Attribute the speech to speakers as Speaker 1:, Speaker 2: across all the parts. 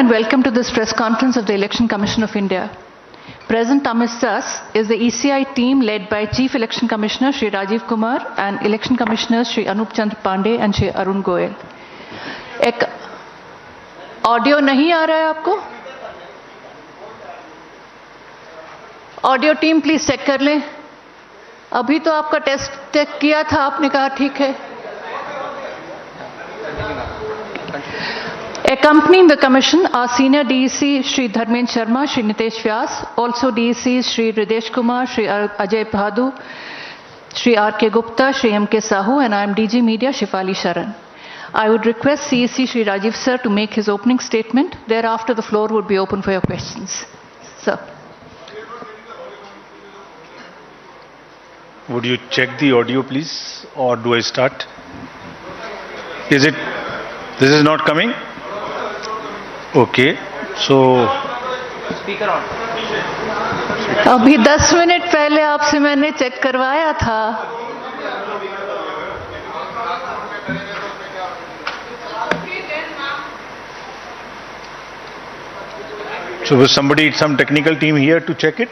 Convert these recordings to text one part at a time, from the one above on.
Speaker 1: and welcome to this press conference of the Election Commission of India. Present amidst us is the ECI team led by Chief Election Commissioner Shri Rajiv Kumar and Election Commissioners Shri Anup Chand Pandey and Shri Arun Goyal. एक audio नहीं आ रहा है आपको? Audio team please check कर लें. अभी तो आपका टेस्ट चेक किया था, आपने कहा ठीक है. Accompanying the Commission are Senior DEC Shri Dharmendra Sharma, Shri Nitesh Vyas, also DECs Shri Ridesh Kumar, Shri Ajay Bhadu, Shri R.K. Gupta, Shri M.K. Sahu, and I am DG Media Shifali Sharan. I would request CEC Shri Rajiv Sir to make his opening statement. Thereafter, the floor would be open for your questions. Sir.
Speaker 2: Would you check the audio, please, or do I start? Is it? This is not coming? Okay, so
Speaker 3: speaker on.
Speaker 1: अभी 10 minute पहले आपसे मैंने check करवाया था.
Speaker 2: So was somebody, some technical team here to check it?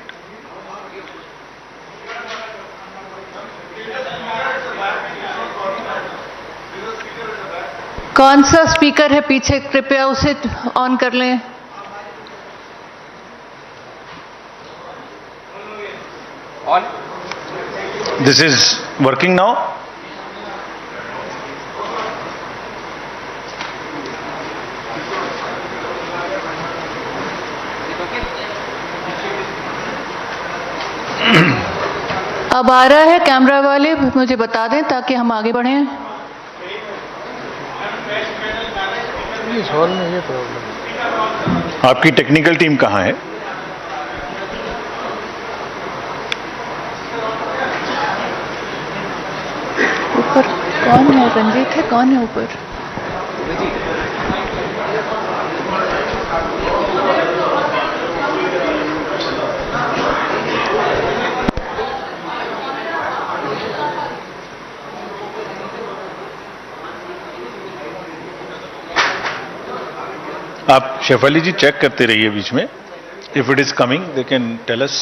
Speaker 1: कौन सा speaker है पीछे, कृपया उसे ऑन कर लें.
Speaker 3: On.
Speaker 2: This is working now?
Speaker 1: अब आ रहा है? कैमरा वाले मुझे बता दें ताकि हम आगे बढ़ें.
Speaker 4: इस हॉल में ये प्रॉब्लम.
Speaker 2: आपकी टेक्निकल टीम कहाँ है?
Speaker 1: ऊपर कौन है? रंजीत है? कौन है ऊपर?
Speaker 2: आप शेफाली जी चेक करते रहिए बीच में. If it is coming, they can tell us.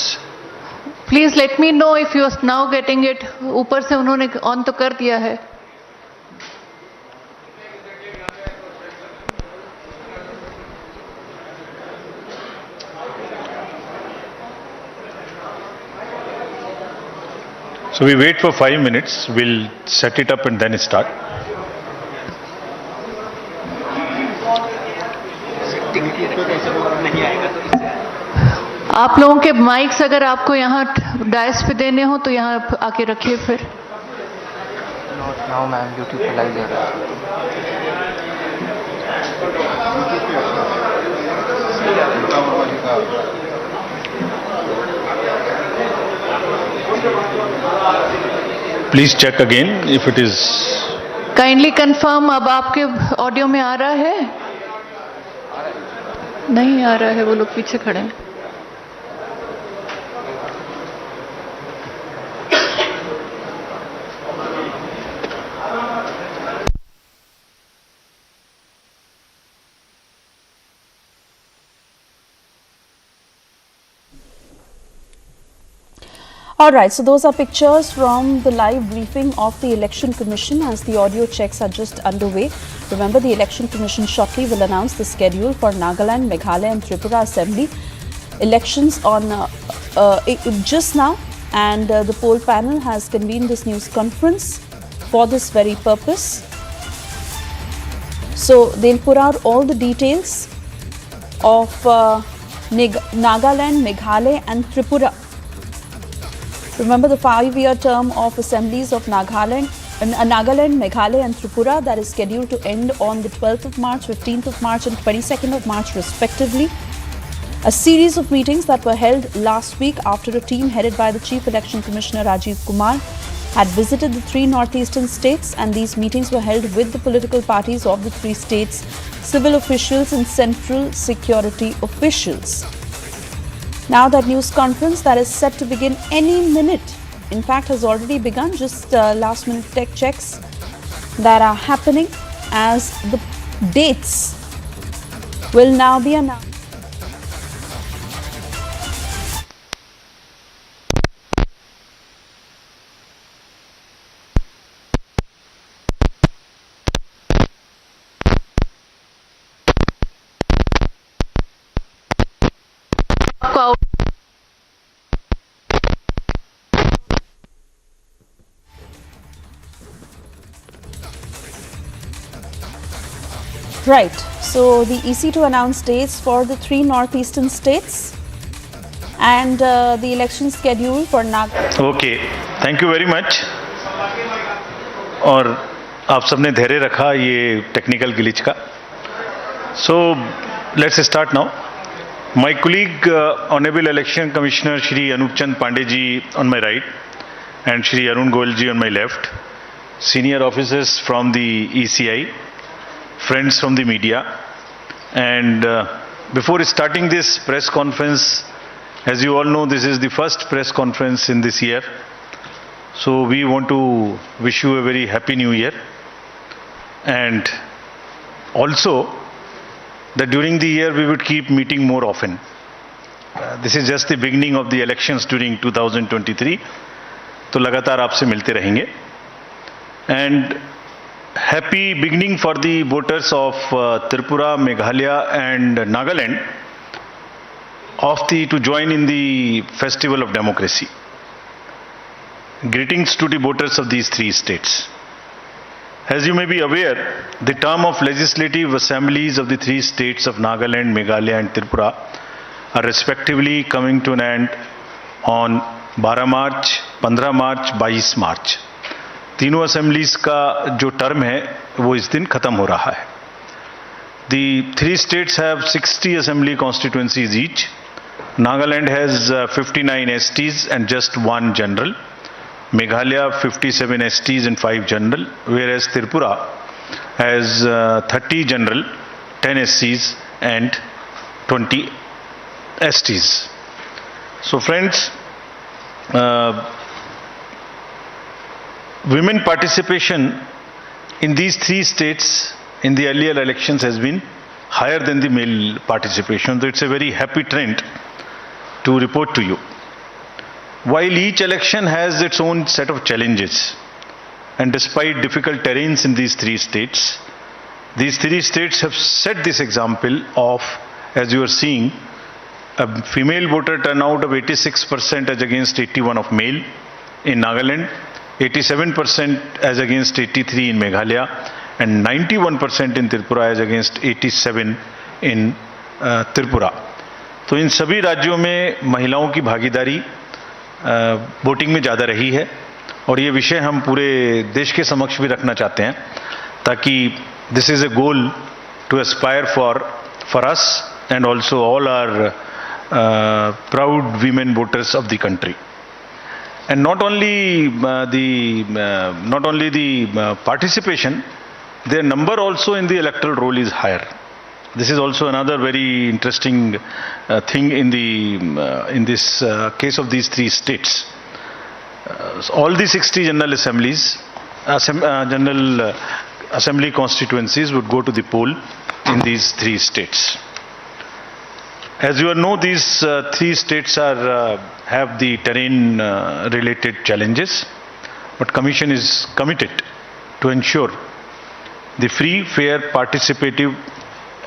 Speaker 1: Please let me know if you are now getting it. ऊपर से उन्होंने ऑन तो कर दिया है.
Speaker 2: So we wait for 5 minutes. We'll set it up and then start.
Speaker 1: आप लोगों के माइक्स अगर आपको यहाँ डायस पे देने हो तो यहाँ आके रखिए फिर.
Speaker 3: नाउ मैम यूट्यूब पे लाइव जा रहा है.
Speaker 2: Please check again if it is.
Speaker 1: Kindly confirm. अब आपके ऑडियो में आ रहा है? नहीं आ रहा है, वो लोग पीछे खड़े हैं.
Speaker 5: All right, so those are pictures from the live briefing of the Election Commission as the audio checks are just underway. Remember, the Election Commission shortly will announce the schedule for Nagaland, Meghalaya and Tripura Assembly elections on just now, and the poll panel has convened this news conference for this very purpose. So they'll put out all the details of Nagaland, Meghalaya and Tripura. Remember the 5-year term of assemblies of Nagaland, Meghalaya and Tripura that is scheduled to end on the 12th of March, 15th of March and 22nd of March respectively. A series of meetings that were held last week after a team headed by the Chief Election Commissioner Rajiv Kumar had visited the 3 northeastern states, and these meetings were held with the political parties of the 3 states, civil officials and central security officials. Now that news conference that is set to begin any minute, in fact has already begun. Just last minute tech checks that are happening as the dates will now be announced. Right. So the EC to announce dates for the 3 northeastern states and the election schedule for Nagaland.
Speaker 2: Okay, thank you very much. और आप सबने धैर्य रखा ये technical glitch का. So let's start now. My colleague honourable election commissioner Shri Anup Chand Pande ji on my right and Shri Arun Goyal ji on my left, senior officers from the ECI, friends from the media, and before starting this press conference, as you all know, this is the first press conference in this year, so we want to wish you a very happy new year, and also that during the year we would keep meeting more often. This is just the beginning of the elections during 2023, तो लगातार आपसे मिलते रहेंगे. And happy beginning for the voters of Tripura, Meghalaya and Nagaland to join in the festival of democracy. Greetings to the voters of these 3 states. As you may be aware, the term of legislative assemblies of the 3 states of Nagaland, Meghalaya and Tripura are respectively coming to an end on 12 March, 15 March, 22 March. तीनों assemblies का जो term है वो इस दिन खत्म हो रहा है. The 3 states have 60 assembly constituencies each. Nagaland has 59 STs and just 1 general. Meghalaya 57 STs and 5 general, whereas Tripura has 30 general, 10 SCs and 20 STs. So friends, women participation in these 3 states in the earlier elections has been higher than the male participation. So it's a very happy trend to report to you. While each election has its own set of challenges, and despite difficult terrains in these 3 states have set this example of, as you are seeing, a female voter turnout of 86% as against 81% of male in Nagaland, 87% as against 83% in Meghalaya, and 91% in Tripura as against 87% in Tripura. तो इन सभी राज्यों में महिलाओं की भागीदारी voting में ज़्यादा रही है, और ये विषय हम पूरे देश के समक्ष भी रखना चाहते हैं, ताकि this is a goal to aspire for us and also all are proud women voters of the country. And not only the participation, their number also in the electoral roll is higher. This is also another very interesting thing in this case of these 3 states. All the 60 general assemblies, general assembly constituencies would go to the poll in these 3 states. As you all know, these 3 states have the terrain related challenges, but Commission is committed to ensure the free, fair, participative,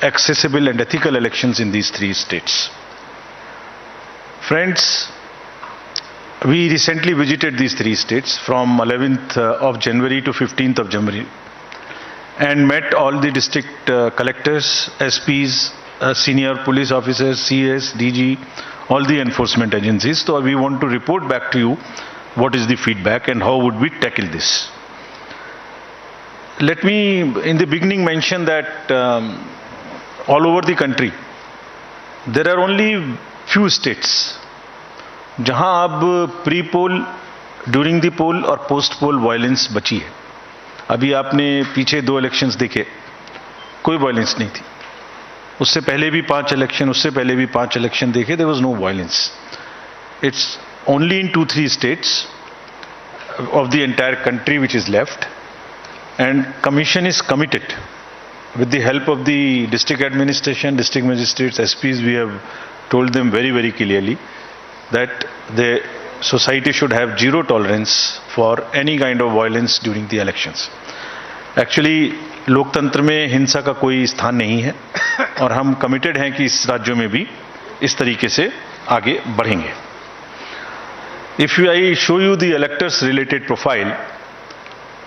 Speaker 2: accessible and ethical elections in these 3 states. Friends, we recently visited these 3 states from 11th of January to 15th of January and met all the district collectors, SPs, senior police officers, CS, DG, all the enforcement agencies. So we want to report back to you what is the feedback and how would we tackle this. Let me in the beginning mention that all over the country there are only few states जहां अब pre poll, during the पोल और post पोल violence बची है. अभी आपने पीछे 2 elections देखे, कोई वायलेंस नहीं थी. उससे पहले भी 5 इलेक्शन, उससे पहले भी 5 इलेक्शन देखे, there was no violence. It's only in 2-3 states of the entire country which is left, and Commission is committed with the help of the district administration, district magistrates, SPs, we have told them very, very clearly that the society should have zero tolerance for any kind of violence during the elections. Actually, लोकतंत्र में हिंसा का कोई स्थान नहीं है और हम कमिटेड हैं कि इस राज्यों में भी इस तरीके से आगे बढ़ेंगे. If I show you the electors related profile,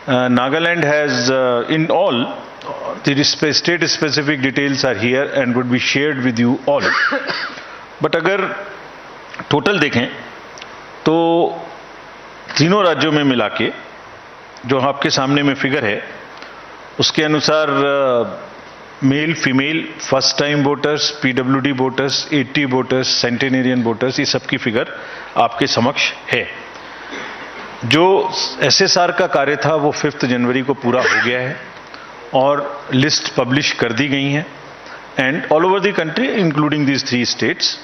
Speaker 2: Nagaland has in all the state specific details are here and would be shared with you all. But अगर टोटल देखें तो तीनों राज्यों में मिला के जो आपके सामने में फिगर है उसके अनुसार male female first time voters, PWD voters, 80 voters, centenarian voters, ये सबकी फिगर आपके समक्ष है. जो एसएसआर का कार्य था वो 5 जनवरी को पूरा हो गया है और लिस्ट पब्लिश कर दी गई है and all over the country including these 3 states,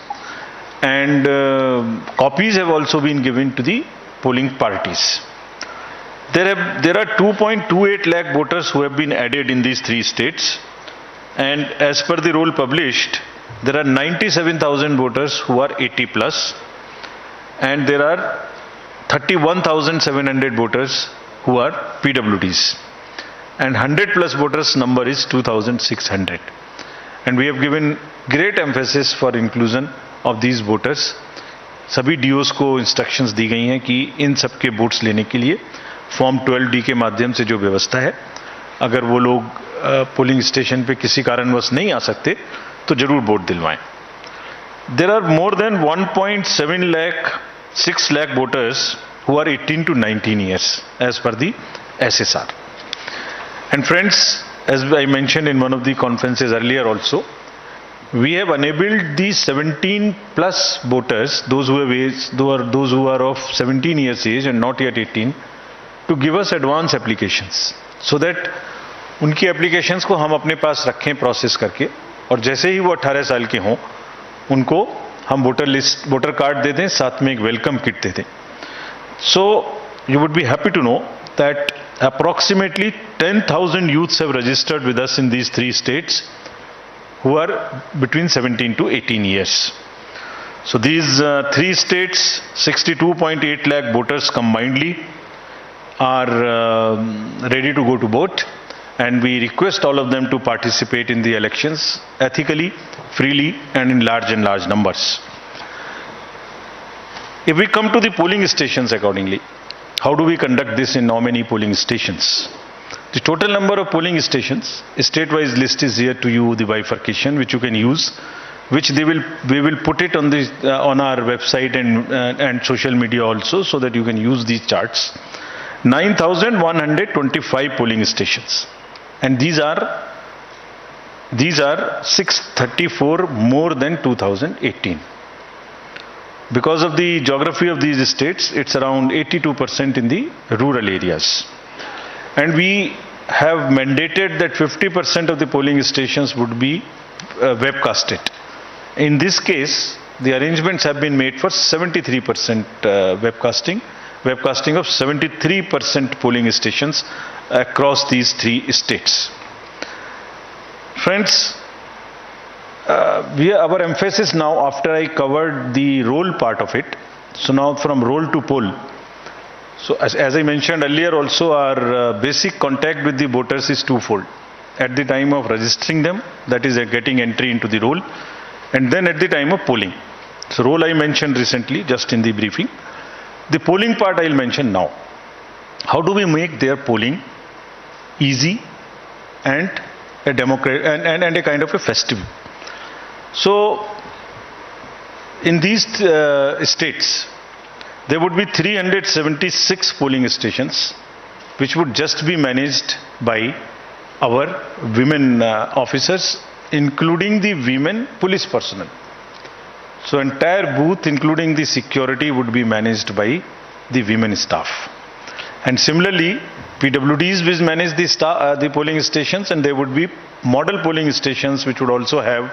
Speaker 2: and copies have also been given to the polling parties. There are 2.28 lakh voters who have been added in these 3 states, and as per the roll published, there are 97,000 voters who are 80 plus, and there are 31,700 voters who are PWDs, and 100 plus voters number is 2,600, and we have given great emphasis for inclusion of these voters. सभी DOs को instructions दी गई हैं कि इन सबके votes लेने के लिए form 12D के माध्यम से जो व्यवस्था है, अगर वो लोग पोलिंग स्टेशन पे किसी कारणवश नहीं आ सकते तो जरूर वोट दिलवाएं. There are more than 1.6 lakh voters who are 18 to 19 years as per the SSR. And friends, as I mentioned in one of the conferences earlier also, we have enabled the 17 plus voters, those who are of 17 years age and not yet 18, to give us advance applications, so that उनकी applications को हम अपने पास रखें process करके, और जैसे ही वो 18 साल के हों उनको हम वोटर कार्ड दे दें, साथ में एक वेलकम किट दे दें. So you would be happy to know that approximately 10,000 youths have registered with us in these 3 states who are between 17 to 18 years. So these 3 states, 62.8 lakh voters combinedly are ready to go to vote, and we request all of them to participate in the elections ethically, freely, and in large numbers. If we come to the polling stations accordingly, how do we conduct this in how many polling stations? The total number of polling stations, state-wise list is here to you, the bifurcation which you can use, which we will put it on our website and social media also, so that you can use these charts. 9,125 polling stations, and these are 634 more than 2018. Because of the geography of these states, it's around 82% in the rural areas. And we have mandated that 50% of the polling stations would be webcasted. In this case, the arrangements have been made for 73% webcasting of 73% polling stations across these 3 states. Friends, our emphasis now, after I covered the roll part of it, so now from roll to poll. So as I mentioned earlier also, our basic contact with the voters is twofold. At the time of registering them, that is getting entry into the roll, and then at the time of polling. So roll I mentioned recently, just in the briefing. The polling part I'll mention now. How do we make their polling easy and a and a kind of a festive? So in these states, there would be 376 polling stations, which would just be managed by our women officers, including the women police personnel. So entire booth, including the security, would be managed by the women staff. And similarly, PWDs will manage the polling stations, and there would be model polling stations which would also have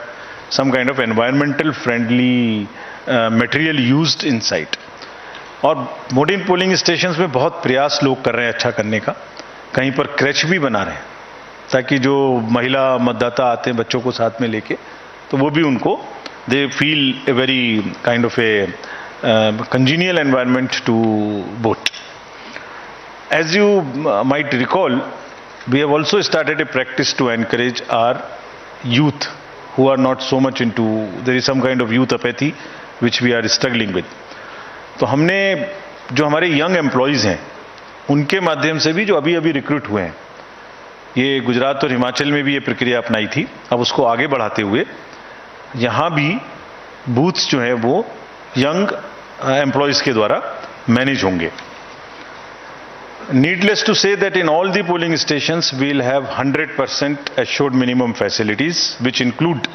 Speaker 2: some kind of environmental friendly material used inside. और modern polling stations में बहुत प्रयास लोग कर रहे हैं अच्छा करने का, कहीं पर क्रैच भी बना रहे हैं, ताकि जो महिला मतदाता आते हैं बच्चों को साथ में लेके, तो वो भी उनको they feel a very kind of A congenial environment to vote. As you might recall, we have also started a practice to encourage our youth who are not so much into, there is some kind of youth apathy which we are struggling with. तो हमने जो हमारे young employees हैं उनके माध्यम से भी जो अभी अभी रिक्रूट हुए हैं, ये गुजरात और हिमाचल में भी ये प्रक्रिया अपनाई थी, अब उसको आगे बढ़ाते हुए यहाँ भी बूथ्स जो हैं वो यंग एम्प्लॉयज़ के द्वारा मैनेज होंगे. Needless to say that in all the polling stations we'll have 100% assured minimum facilities, which include,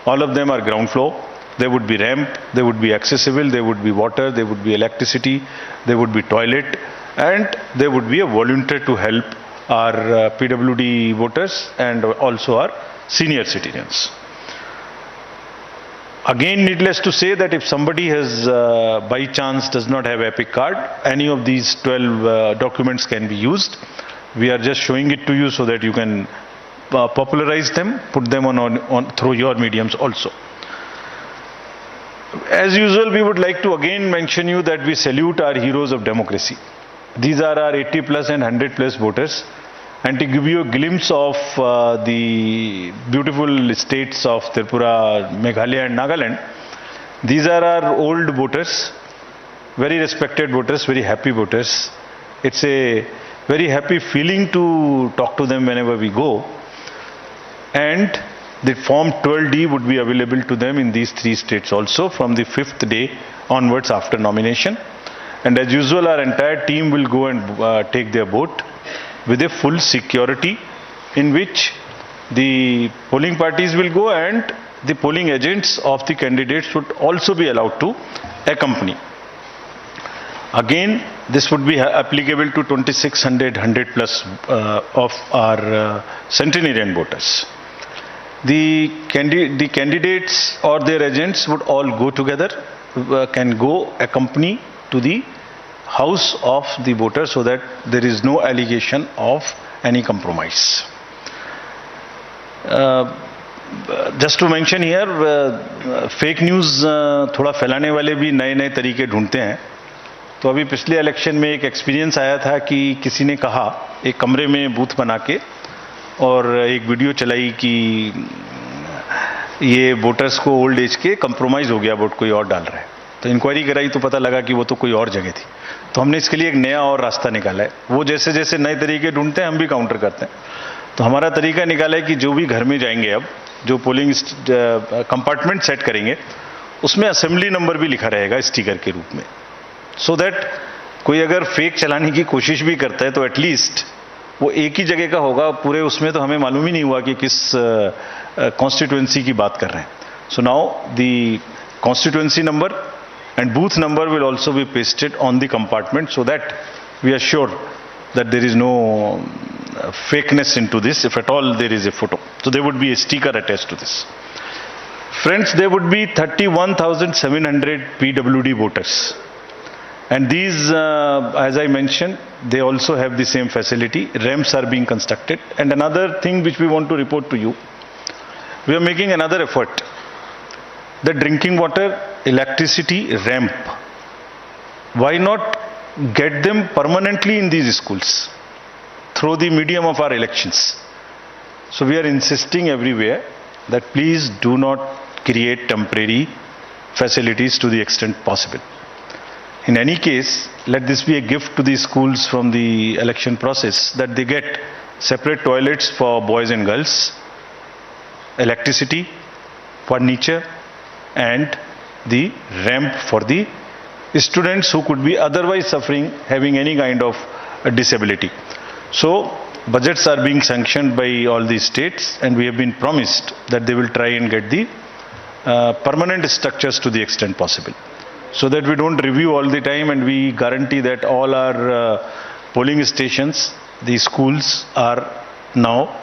Speaker 2: all of them are ground floor. There would be ramp, there would be accessible, there would be water, there would be electricity, there would be toilet, and there would be a volunteer to help our PWD voters and also our senior citizens. Again, needless to say that if somebody has by chance does not have EPIC card, any of these 12 documents can be used. We are just showing it to you so that you can popularize them, put them on through your mediums also. As usual, we would like to again mention you that we salute our heroes of democracy. These are our 80 plus and 100 plus voters. And to give you a glimpse of the beautiful states of Tripura, Meghalaya and Nagaland, these are our old voters, very respected voters, very happy voters. It's a very happy feeling to talk to them whenever we go. And the form 12D would be available to them in these 3 states also from the 5th day onwards after nomination. And as usual, our entire team will go and take their vote with a full security, in which the polling parties will go and the polling agents of the candidates would also be allowed to accompany. Again, this would be applicable to 2600 100 plus of our centenarian voters. The candidates or their agents would all go together, can go accompany to the house of the voter so that there is no allegation of any compromise. Just to mention here, fake news थोड़ा फैलाने वाले भी नए नए तरीके ढूंढते हैं. तो अभी पिछले इलेक्शन में एक एक्सपीरियंस आया था कि किसी ने कहा एक कमरे में बूथ बना के और एक वीडियो चलाई कि ये वोटर्स को ओल्ड एज के कंप्रोमाइज हो गया, वोट कोई और डाल रहा है. तो इंक्वायरी कराई तो पता लगा कि वो तो कोई और जगह थी. तो हमने इसके लिए एक नया और रास्ता निकाला है. वो जैसे जैसे नए तरीके ढूंढते हैं हम भी काउंटर करते हैं. तो हमारा तरीका निकाला है कि जो भी घर में जाएंगे, अब जो पोलिंग कंपार्टमेंट सेट करेंगे उसमें असेंबली नंबर भी लिखा रहेगा स्टिकर के रूप में, सो दैट कोई अगर फेक चलाने की कोशिश भी करता है तो एटलीस्ट वो एक ही जगह का होगा. पूरे उसमें तो हमें मालूम ही नहीं हुआ कि किस कॉन्स्टिट्यूएंसी की बात कर रहे हैं. So now the constituency number and booth number will also be pasted on the compartment so that we are sure that there is no fakeness into this, if at all there is a photo. So there would be a sticker attached to this. Friends, there would be 31,700 PWD voters. And these, as I mentioned, they also have the same facility. Ramps are being constructed. And another thing which we want to report to you, we are making another effort. The drinking water, electricity, ramp, why not get them permanently in these schools through the medium of our elections? So we are insisting everywhere that please do not create temporary facilities to the extent possible. In any case, let this be a gift to the schools from the election process, that they get separate toilets for boys and girls, electricity, furniture, and the ramp for the students who could be otherwise suffering, having any kind of disability. So budgets are being sanctioned by all these states, and we have been promised that they will try and get the permanent structures to the extent possible, so that we don't review all the time, and we guarantee that all our polling stations, the schools are now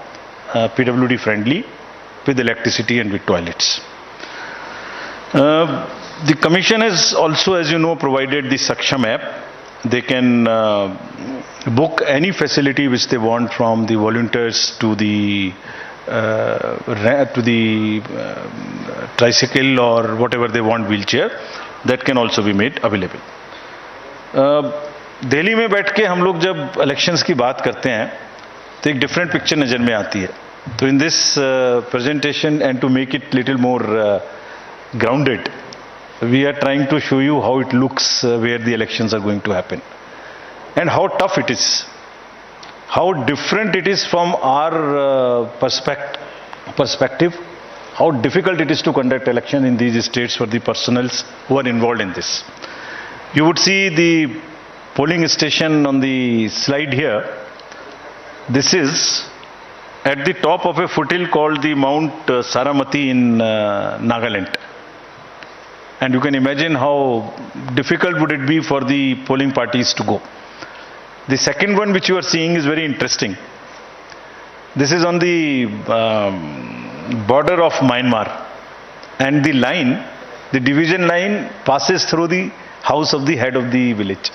Speaker 2: PWD friendly with electricity and with toilets. The Commission has also, as you know, provided the Saksham app, They can book any facility which they want, from the volunteers to the tricycle or whatever they want, wheelchair, that can also be made available. Delhi में बैठ के हम लोग जब elections की बात करते हैं तो एक डिफरेंट पिक्चर नज़र में आती है. तो in this presentation and to make it little more grounded, we are trying to show you how it looks where the elections are going to happen, and how tough it is, how different it is from our perspective, how difficult it is to conduct election in these states for the personals who are involved in this. You would see the polling station on the slide here. This is at the top of a foothill called the Mount Saramati in Nagaland. And you can imagine how difficult would it be for the polling parties to go. The second one which you are seeing is very interesting. This is on the border of Myanmar, and the line, the division line, passes through the house of the head of the village.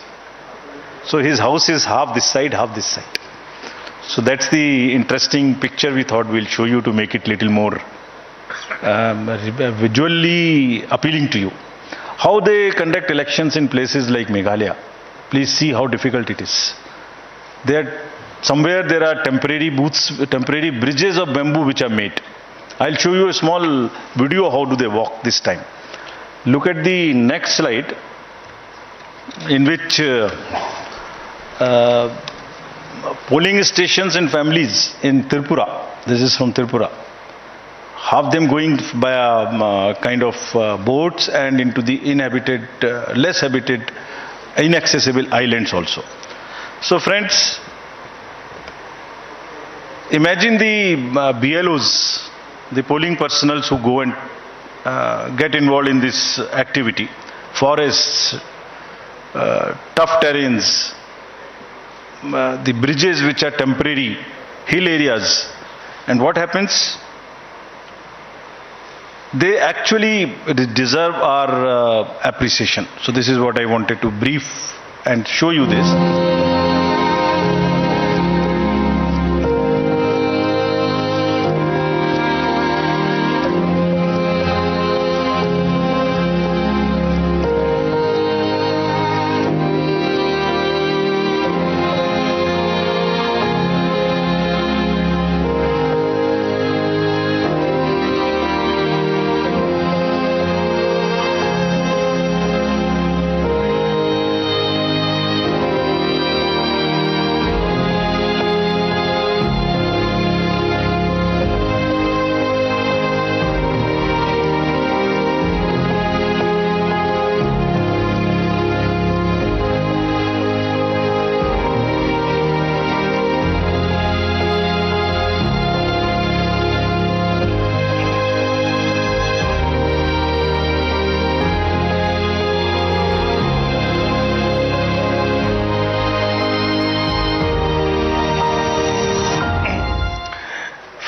Speaker 2: So his house is half this side, half this side. So that's the interesting picture we thought we'll show you to make it little more visually appealing to you. How they conduct elections in places like Meghalaya. Please see how difficult it is. Somewhere there are temporary booths, temporary bridges of bamboo which are made. I'll show you a small video how do they walk this time. Look at the next slide, in which polling stations and families in Tripura. This is from Tripura. Half them going by kind of boats and into the inhabited, less habited, inaccessible islands also. So friends, imagine the BLOs, the polling personals who go and get involved in this activity. Forests, tough terrains, the bridges which are temporary, hill areas. And what happens? They actually deserve our appreciation. So this is what I wanted to brief and show you this.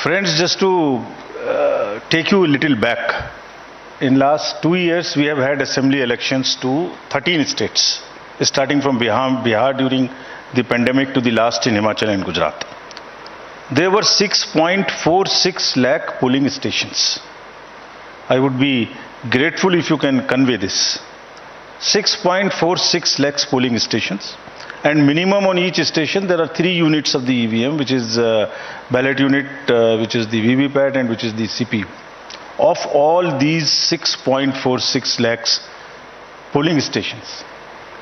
Speaker 2: Friends, just to take you a little back, in last 2 years we have had assembly elections to 13 states, starting from Bihar during the pandemic to the last in Himachal and Gujarat. There were 6.46 lakh polling stations. I would be grateful if you can convey this. 6.46 lakhs polling stations. And minimum on each station there are 3 units of the EVM, which is ballot unit, which is the VVPAT, and which is the CPU. Of all these 6.46 lakhs polling stations,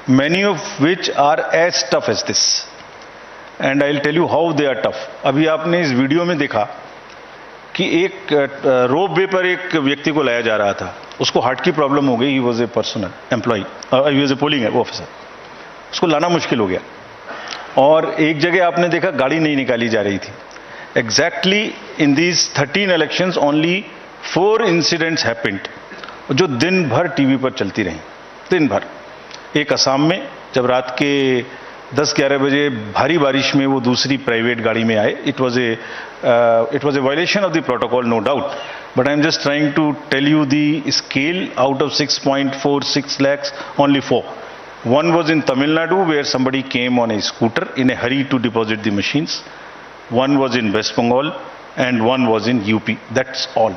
Speaker 2: many of which are as tough as this. And I'll tell you how they are tough. अभी आपने इस video में देखा कि एक ropeway पर एक व्यक्ति को लाया जा रहा था. उसको हार्ट की प्रॉब्लम हो गई. He was a personal employ, he was a polling officer. उसको लाना मुश्किल हो गया. और एक जगह आपने देखा गाड़ी नहीं निकाली जा रही थी. Exactly in these 13 elections only 4 incidents happened, जो दिन भर टीवी पर चलती रहीं. दिन भर. एक असम में जब रात के 10-11 बजे भारी बारिश में वो दूसरी प्राइवेट गाड़ी में आए. It was a violation of the protocol, no doubt, but I am just trying to tell you the scale. Out of 6.46 lakhs, only 4. One was in Tamil Nadu, where somebody came on a scooter in a hurry to deposit the machines. One was in West Bengal, and one was in UP. That's all.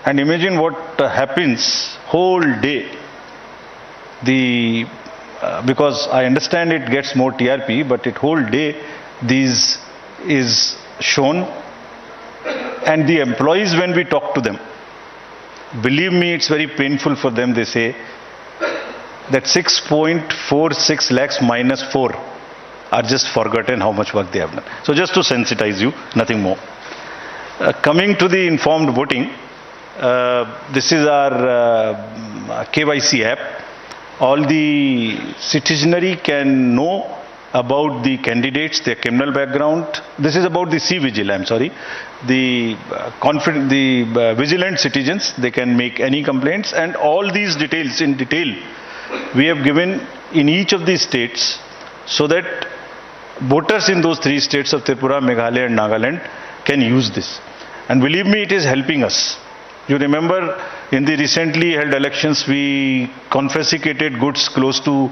Speaker 2: And imagine what happens whole day. Because I understand it gets more TRP, but it whole day this is shown. And the employees, when we talk to them, believe me, it's very painful for them. They say that 6.46 lakhs minus 4 are just forgotten how much work they have done. So just to sensitize you, nothing more. Coming to the informed voting, this is our KYC app. All the citizenry can know about the candidates, their criminal background. This is about the C-Vigil, I'm sorry. The vigilant citizens, they can make any complaints, and all these details in detail we have given in each of these states, so that voters in those 3 states of Tripura, Meghalaya and Nagaland can use this. And believe me, it is helping us. You remember in the recently held elections, we confiscated goods close to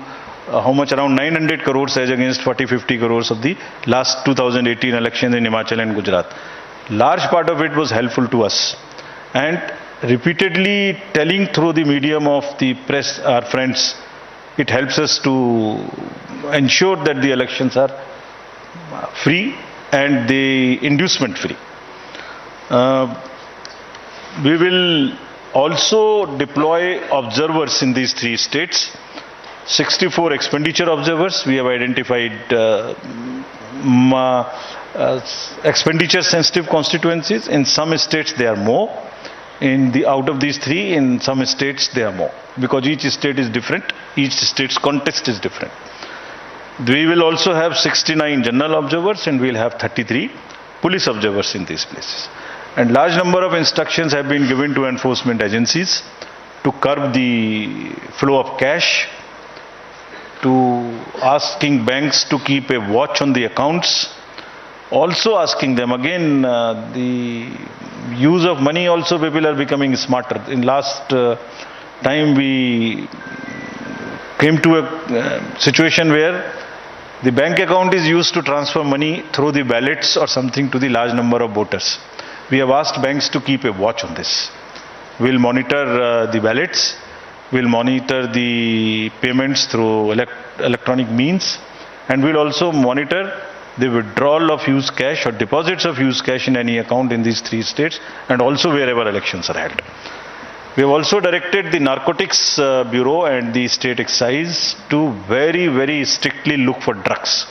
Speaker 2: how much, around 900 crores as against 40-50 crores of the last 2018 elections in Himachal and Gujarat. Large part of it was helpful to us. And repeatedly telling through the medium of the press, our friends, it helps us to ensure that the elections are free and the inducement free. We will also deploy observers in these 3 states. 64 expenditure observers. We have identified expenditure sensitive constituencies. In some states there are more. Out of these 3, in some states there are more. Because each state is different. Each state's context is different. We will also have 69 general observers, and we will have 33 police observers in these places. And large number of instructions have been given to enforcement agencies to curb the flow of cash, to asking banks to keep a watch on the accounts, also asking them, again, the use of money also, people are becoming smarter. In last time we came to a situation where the bank account is used to transfer money through the ballots or something to the large number of voters. We have asked banks to keep a watch on this. We'll monitor the ballots, we'll monitor the payments through electronic means, and we'll also monitor the withdrawal of used cash or deposits of used cash in any account in these 3 states, and also wherever elections are held. We have also directed the Narcotics Bureau and the State Excise to very, very strictly look for drugs.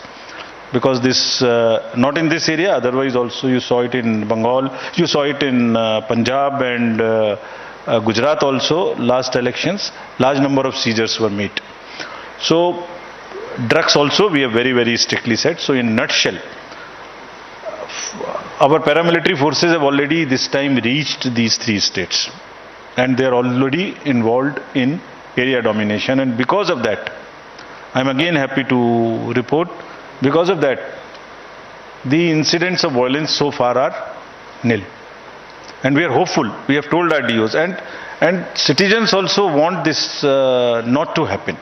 Speaker 2: Because this, not in this area, otherwise also you saw it in Bengal, you saw it in Punjab and Gujarat also, last elections, large number of seizures were made. So, drugs also we have very, very strictly said. So, in nutshell, our paramilitary forces have already this time reached these 3 states. And they are already involved in area domination. And because of that, I am again happy to report, because of that, the incidents of violence so far are nil. And we are hopeful. We have told our DOs. And citizens also want this not to happen.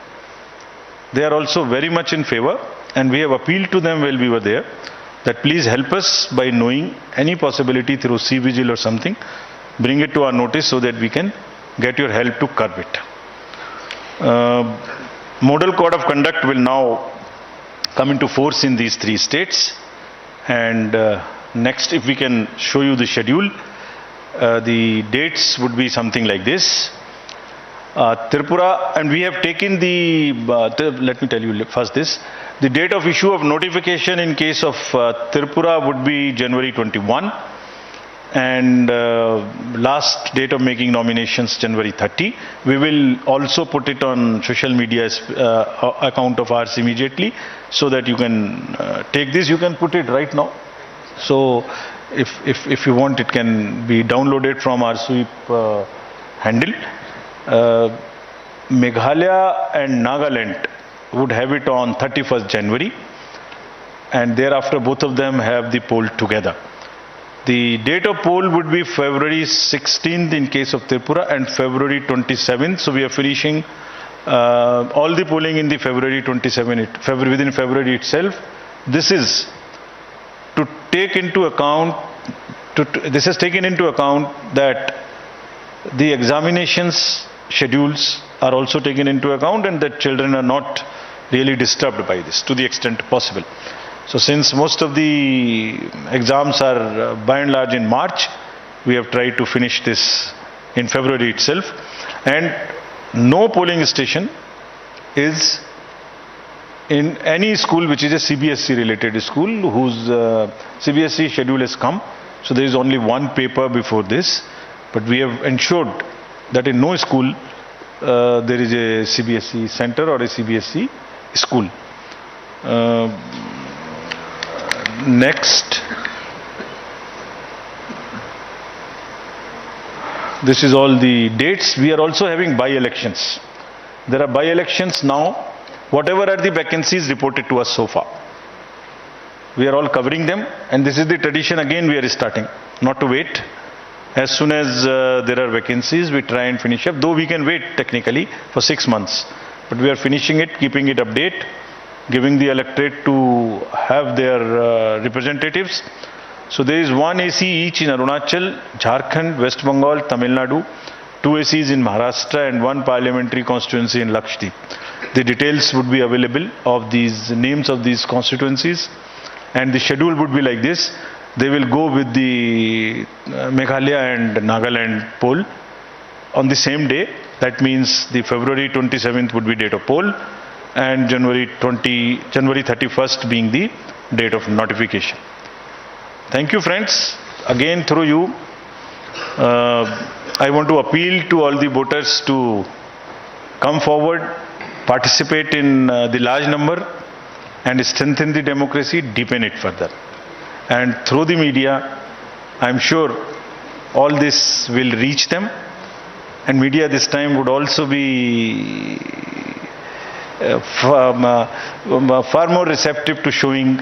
Speaker 2: They are also very much in favor. And we have appealed to them while we were there that please help us by knowing any possibility through C-Vigil or something. Bring it to our notice so that we can get your help to curb it. Model Code of Conduct will now come into force in these 3 states. And next, if we can show you the schedule, the dates would be something like this. Tripura, and we have taken let me tell you first this. The date of issue of notification in case of Tripura would be January 21. And last date of making nominations, January 30. We will also put it on social media's account of ours immediately, so that you can take this. You can put it right now. So if you want, it can be downloaded from our sweep handle. Meghalaya and Nagaland would have it on 31st January, and thereafter both of them have the poll together. The date of poll would be February 16th in case of Tripura and February 27th. So we are finishing all the polling in the February 27, within February itself. This is to take into account, this has taken into account that the examinations schedules are also taken into account and that children are not really disturbed by this to the extent possible. So since most of the exams are by and large in March, we have tried to finish this in February itself, and no polling station is in any school which is a CBSE related school whose CBSE schedule has come. So there is only one paper before this, but we have ensured that in no school there is a CBSE center or a CBSE school. Next. This is all the dates. We are also having by-elections. There are by-elections now. Whatever are the vacancies reported to us so far, we are all covering them, and this is the tradition again we are starting, not to wait. As soon as there are vacancies, we try and finish up, though we can wait technically for 6 months. But we are finishing it, keeping it update, giving the electorate to have their representatives. So there is one AC each in Arunachal, Jharkhand, West Bengal, Tamil Nadu, 2 ACs in Maharashtra and 1 parliamentary constituency in Lakshadweep. The details would be available of these names of these constituencies, and the schedule would be like this. They will go with the Meghalaya and Nagaland poll on the same day. That means the February 27th would be date of poll and January 31st being the date of notification. Thank you, friends. Again, through you, I want to appeal to all the voters to come forward, participate in the large number and strengthen the democracy, deepen it further. And through the media, I'm sure all this will reach them, and media this time would also be far more receptive to showing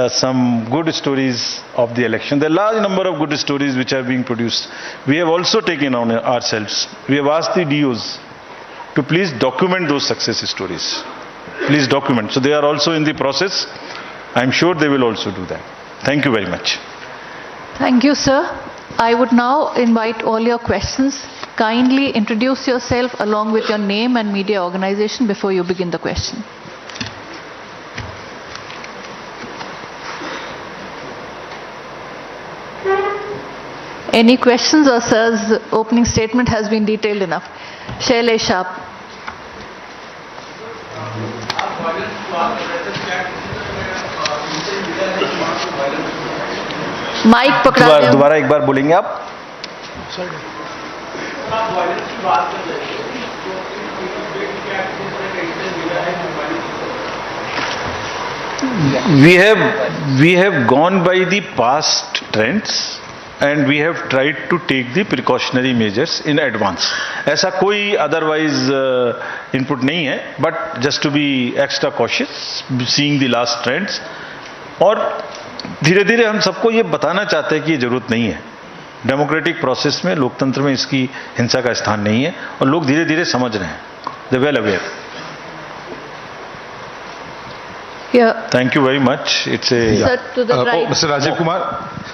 Speaker 2: some good stories of the election. There are a large number of good stories which are being produced. We have also taken on ourselves. We have asked the DOs to please document those success stories. Please document. So they are also in the process. I'm sure they will also do that. Thank you very much.
Speaker 1: Thank you, sir. I would now invite all your questions. Kindly introduce yourself along with your name and media organization before you begin the question. Any questions, or sir's opening statement has been detailed enough? Shailesh Sharp. Mic पकड़ा दें।
Speaker 6: दोबारा एक बार बोलेंगे आप? We have gone by the past trends and we have tried to take the precautionary measures in advance. ऐसा कोई otherwise input नहीं है, but just to be extra cautious, seeing the last trends. और धीरे धीरे हम सबको ये बताना चाहते हैं कि ये जरूरत नहीं है. डेमोक्रेटिक प्रोसेस में, लोकतंत्र में इसकी हिंसा का स्थान नहीं है और लोग धीरे धीरे समझ रहे हैं. They are well aware.
Speaker 1: Yeah.
Speaker 6: Thank you very much. It's a
Speaker 1: Sir, to the right.
Speaker 7: Mr. Rajiv Kumar,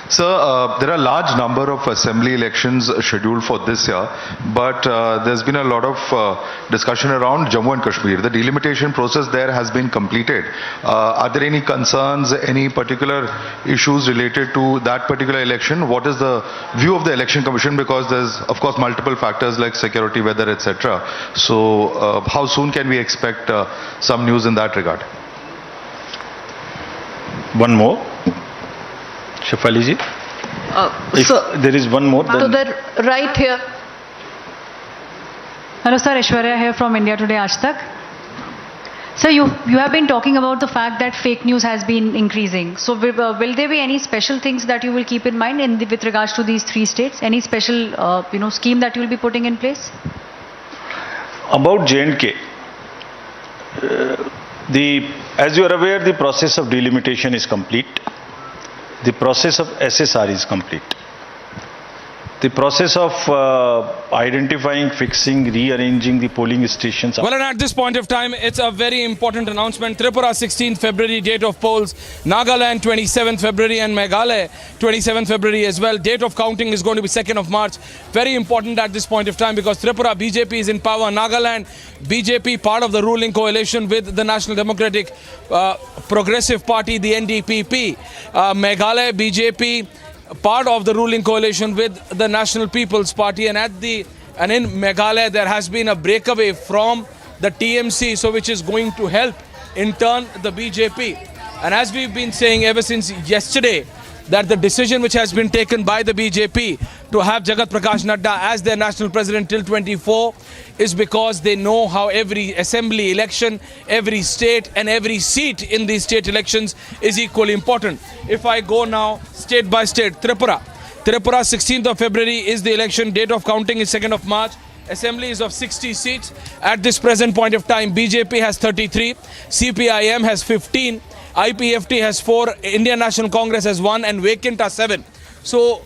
Speaker 7: sir, there are large number of assembly elections scheduled for this year, but there's been a lot of discussion around Jammu and Kashmir. The delimitation process there has been completed. Are there any concerns, any particular issues related to that particular election? What is the view of the Election Commission? Because there's, of course, multiple factors like security, weather, etc. So, how soon can we expect some news in that regard?
Speaker 6: one more. Shefali ji.
Speaker 1: So,
Speaker 6: There is one more.
Speaker 1: to the right here.
Speaker 8: Hello sir, Aishwarya here from India Today Aaj Tak. Sir, you have been talking about the fact that fake news has been increasing. So will there be any special things that you will keep in mind with regards to these 3 states? Any special scheme that you will be putting in place?
Speaker 6: About J&K, as you are aware, the process of delimitation is complete. The process of SSR is complete.
Speaker 2: the process of identifying, fixing, rearranging the polling stations.
Speaker 9: Well, and at this point of time, it's a very important announcement. Tripura 16th February, date of polls. Nagaland 27th February and Meghalaya 27th February as well. Date of counting is going to be 2nd of March. Very important at this point of time because Tripura BJP is in power. Nagaland BJP, part of the ruling coalition with the National Democratic Progressive Party, the NDPP. Meghalaya BJP, part of the ruling coalition with the National People's Party, and in Meghalaya there has been a breakaway from the TMC, so which is going to help in turn the BJP. And as we've been saying ever since yesterday, that the decision which has been taken by the BJP to have Jagat Prakash Nadda as their national president till 24 is because they know how every assembly election, every state and every seat in these state elections is equally important. If I go now state by state, Tripura 16th of February is the election. Date of counting is 2nd of March. Assembly is of 60 seats. At this present point of time, BJP has 33, CPIM has 15, IPFT has 4, Indian National Congress has 1 and vacant are 7. So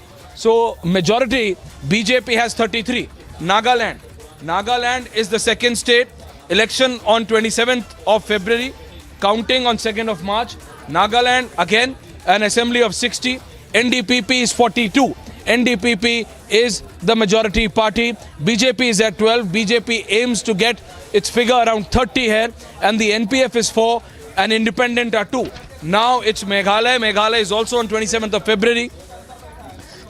Speaker 9: majority, BJP has 33. Nagaland is the second state. Election on 27th of February. Counting on 2nd of March. Nagaland again an assembly of 60. NDPP is 42. NDPP is the majority party. BJP is at 12. BJP aims to get its figure around 30 here. And the NPF is 4. And independent are 2. Now it's Meghalaya. Meghalaya is also on 27th of February.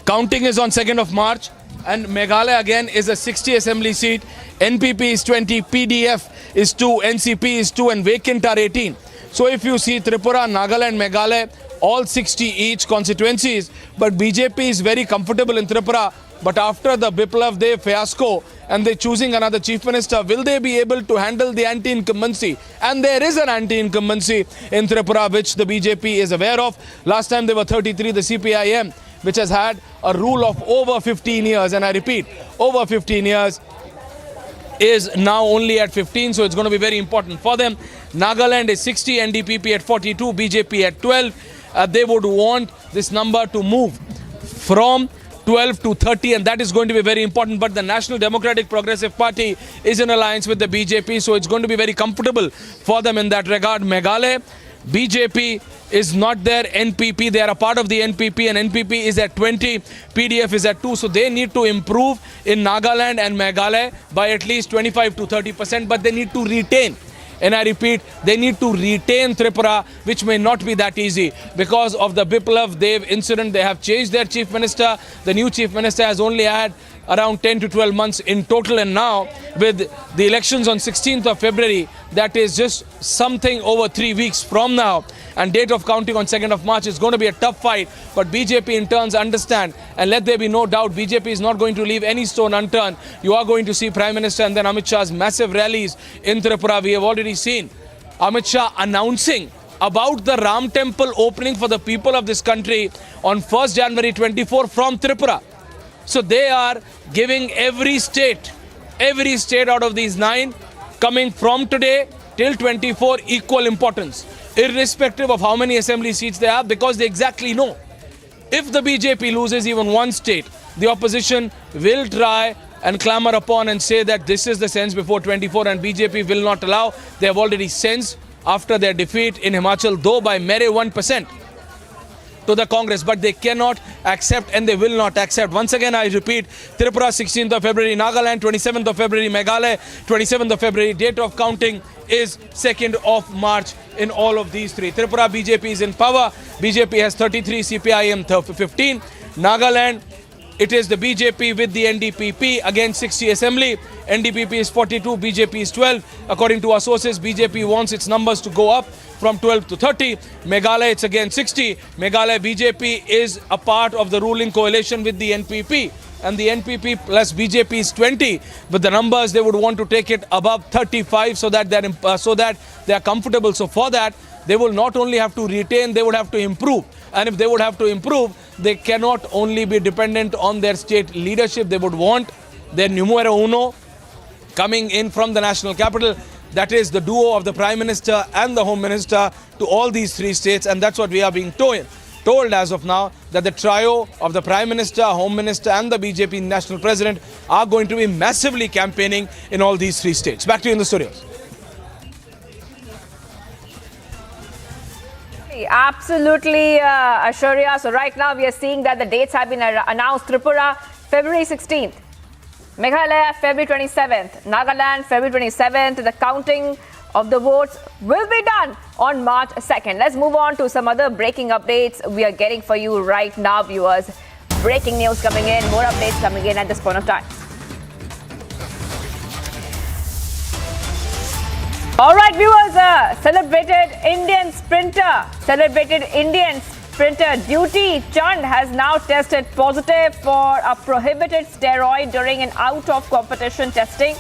Speaker 9: Counting is on 2nd of March. And Meghalaya again is a 60 assembly seat. NPP is 20, PDF is 2, NCP is 2 and vacant are 18. So if you see Tripura, Nagaland, Meghalaya, all 60 each constituencies. But BJP is very comfortable in Tripura. But after the Biplav Dev fiasco and they're choosing another chief minister, will they be able to handle the anti-incumbency? And there is an anti-incumbency in Tripura which the BJP is aware of. Last time they were 33, the CPIM, which has had a rule of over 15 years. And I repeat, over 15 years is now only at 15. So it's going to be very important for them. Nagaland is 60, NDPP at 42, BJP at 12. They would want this number to move from 12 to 30 and that is going to be very important. But the National Democratic Progressive Party is in alliance with the BJP, so it's going to be very comfortable for them in that regard. Meghalaya, BJP is not there. NPP, they are a part of the NPP and NPP is at 20, PDF is at 2. So they need to improve in Nagaland and Meghalaya by at least 25 to 30%, but they need to retain. And I repeat, they need to retain Tripura, which may not be that easy. Because of the Biplav Dev incident, they have changed their chief minister. The new chief minister has only had around 10 to 12 months in total. And now, with the elections on 16th of February, that is just something over 3 weeks from now. And date of counting on 2nd of March is going to be a tough fight. But BJP in turns understand. And let there be no doubt, BJP is not going to leave any stone unturned. You are going to see Prime Minister and then Amit Shah's massive rallies in Tripura. We have already seen Amit Shah announcing about the Ram Temple opening for the people of this country on 1st January 24 from Tripura. So they are giving every state out of these 9 coming from today till 24 equal importance, irrespective of how many assembly seats they have, because they exactly know if the BJP loses even one state, the opposition will try and clamor upon and say that this is the sense before 24 and BJP will not allow. They have already sensed after their defeat in Himachal, though by mere 1%. To the Congress, but they cannot accept and they will not accept. Once again, I repeat, Tripura 16th of February, Nagaland 27th of February, Meghalaya 27th of February. Date of counting is 2nd of March in all of these 3. Tripura BJP is in power. BJP has 33, CPIM 15. Nagaland, it is the BJP with the NDPP against 60 assembly. NDPP is 42, BJP is 12. According to our sources, BJP wants its numbers to go up from 12 to 30. Meghalaya, it's again 60. Meghalaya BJP is a part of the ruling coalition with the NPP. And the NPP plus BJP is 20. But the numbers, they would want to take it above 35 so that they are comfortable. So for that, they will not only have to retain, they would have to improve. And if they would have to improve, they cannot only be dependent on their state leadership. They would want their numero uno coming in from the national capital. That is the duo of the Prime Minister and the Home Minister to all these 3 states. And that's what we are being told as of now that the trio of the Prime Minister, Home Minister and the BJP National President are going to be massively campaigning in all these three states. Back to you in the studios.
Speaker 10: Absolutely, Ashwarya. So right now we are seeing that the dates have been announced. Tripura, February 16th. Meghalaya, February 27th. Nagaland, February 27th. The counting of the votes will be done on March 2nd. Let's move on to some other breaking updates we are getting for you right now, viewers. Breaking news coming in, more updates coming in at this point of time. All right, viewers, celebrated Indian sprinter Dutee Chand has now tested positive for a prohibited steroid during an out-of-competition testing.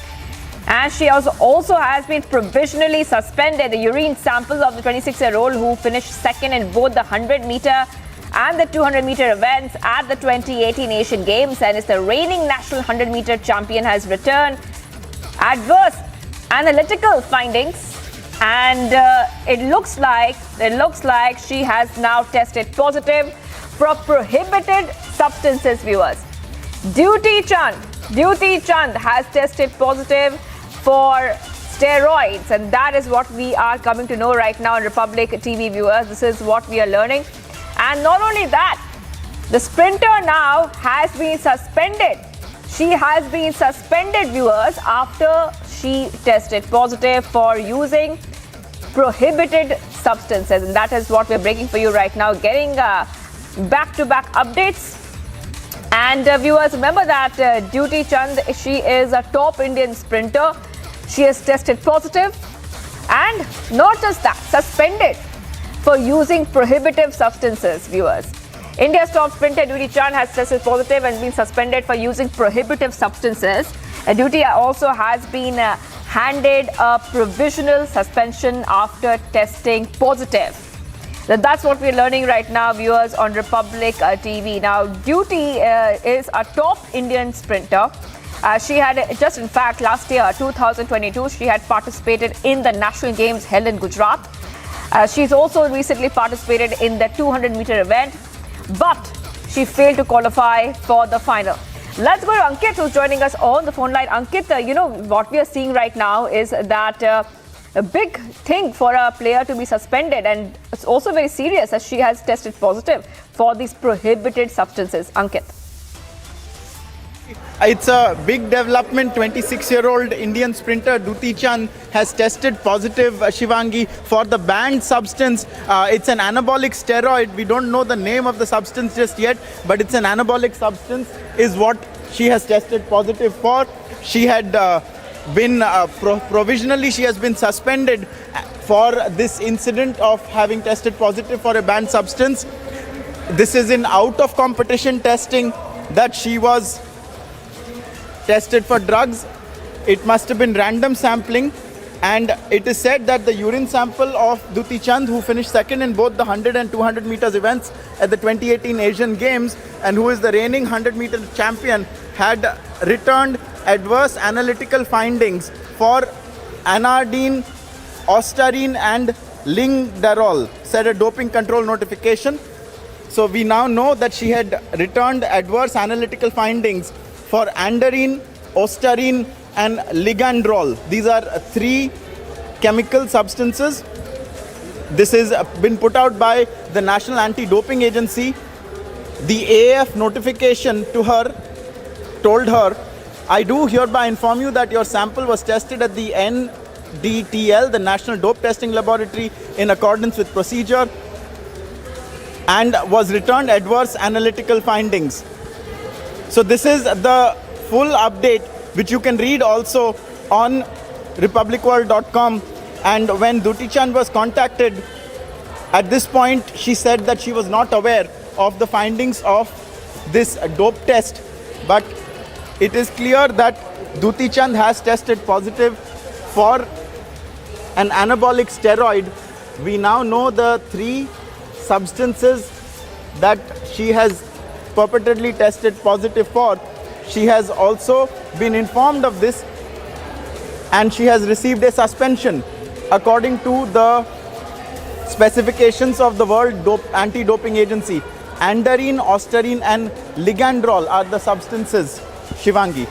Speaker 10: And she also has been provisionally suspended. The urine sample of the 26-year-old who finished second in both the 100-meter and the 200-meter events at the 2018 Asian Games and is the reigning national 100-meter champion has returned adverse analytical findings. And it looks like she has now tested positive for prohibited substances, viewers. Dutee Chand has tested positive for steroids, and that is what we are coming to know right now on Republic TV, viewers. This is what we are learning. And not only that, the sprinter now has been suspended. She has been suspended, viewers, after she tested positive for using prohibited substances. And that is what we're breaking for you right now, getting back-to-back updates. And viewers, remember that Dutee Chand, she is a top Indian sprinter. She has tested positive and not just that, suspended for using prohibitive substances, viewers. India's top sprinter Dutee Chand has tested positive and been suspended for using prohibitive substances. Dutee also has been handed a provisional suspension after testing positive. That's what we're learning right now, viewers, on Republic TV. Now, Dutee is a top Indian sprinter. She had just, in fact, last year, 2022, she had participated in the National Games held in Gujarat. She's also recently participated in the 200-meter event, but she failed to qualify for the final. Let's go to Ankit, who's joining us on the phone line. Ankit, what we are seeing right now is that a big thing for a player to be suspended, and it's also very serious as she has tested positive for these prohibited substances. Ankit.
Speaker 11: It's a big development. 26-year-old Indian sprinter Dutee Chand has tested positive, Shivangi, for the banned substance. It's an anabolic steroid. We don't know the name of the substance just yet, but it's an anabolic substance is what she has tested positive for. She had been provisionally, she has been suspended for this incident of having tested positive for a banned substance. This is in out of competition testing that she was tested for drugs. It must have been random sampling, and it is said that the urine sample of Dutee Chand, who finished second in both the 100 and 200 meters events at the 2018 Asian Games and who is the reigning 100-meter champion, had returned adverse analytical findings for anardine, ostarine and lindarol, said a doping control notification. So we now know that she had returned adverse analytical findings for andarine, ostarine and ligandrol. These are three chemical substances. This has been put out by the National Anti-Doping Agency. The AAF notification to her told her, I do hereby inform you that your sample was tested at the NDTL, the National Dope Testing Laboratory, in accordance with procedure and was returned adverse analytical findings. So this is the full update, which you can read also on republicworld.com. And when Dutee Chand was contacted, at this point, she said that she was not aware of the findings of this dope test. But it is clear that Dutee Chand has tested positive for an anabolic steroid. We now know the three substances that she has purportedly tested positive for. She has also been informed of this and she has received a suspension according to the specifications of the World Anti-Doping Agency. Andarine, ostarine and ligandrol are the substances. Shivangi.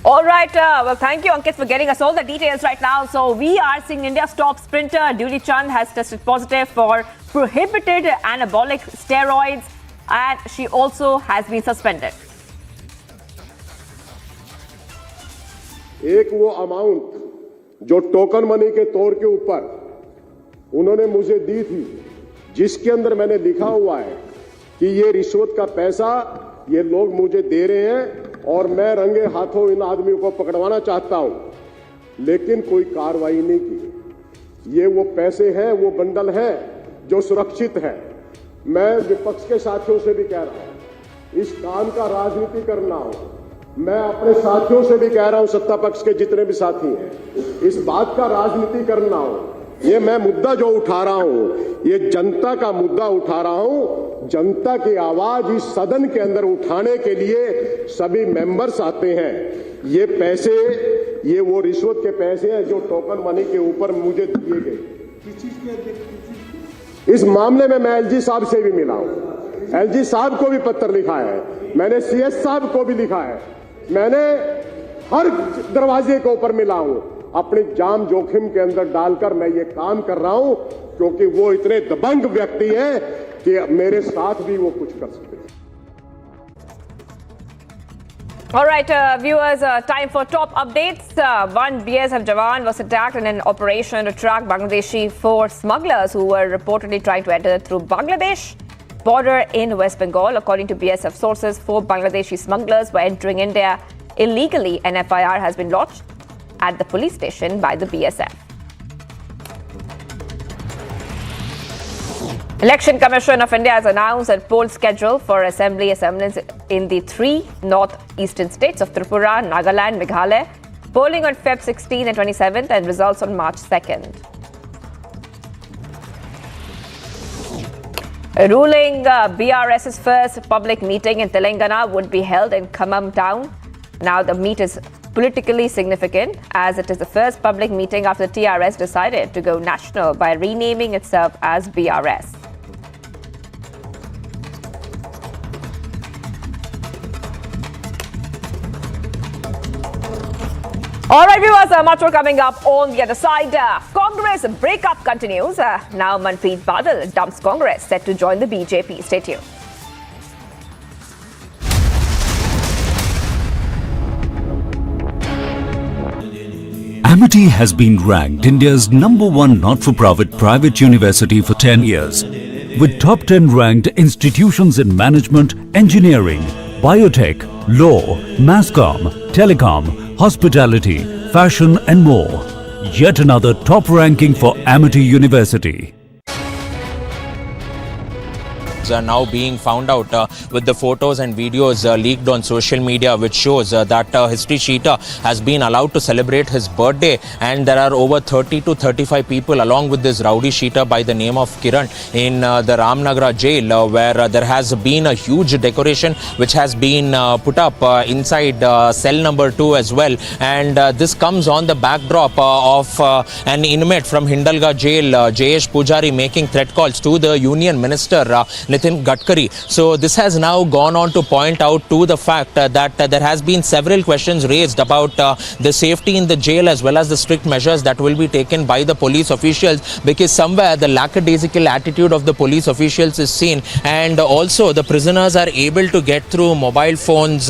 Speaker 10: All right. Well, thank you, Ankit, for getting us all the details right now. So we are seeing India's top sprinter, Dutee Chand, has tested positive for prohibited anabolic steroids, and she also has been suspended.
Speaker 12: एक वो amount जो token money के तौर के ऊपर उन्होंने मुझे दी थी, जिसके अंदर मैंने लिखा हुआ है कि ये रिश्वत का पैसा ये लोग मुझे दे रहे हैं और मैं रंगे हाथों इन आदमियों को पकड़वाना चाहता हूं, लेकिन कोई कार्रवाई नहीं की। ये वो पैसे हैं, वो बंडल है जो सुरक्षित है। मैं विपक्ष के साथियों से भी कह रहा हूं, इस काम का राजनीति करना हो। मैं अपने साथियों से भी कह रहा हूं, सत्ता पक्ष के जितने भी साथी हैं, इस बात का राजनीति करना हो। ये मैं मुद्दा जो उठा रहा हूं, ये जनता का मुद्दा उठा रहा हूं। जनता की आवाज इस सदन के अंदर उठाने के लिए सभी मेंबर्स आते हैं। ये पैसे, ये वो रिश्वत के पैसे हैं जो टोकन मनी के ऊपर मुझे दिए गए। इस मामले में मैं एलजी साहब से भी मिला हूं, एलजी साहब को भी पत्र लिखा है, मैंने सीएस साहब को भी लिखा है, मैंने हर दरवाजे के ऊपर मिला हूं। अपनी जान जोखिम के अंदर डालकर मैं ये काम कर रहा हूं, क्योंकि वो इतने दबंग व्यक्ति हैं कि मेरे साथ भी वो कुछ कर सकते हैं।
Speaker 10: All right, viewers, time for top updates. One BSF Jawan was attacked in an operation to track Bangladeshi 4 smugglers who were reportedly trying to enter through Bangladesh border in West Bengal. According to BSF sources, 4 Bangladeshi smugglers were entering India illegally. An FIR has been lodged at the police station by the BSF. Election Commission of India has announced a poll schedule for assembly assemblies in the 3 northeastern states of Tripura, Nagaland, Meghalaya, polling on Feb 16th and 27th and results on March 2nd. Ruling BRS's first public meeting in Telangana would be held in Khammam town. Now the meet is politically significant as it is the first public meeting after TRS decided to go national by renaming itself as BRS. All right, viewers, much more coming up on the other side. Congress breakup continues. Now Manpreet Badal dumps Congress, set to join the BJP. Stay tuned.
Speaker 13: Amity has been ranked India's #1 not-for-profit private university for 10 years, with top 10 ranked institutions in management, engineering, biotech, law, masscom, telecom, hospitality, fashion and more. Yet another top ranking for Amity University.
Speaker 14: Are now being found out with the photos and videos leaked on social media, which shows that History Sheeter has been allowed to celebrate his birthday, and there are over 30 to 35 people along with this rowdy Sheeter by the name of Kiran in the Ramnagara jail, where there has been a huge decoration which has been put up inside cell number 2 as well, and this comes on the backdrop of an inmate from Hindalga jail, Jayesh Pujari, making threat calls to the Union Minister Nitin Gadkari. So this has now gone on to point out to the fact that there has been several questions raised about the safety in the jail as well as the strict measures that will be taken by the police officials, because somewhere the lackadaisical attitude of the police officials is seen, and also the prisoners are able to get through mobile phones,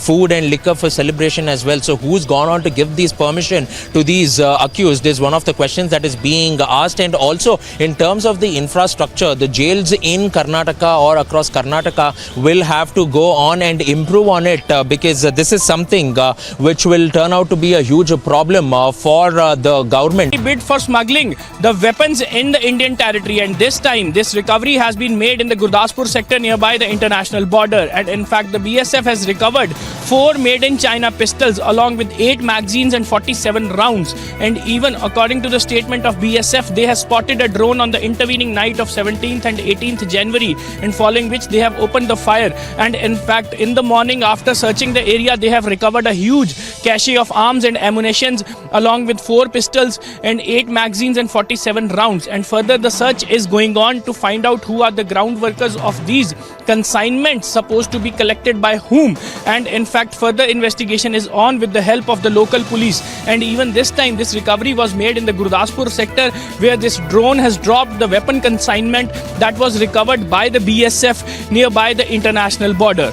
Speaker 14: food and liquor for celebration as well. So who's gone on to give these permission to these accused is one of the questions that is being asked. And also in terms of the infrastructure, the jails in Karnataka or across Karnataka will have to go on and improve on it, because this is something which will turn out to be a huge problem for the government.
Speaker 15: We bid for smuggling the weapons in the Indian territory, and this time this recovery has been made in the Gurdaspur sector nearby the international border, and in fact the BSF has recovered 4 made in China pistols along with 8 magazines and 47 rounds. And even according to the statement of BSF, they have spotted a drone on the intervening night of 17th and 18th January, and following which they have opened the fire. And in fact in the morning after searching the area, they have recovered a huge cache of arms and ammunitions along with 4 pistols and 8 magazines and 47 rounds. And further, the search is going on to find out who are the ground workers of these consignments supposed to be collected by whom. And in fact, further investigation is on with the help of the local police. And even this time, this recovery was made in the Gurdaspur sector, where this drone has dropped the weapon consignment that was recovered by the BSF nearby the international border.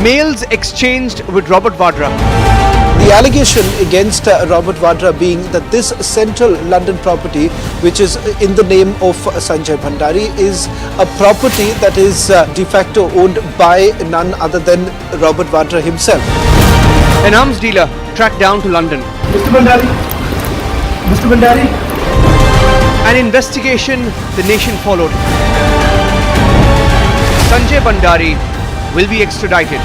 Speaker 16: Mails exchanged with Robert Vadra.
Speaker 17: The allegation against Robert Vadra being that this central London property, which is in the name of Sanjay Bhandari, is a property that is de facto owned by none other than Robert Vadra himself.
Speaker 16: An arms dealer tracked down to London.
Speaker 17: Mr. Bhandari, Mr. Bhandari.
Speaker 16: An investigation the nation followed. Sanjay Bhandari will be extradited.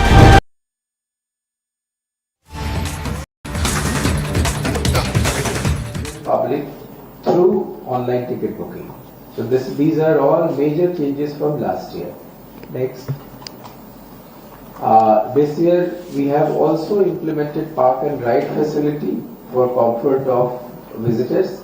Speaker 18: Public through online ticket booking. So these are all major changes from last year. Next. This year we have also implemented park and ride facility for comfort of visitors.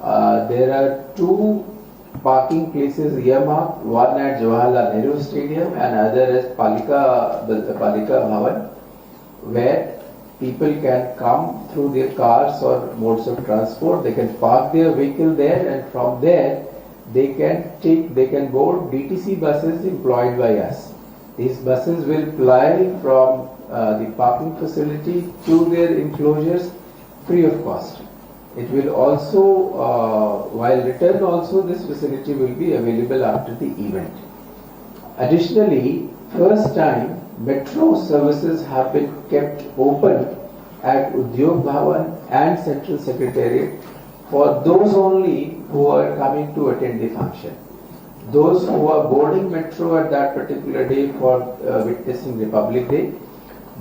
Speaker 18: There are 2 parking places earmarked, one at Jawaharlal Nehru Stadium and other at Palika Bhavan, where people can come through their cars or modes of transport. They can park their vehicle there, and from there they can board DTC buses employed by us. These buses will ply from the parking facility to their enclosures free of cost. It will also, while return also, this facility will be available after the event. Additionally, first time metro services have been kept open at Udyog Bhavan and Central Secretariat for those only who are coming to attend the function. Those who are boarding metro at that particular day for witnessing Republic Day,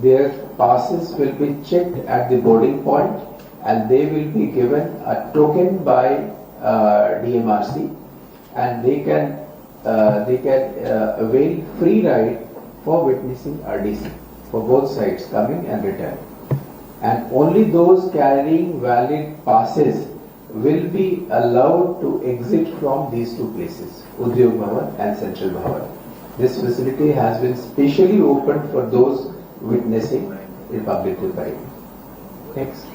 Speaker 18: their passes will be checked at the boarding point, and they will be given a token by DMRC, and they can avail free ride for witnessing RDC for both sides, coming and return. And only those carrying valid passes will be allowed to exit from these 2 places, Udyog Bhavan and Central Bhavan. This facility has been specially opened for those witnessing Republic Day parade. Next.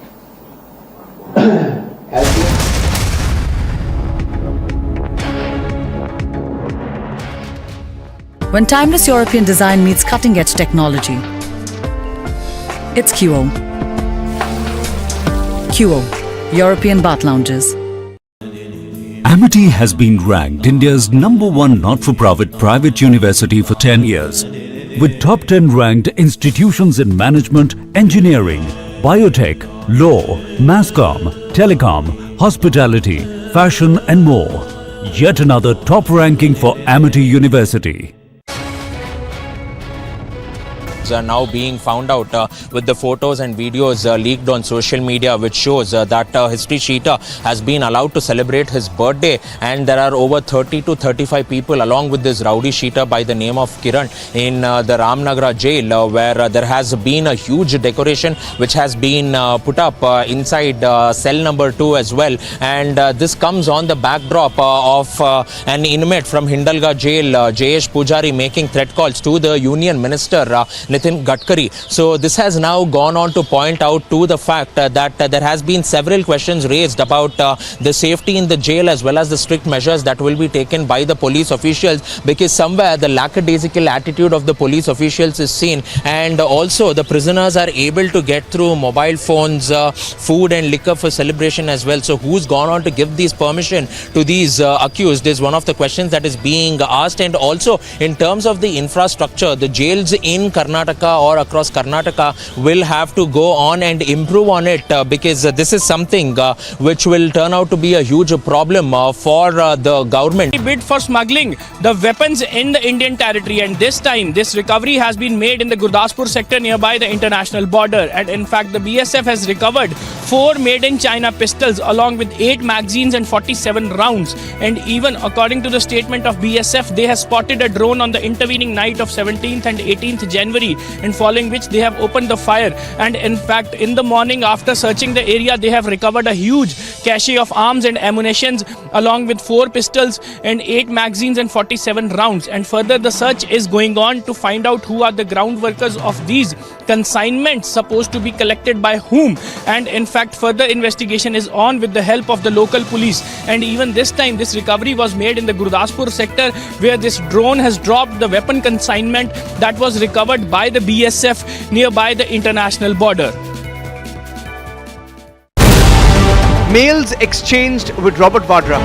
Speaker 19: When timeless European design meets cutting-edge technology, it's QO. QO, European Bath Lounges.
Speaker 13: Amity has been ranked India's #1 not-for-profit private university for 10 years, with top 10 ranked institutions in management, engineering, biotech, law, masscom, telecom, hospitality, fashion and more. Yet another top ranking for Amity University.
Speaker 14: Are now being found out with the photos and videos leaked on social media, which shows that History Sheeter has been allowed to celebrate his birthday, and there are over 30 to 35 people along with this rowdy sheeter by the name of Kiran in the Ramnagara jail, where there has been a huge decoration which has been put up inside cell number 2 as well. And this comes on the backdrop of an inmate from Hindalga jail, Jayesh Pujari, making threat calls to the Union Minister Nitin Gadkari. So this has now gone on to point out to the fact that there has been several questions raised about the safety in the jail as well as the strict measures that will be taken by the police officials, because somewhere the lackadaisical attitude of the police officials is seen, and also the prisoners are able to get through mobile phones, food and liquor for celebration as well. So who's gone on to give these permission to these accused is one of the questions that is being asked. And also in terms of the infrastructure, the jails in Karnataka or across Karnataka will have to go on and improve on it, because this is something which will turn out to be a huge problem for the government.
Speaker 15: Bid for smuggling the weapons in the Indian territory, and this time this recovery has been made in the Gurdaspur sector nearby the international border. And in fact, the BSF has recovered 4 made in China pistols along with 8 magazines and 47 rounds. And even according to the statement of BSF, they have spotted a drone on the intervening night of 17th and 18th January city, and following which they have opened the fire. And in fact, in the morning after searching the area, they have recovered a huge cache of arms and ammunitions along with 4 pistols and 8 magazines and 47 rounds. And further, the search is going on to find out who are the ground workers of these consignments supposed to be collected by whom. And in fact, further investigation is on with the help of the local police. And even this time, this recovery was made in the Gurdaspur sector, where this drone has dropped the weapon consignment that was recovered by the BSF nearby the international border.
Speaker 16: Mails exchanged with Robert Vadra.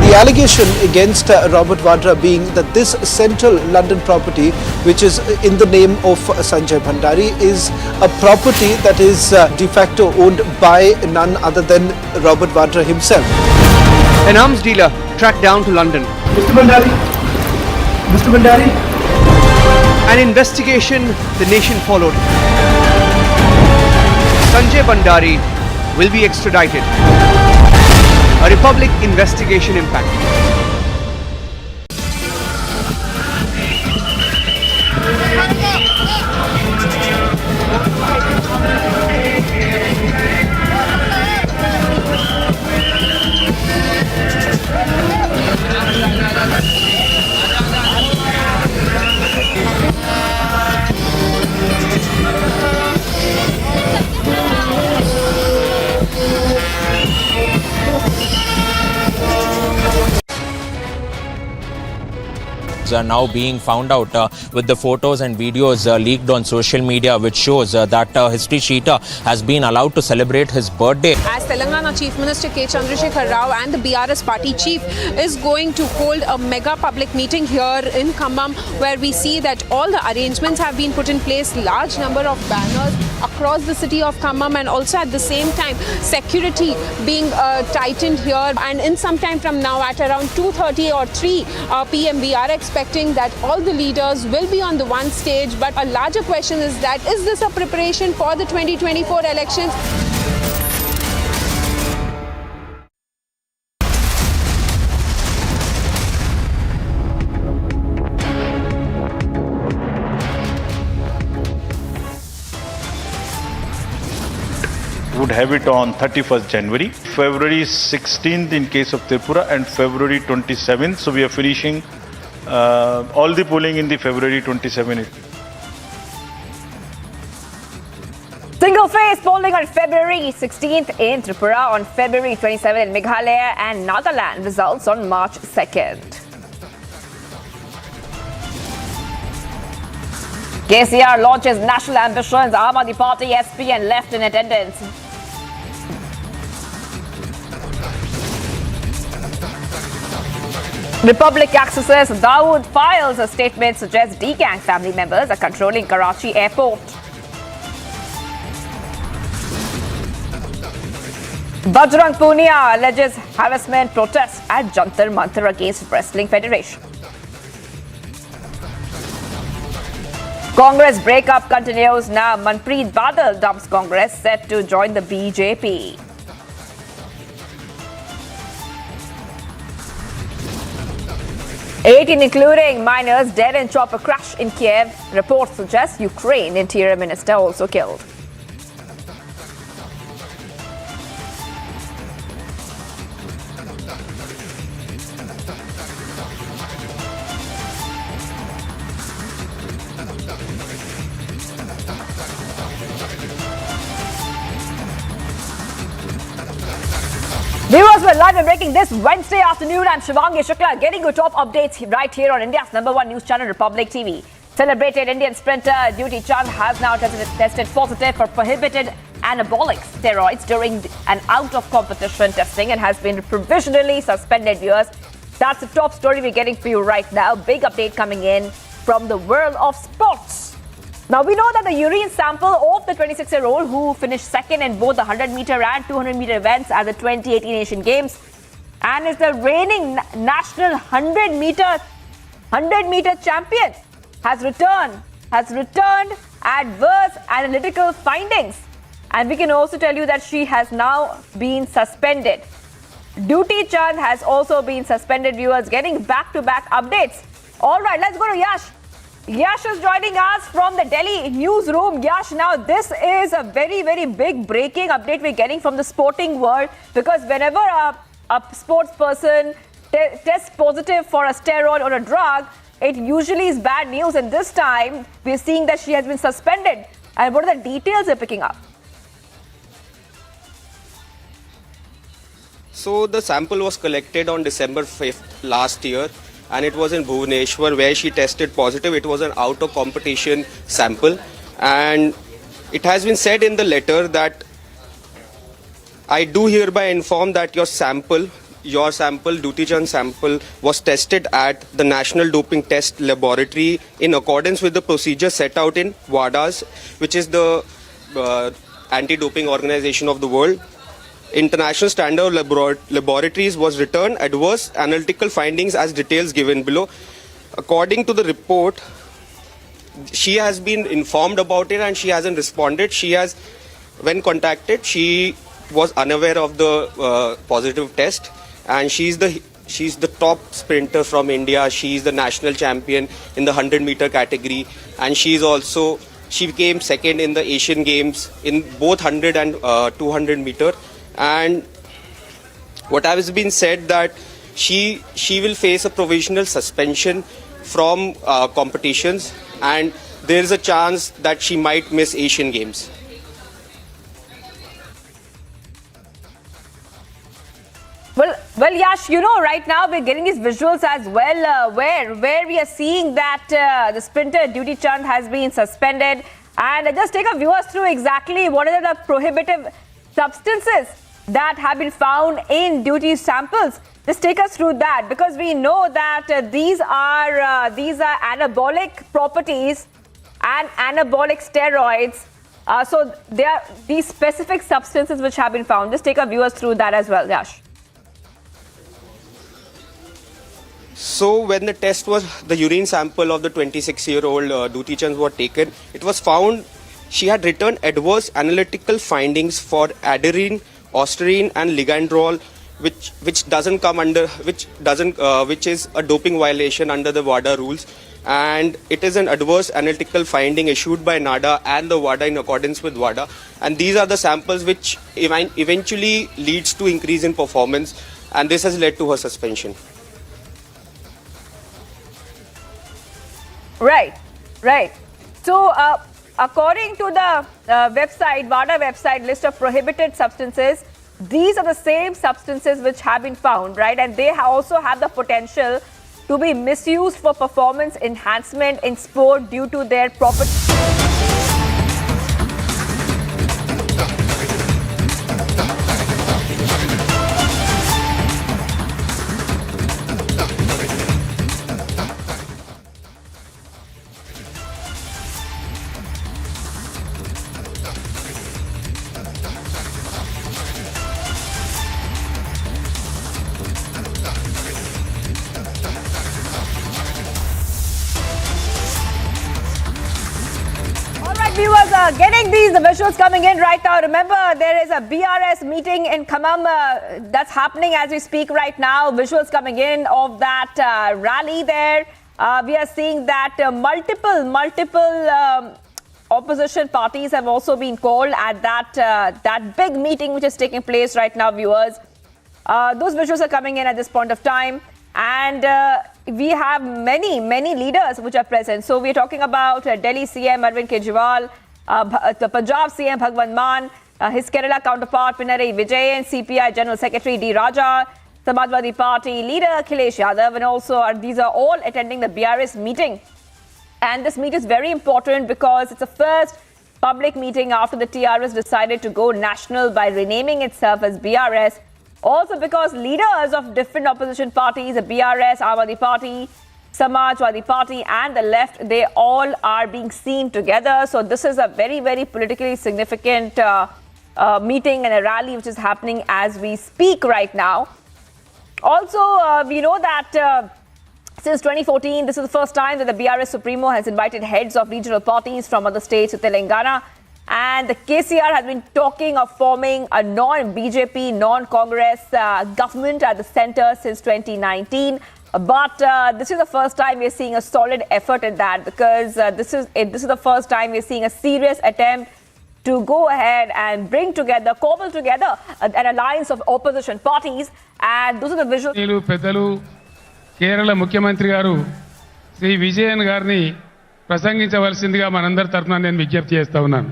Speaker 17: The allegation against Robert Vadra being that this central London property, which is in the name of Sanjay Bhandari, is a property that is de facto owned by none other than Robert Vadra himself.
Speaker 16: An arms dealer tracked down to London.
Speaker 17: Mr. Bhandari. Mr. Bhandari.
Speaker 16: An investigation the nation followed. Sanjay Bhandari will be extradited. A Republic investigation impact.
Speaker 14: Are now being found out with the photos and videos leaked on social media, which shows that History Sheeter has been allowed to celebrate his birthday.
Speaker 20: As Telangana Chief Minister K. Chandrasekhar Rao and the BRS party chief is going to hold a mega public meeting here in Khammam, where we see that all the arrangements have been put in place, large number of banners across the city of Khammam, and also at the same time security being tightened here. And in some time from now, at around 2:30 or 3 p.m, we are expecting that all the leaders will be on the one stage. But a larger question is that, is this a preparation for the 2024 elections?
Speaker 6: Would have it on 31st January, February 16th in case of Tripura, and February 27th. So we are finishing all the polling in the February 27th.
Speaker 10: Single phase polling on February 16th in Tripura, on February 27th in Meghalaya and Nagaland. Results on March 2nd. KCR launches national ambitions. Aam Aadmi Party SP and left in attendance. Republic accesses. Dawood files a statement suggests D-gang family members are controlling Karachi airport. Bajrang Punia alleges harassment protest at Jantar Mantar against Wrestling Federation. Congress breakup continues now. Manpreet Badal dumps Congress, set to join the BJP. Eighteen, including minors, dead in chopper crash in Kiev. Reports suggest Ukraine interior minister also killed. Viewers, we're live and breaking this Wednesday afternoon. I'm Shivangi Shukla, getting you top updates right here on India's #1 news channel, Republic TV. Celebrated Indian sprinter Dutee Chand has now tested positive for prohibited anabolic steroids during an out-of-competition testing and has been provisionally suspended. Viewers, that's the top story we're getting for you right now. Big update coming in from the world of sports. Now, we know that the urine sample of the 26-year-old who finished second in both the 100-meter and 200-meter events at the 2018 Asian Games and is the reigning national 100-meter champion has returned adverse analytical findings. And we can also tell you that she has now been suspended. Dutee Chand has also been suspended. Viewers, getting back-to-back updates. All right, let's go to Yash. Yash is joining us from the Delhi newsroom. Yash, now this is a very, very big breaking update we're getting from the sporting world, because whenever a sports person tests positive for a steroid or a drug, it usually is bad news. And this time we're seeing that she has been suspended. And what are the details you're picking up?
Speaker 21: So the sample was collected on December 5th last year, and it was in Bhubaneswar where she tested positive. It was an out of competition sample, and it has been said in the letter that I do hereby inform that your sample, Dutee Chand sample, was tested at the National Doping Test Laboratory in accordance with the procedure set out in WADA's, which is the anti-doping organization of the world. International Standard Laboratories was returned adverse analytical findings as details given below. According to the report, she has been informed about it and she hasn't responded. She has, when contacted, she was unaware of the positive test, and she's the top sprinter from India. She's the national champion in the 100-meter category, and she came second in the Asian Games in both 100 and 200 meter. And what has been said that she will face a provisional suspension from competitions, and there is a chance that she might miss Asian Games.
Speaker 10: Well, Yash, you know, right now we're getting these visuals as well, where we are seeing that the sprinter Dutee Chand has been suspended. And just take our viewers through exactly what are the prohibitive substances that have been found in Dutee's samples. Just take us through that, because we know that these are anabolic properties and anabolic steroids. So there are these specific substances which have been found. Just take our viewers through that as well, Yash.
Speaker 21: So when the test was, the urine sample of the 26-year-old Dutee Chand was taken, it was found she had returned adverse analytical findings for aderine, ostarine and ligandrol, which doesn't come under, which is a doping violation under the WADA rules, and it is an adverse analytical finding issued by NADA and the WADA in accordance with WADA, and these are the samples which eventually leads to increase in performance, and this has led to her suspension.
Speaker 10: Right. So, according to the website, WADA website, list of prohibited substances, these are the same substances which have been found, right? And they also have the potential to be misused for performance enhancement in sport due to their property. Viewers are getting the visuals coming in right now. Remember, there is a BRS meeting in Khammam that's happening as we speak right now. Visuals coming in of that rally there. We are seeing that multiple opposition parties have also been called at that big meeting which is taking place right now, viewers. Those visuals are coming in at this point of time. And we have many leaders which are present. So we're talking about Delhi CM Arvind Kejriwal, the Punjab CM Bhagwant Mann, his Kerala counterpart Pinarayi Vijayan, CPI General Secretary D. Raja, Samajwadi Party leader Akhilesh Yadav, and also these are all attending the BRS meeting. And this meeting is very important because it's the first public meeting after the TRS decided to go national by renaming itself as BRS. Also because leaders of different opposition parties, the BRS, Aam Aadmi Party, Samajwadi Party and the left, they all are being seen together. So this is a very politically significant meeting and a rally which is happening as we speak right now. Also, we know that since 2014, this is the first time that the BRS Supremo has invited heads of regional parties from other states to Telangana. And the KCR has been talking of forming a non-BJP, non-Congress government at the centre since 2019. But this is the first time we're seeing a solid effort at that, because this is the first time we're seeing a serious attempt to go ahead and bring together, cobble together an alliance of opposition parties, and those are the visuals.
Speaker 4: పెద్దలు కేరళ ముఖ్యమంత్రి గారు శ్రీ విజయన్ గారిని ప్రసంగించవలసిందిగా మనందరి తరఫున నేను విజ్ఞప్తి చేస్తా ఉన్నాను.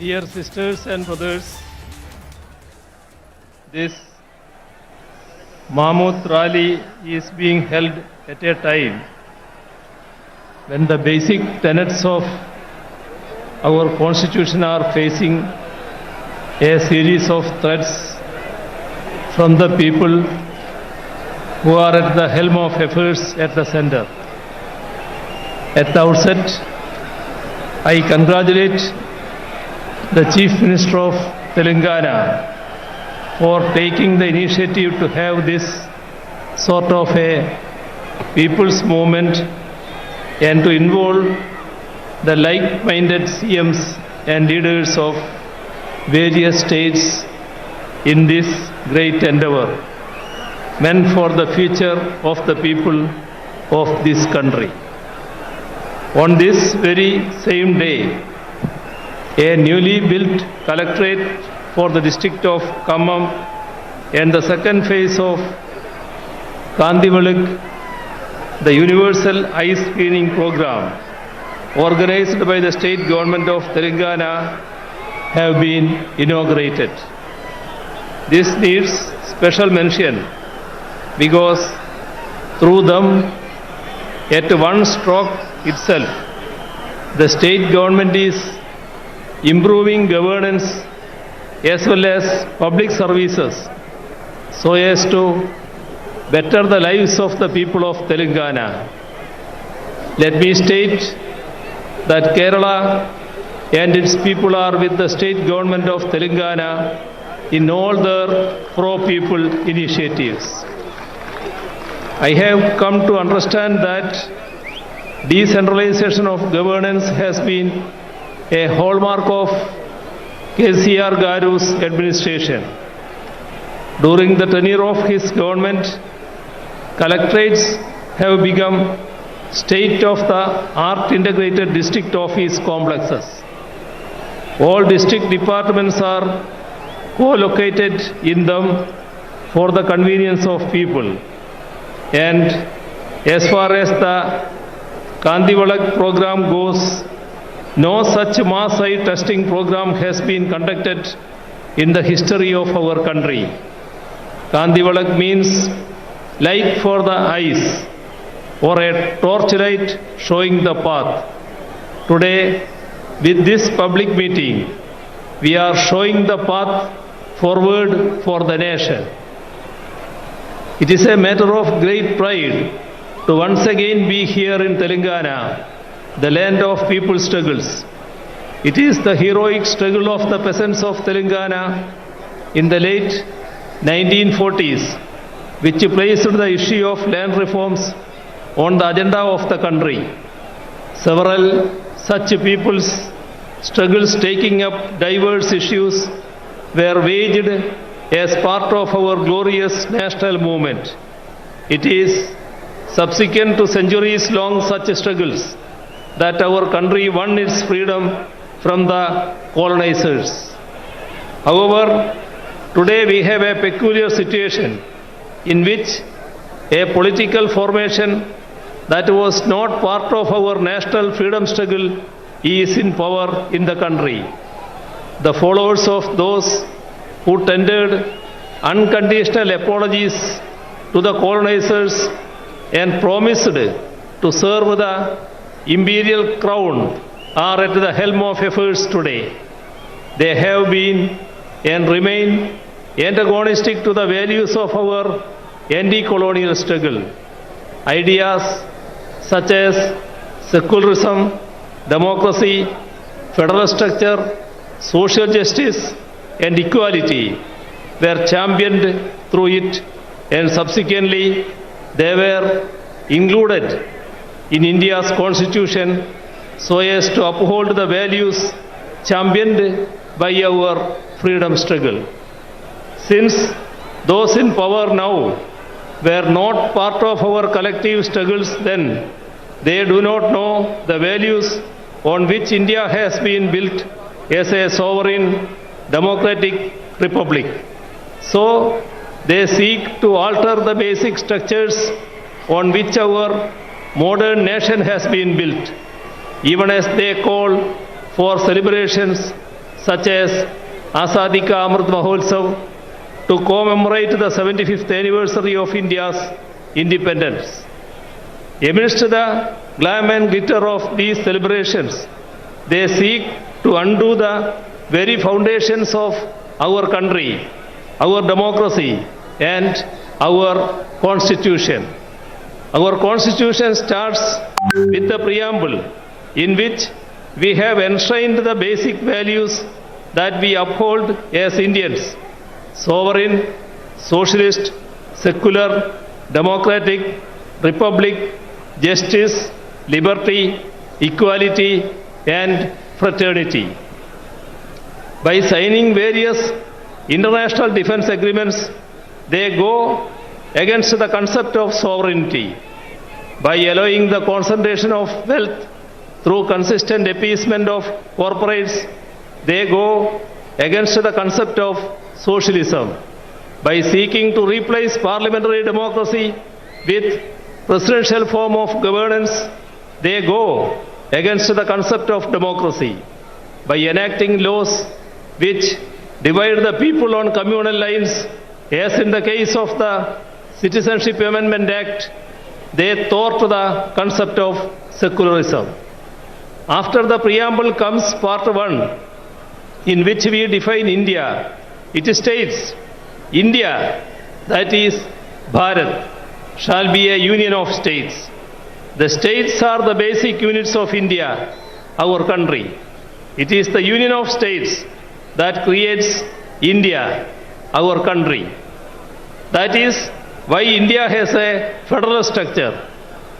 Speaker 22: Dear sisters and brothers, this Mammoth rally is being held at a time when the basic tenets of our constitution are facing a series of threats from the people who are at the helm of affairs at the center. At the outset, I congratulate the Chief Minister of Telangana for taking the initiative to have this sort of a people's movement and to involve the like-minded CMs and leaders of various states in this great endeavor, meant for the future of the people of this country. On this very same day, a newly built collectorate for the district of Khammam and the second phase of Kandivalak, the universal eye screening program organized by the state government of Telangana, have been inaugurated. This needs special mention because through them, at one stroke itself, the state government is improving governance as well as public services so as to better the lives of the people of Telangana. Let me state that Kerala and its people are with the state government of Telangana in all their pro-people initiatives. I have come to understand that decentralization of governance has been a hallmark of KCR Garu's administration. During the tenure of his government, collectorates have become state-of-the-art integrated district office complexes. All district departments are co-located in them for the convenience of people. And as far as the Kandivalak program goes, no such mass eye testing program has been conducted in the history of our country. Kandivalak means light for the eyes, or a torchlight showing the path. Today, with this public meeting, we are showing the path forward for the nation. It is a matter of great pride to once again be here in Telangana, the land of people's struggles. It is the heroic struggle of the peasants of Telangana in the late 1940s which placed the issue of land reforms on the agenda of the country. Several such people's struggles taking up diverse issues were waged as part of our glorious national movement. It is subsequent to centuries-long such struggles that our country won its freedom from the colonizers. However, today we have a peculiar situation in which a political formation that was not part of our national freedom struggle is in power in the country. The followers of those who tendered unconditional apologies to the colonizers and promised to serve the imperial crown are at the helm of affairs today. They have been and remain antagonistic to the values of our anti-colonial struggle. Ideas such as secularism, democracy, federal structure, social justice, and equality were championed through it, and subsequently they were included in India's constitution so as to uphold the values championed by our freedom struggle. Since those in power now were not part of our collective struggles then, they do not know the values on which India has been built as a sovereign democratic republic. So they seek to alter the basic structures on which our modern nation has been built, even as they call for celebrations such as Azadi Ka Amrit Mahotsav to commemorate the 75th anniversary of India's independence. Amidst the glam and glitter of these celebrations, they seek to undo the very foundations of our country, our democracy, and our constitution. Our constitution starts with the preamble in which we have enshrined the basic values that we uphold as Indians: sovereign, socialist, secular, democratic, republic, justice, liberty, equality, and fraternity. By signing various international defense agreements, they go against the concept of sovereignty. By allowing the concentration of wealth through consistent appeasement of corporates, they go against the concept of socialism. By seeking to replace parliamentary democracy with presidential form of governance, they go against the concept of democracy. By enacting laws which divide the people on communal lines, as in the case of the Citizenship Amendment Act, they thwart the concept of secularism. After the preamble comes part 1, in which we define India. It states, India, that is Bharat, shall be a union of states. The states are the basic units of India, our country. It is the union of states that creates India, our country. That is why India has a federal structure.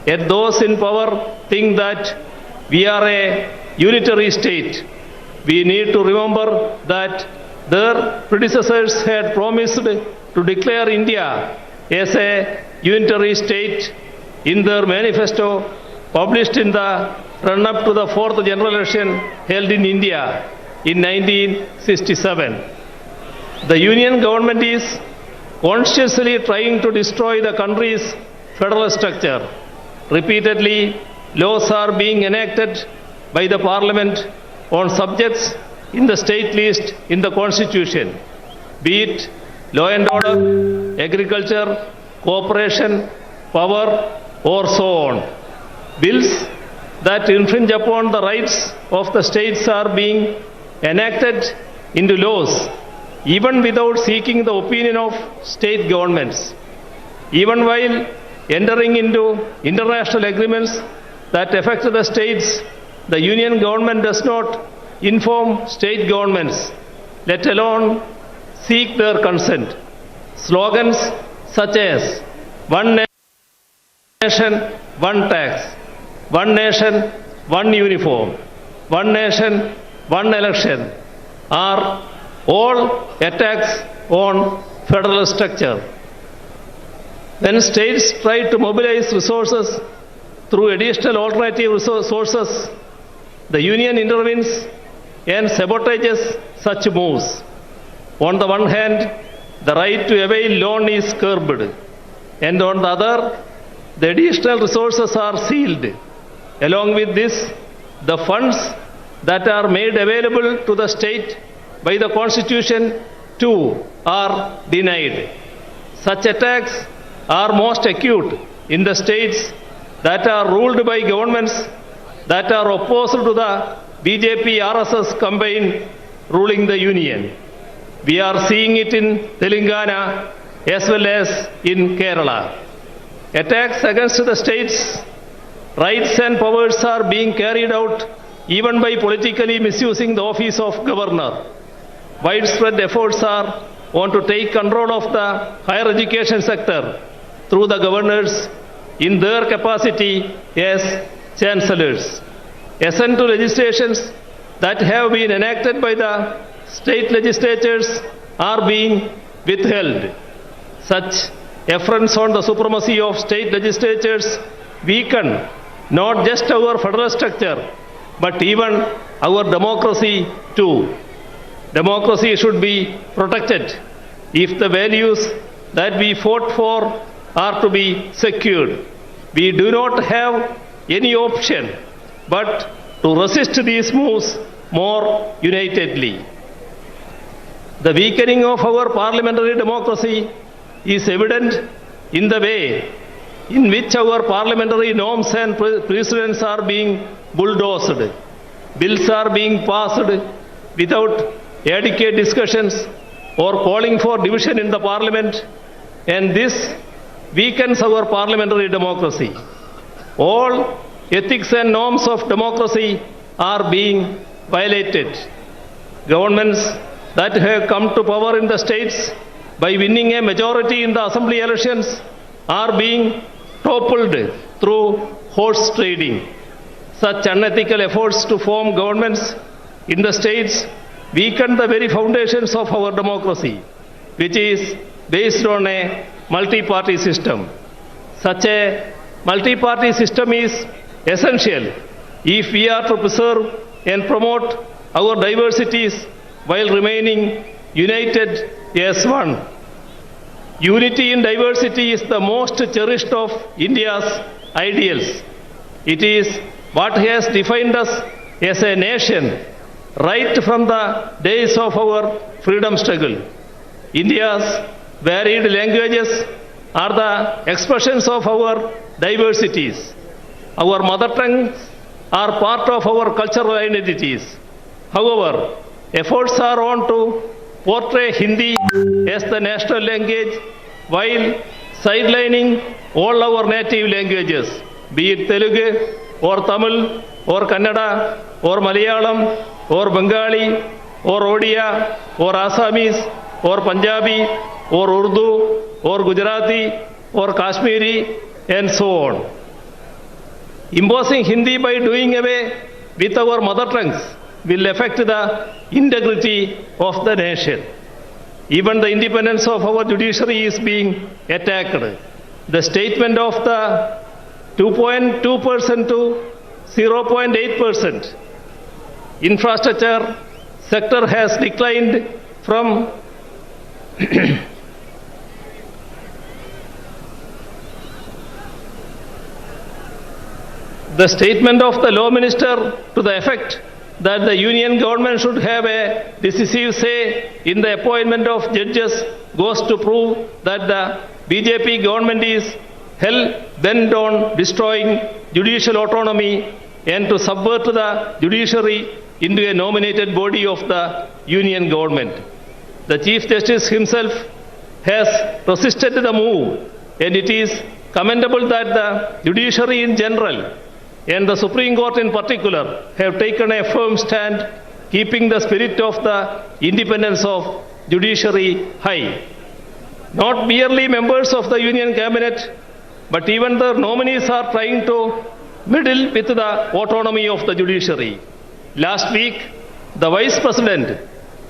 Speaker 22: Yet those in power think that we are a unitary state. We need to remember that their predecessors had promised to declare India as a unitary state in their manifesto published in the run-up to the 4th general election held in India in 1967. The union government is consciously trying to destroy the country's federal structure. Repeatedly, laws are being enacted by the parliament on subjects in the state list in the constitution, be it law and order, agriculture, cooperation, power, or so on. Bills that infringe upon the rights of the states are being enacted into laws, even without seeking the opinion of state governments. Even while entering into international agreements that affect the states, the union government does not inform state governments, let alone seek their consent. Slogans such as "One Nation, One Tax," "One Nation, One Uniform," "One Nation, One Election" are all attacks on federal structure. When states try to mobilize resources through additional alternative sources, the union intervenes and sabotages such moves. On the one hand, the right to avail loan is curbed, and on the other, the additional resources are sealed. Along with this, the funds that are made available to the state by the Constitution too are denied. Such attacks are most acute in the states that are ruled by governments that are opposed to the BJP-RSS campaign ruling the union. We are seeing it in Telangana as well as in Kerala. Attacks against the states' rights and powers are being carried out even by politically misusing the office of governor. Widespread efforts are on to take control of the higher education sector through the governors in their capacity as chancellors. Assent to legislations that have been enacted by the state legislatures are being withheld. Such affronts on the supremacy of state legislatures weaken not just our federal structure, but even our democracy too. Democracy should be protected if the values that we fought for are to be secured. We do not have any option but to resist these moves more unitedly. The weakening of our parliamentary democracy is evident in the way in which our parliamentary norms and precedents are being bulldozed. Bills are being passed without adequate discussions or calling for division in the parliament, and this weakens our parliamentary democracy. All ethics and norms of democracy are being violated. Governments that have come to power in the states by winning a majority in the assembly elections are being toppled through horse trading. Such unethical efforts to form governments in the states weaken the very foundations of our democracy, which is based on a multi-party system. Such a multi-party system is essential if we are to preserve and promote our diversities while remaining united as one. Unity in diversity is the most cherished of India's ideals. It is what has defined us as a nation right from the days of our freedom struggle. India's varied languages are the expressions of our diversities. Our mother tongues are part of our cultural identities. However, efforts are on to portray Hindi as the national language while sidelining all our native languages, be it Telugu or Tamil or Kannada or Malayalam or Bengali or Odia or Assamese or Punjabi or Urdu or Gujarati or Kashmiri and so on. Imposing Hindi by doing away with our mother tongues will affect the integrity of the nation. Even the independence of our judiciary is being attacked. The statement of the 2.2% to 0.8% infrastructure sector has declined from the statement of the law minister to the effect that the union government should have a decisive say in the appointment of judges goes to prove that the BJP government is hell-bent on destroying judicial autonomy and to subvert the judiciary into a nominated body of the union government. The Chief Justice himself has resisted the move, and it is commendable that the judiciary in general and the Supreme Court in particular have taken a firm stand, keeping the spirit of the independence of judiciary high. Not merely members of the Union Cabinet, but even the nominees are trying to meddle with the autonomy of the judiciary. Last week, the Vice President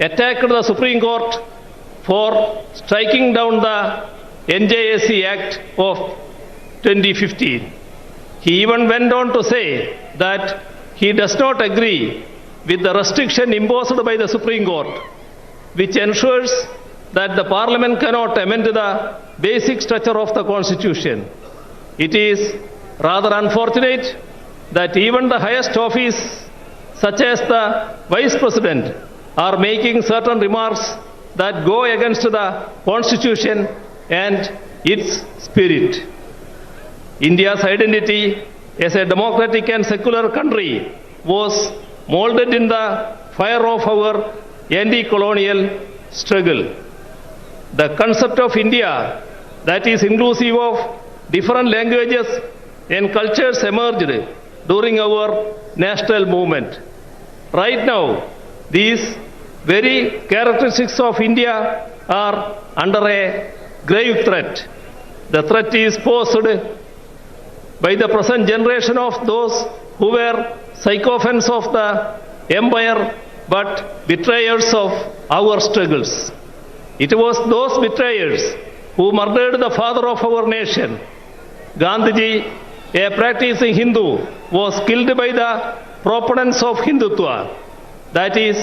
Speaker 22: attacked the Supreme Court for striking down the NJSC Act of 2015. He even went on to say that he does not agree with the restriction imposed by the Supreme Court, which ensures that the Parliament cannot amend the basic structure of the Constitution. It is rather unfortunate that even the highest office, such as the Vice President, are making certain remarks that go against the Constitution and its spirit. India's identity as a democratic and secular country was molded in the fire of our anti-colonial struggle. The concept of India that is inclusive of different languages and cultures emerged during our national movement. right now, these very characteristics of India are under a grave threat. The threat is posed by the present generation of those who were sycophants of the empire but betrayers of our struggles. It was those betrayers who murdered the father of our nation. Gandhiji, a practicing Hindu, was killed by the proponents of Hindutva. That is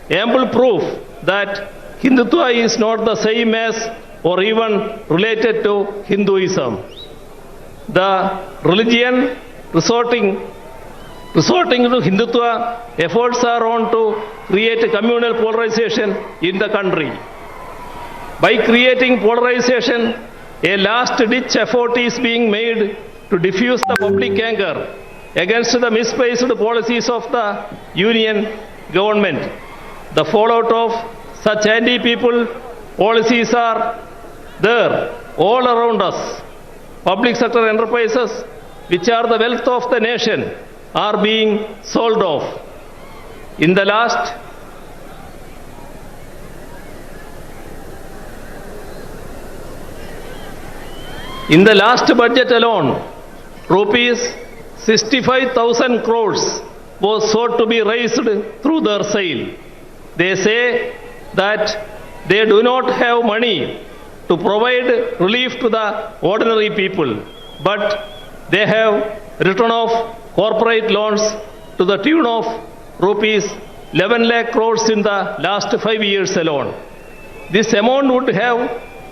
Speaker 22: ample proof that Hindutva is not the same as or even related to Hinduism. The religion resorting to Hindutva efforts are on to create a communal polarization in the country. By creating polarization, a last-ditch effort is being made to diffuse the public anger against the misplaced policies of the union government. The fallout of such anti-people policies are there all around us. Public sector enterprises, which are the wealth of the nation, are being sold off. In the last budget alone, rupees 65,000 crores was sought to be raised through their sale. They say that they do not have money to provide relief to the ordinary people, but they have written off corporate loans to the tune of rupees 11 lakh crores in the last 5 years alone. This amount would have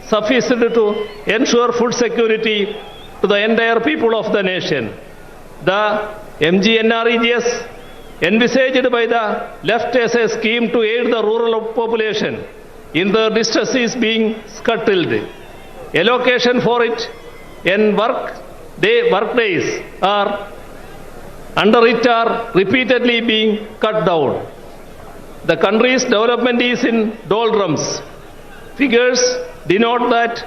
Speaker 22: sufficed to ensure food security to the entire people of the nation. The MGNREGS envisaged by the left as a scheme to aid the rural population in their distress is being scuttled. Allocation for it and work days are under it are repeatedly being cut down. The country's development is in doldrums. Figures denote that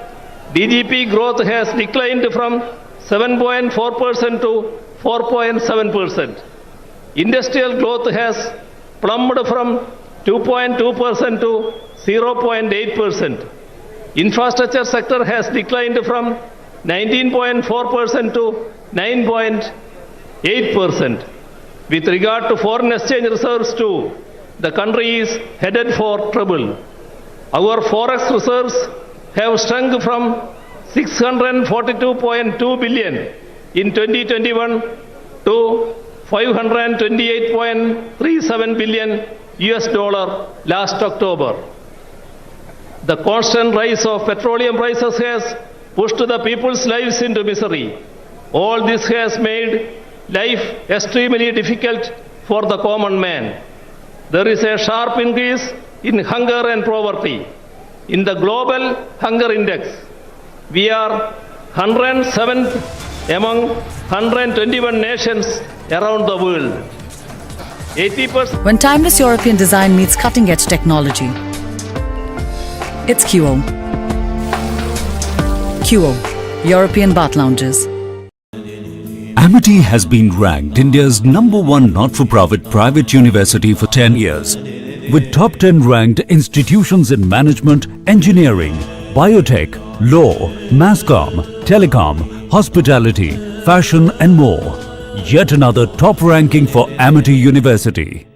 Speaker 22: GDP growth has declined from 7.4% to 4.7%. Industrial growth has plummeted from 2.2% to 0.8%. Infrastructure sector has declined from 19.4% to 9.8%. With regard to foreign exchange reserves too, the country is headed for trouble. Our forex reserves have shrunk from 642.2 billion in 2021 to 528.37 billion US dollar last October. The constant rise of petroleum prices has pushed the people's lives into misery. All this has made life extremely difficult for the common man. There is a sharp increase in hunger and poverty. In the global hunger index, we are 107th among 121 nations around the world. 80%.
Speaker 19: When timeless European design meets cutting-edge technology, it's QO. QO, European Bath Lounges.
Speaker 13: Amity has been ranked India's #1 not-for-profit private university for 10 years, with top 10 ranked institutions in management, engineering, biotech, law, masscom, telecom, hospitality, fashion and more. Yet another top ranking for Amity University.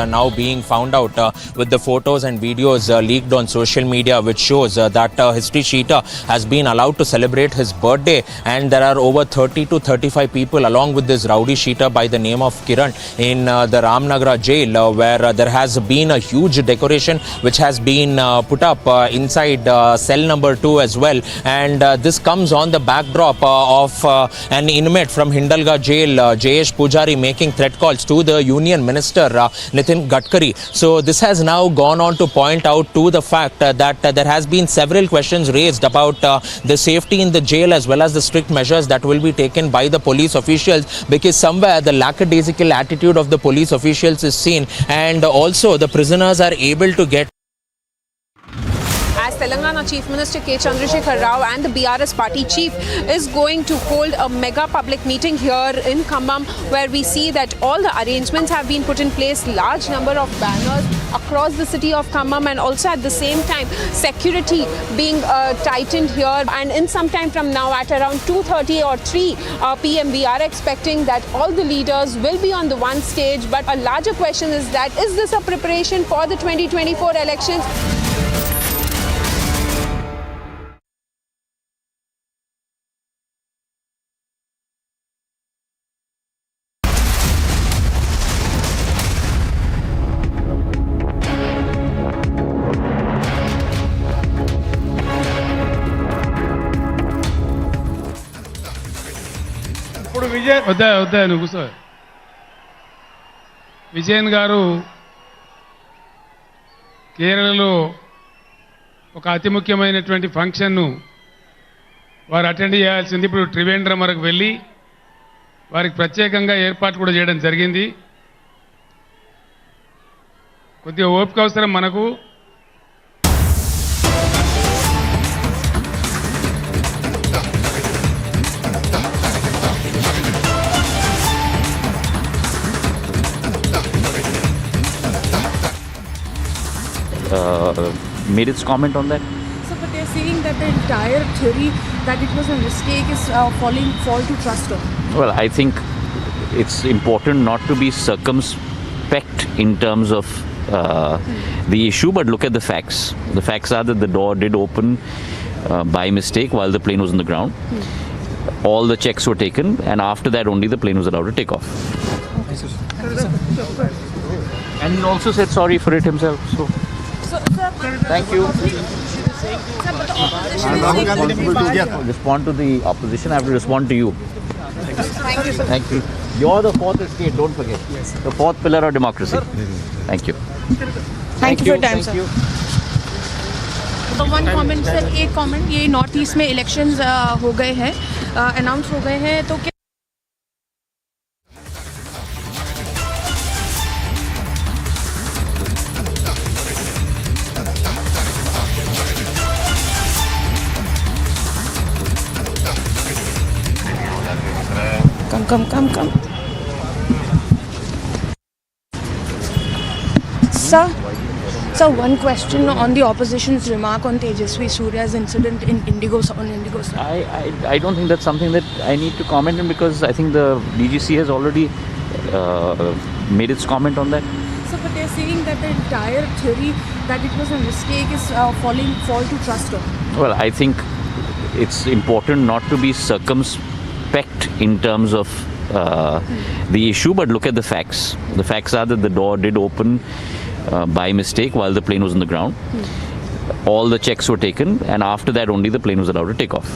Speaker 14: now being found out with the photos and videos leaked on social media, which shows that History Sheeter has been allowed to celebrate his birthday, and there are over 30 to 35 people along with this rowdy sheeter by the name of Kiran in the Ramnagara jail, where there has been a huge decoration which has been put up inside cell number 2 as well, and this comes on the backdrop of an inmate from Hindalga jail, Jayesh Pujari, making threat calls to the Union Minister Nitin Gadkari. So this has now gone on to point out to the fact that there has been several questions raised about the safety in the jail as well as the strict measures that will be taken by the police officials, because somewhere the lackadaisical attitude of the police officials is seen, and also the prisoners are able to get.
Speaker 20: As Telangana Chief Minister K. Chandrasekhar Rao and the BRS party chief is going to hold a mega public meeting here in Khammam, where we see that all the arrangements have been put in place, large number of banners across the city of Khammam, and also at the same time security being tightened here. And in some time from now, at around 2:30 or 3 p.m, we are expecting that all the leaders will be on the one stage. But a larger question is that, is this a preparation for the 2024 elections?
Speaker 4: వద్దా నువ్వు కూర్చో. విజయన్ గారు కేరళలో ఒక అతి ముఖ్యమైనటువంటి ఫంక్షన్ను వారు అటెండ్ చేయాల్సింది. ఇప్పుడు త్రివేంద్రం వరకు వెళ్ళి వారికి ప్రత్యేకంగా ఏర్పాటు కూడా చేయడం జరిగింది. కొద్దిగా ఓపిక అవసరం మనకు.
Speaker 3: Made its comment on that?
Speaker 5: So, but they're saying that the entire theory that it was a mistake is fall to trust on.
Speaker 3: Well, I think it's important not to be circumspect in terms of the issue, but look at the facts. The facts are that the door did open by mistake while the plane was on the ground. All the checks were taken, and after that only the plane was allowed to take off. And he also said sorry for it himself. So thank you. Respond to the opposition. I have to respond to you.
Speaker 5: Thank you, sir.
Speaker 3: Thank you. You're the fourth estate, don't forget. Yes. The fourth pillar of democracy. Thank you.
Speaker 5: Thank you for your time, sir.
Speaker 3: Thank
Speaker 5: One comment, sir. एक comment, ये north east में elections हो गए हैं, announce हो गए हैं, तो Come. Sir, one question on the opposition's remark on Tejaswi Surya's incident in Indigo.
Speaker 3: I don't think that's something that I need to comment on, because I think the DGC has already made its comment on that.
Speaker 5: So, but they're saying that the entire theory that it was a mistake is fall to trust on.
Speaker 3: Well, I think it's important not to be circumspect in terms of the issue, but look at the facts. The facts are that the door did open by mistake while the plane was on the ground. All the checks were taken, and after that only the plane was allowed to take off.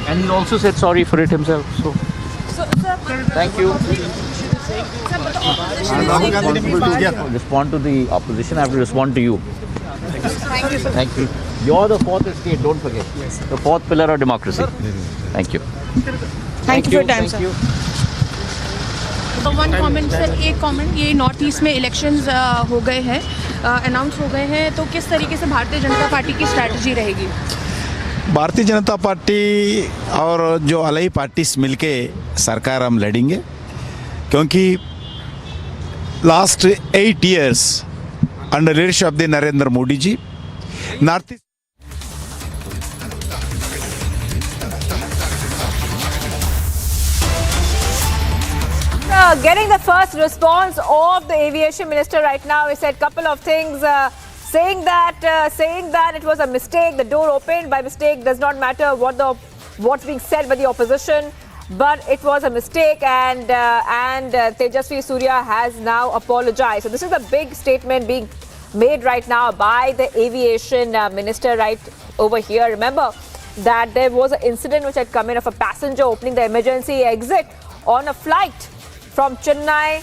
Speaker 3: And he also said sorry for it himself. Thank you. Respond to the opposition. I have to respond to you.
Speaker 5: Thank you, sir.
Speaker 3: Thank you. You're the fourth estate, don't forget. Yes. The fourth pillar of democracy. Thank you.
Speaker 5: Thank you for your time, sir. One comment, sir. एक comment, ये north east में elections हो गए हैं, announce हो गए हैं, तो किस तरीके से भारतीय जनता पार्टी की स्ट्रैटेजी रहेगी?
Speaker 23: भारतीय जनता पार्टी और जो अलाई पार्टीज मिलके सरकार हम लड़ेंगे, क्योंकि last 8 years under leadership of the Narendra Modi ji north
Speaker 10: getting the first response of the aviation minister right now. He said a couple of things, saying that it was a mistake. The door opened by mistake. Does not matter what's being said by the opposition, but it was a mistake, and Tejasvi Surya has now apologized. So this is a big statement being made right now by the aviation minister right over here. Remember that there was an incident which had come in of a passenger opening the emergency exit on a flight from Chennai,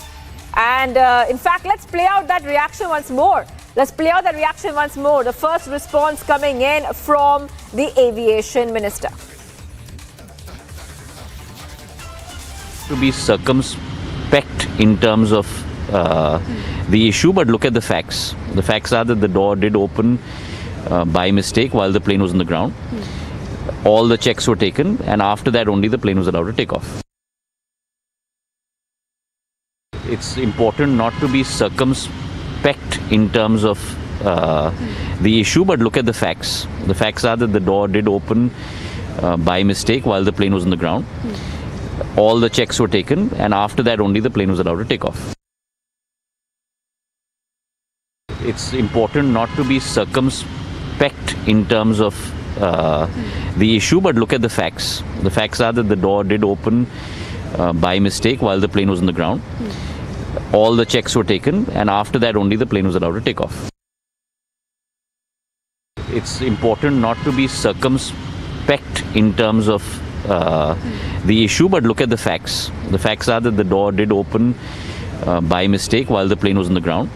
Speaker 10: and in fact, let's play out that reaction once more. The first response coming in from the aviation minister.
Speaker 3: To be circumspect in terms of the issue, but look at the facts. The facts are that the door did open by mistake while the plane was on the ground. All the checks were taken, and after that only the plane was allowed to take off. It's important not to be circumspect in terms of the issue, but look at the facts. The facts are that the door did open by mistake while the plane was on the ground. All the checks were taken, and after that only the plane was allowed to take off. It's important not to be circumspect in terms of the issue, but look at the facts. The facts are that the door did open by mistake while the plane was on the ground. All the checks were taken, and after that only the plane was allowed to take off. It's important not to be circumspect in terms of the issue, but look at the facts. The facts are that the door did open by mistake while the plane was on the ground.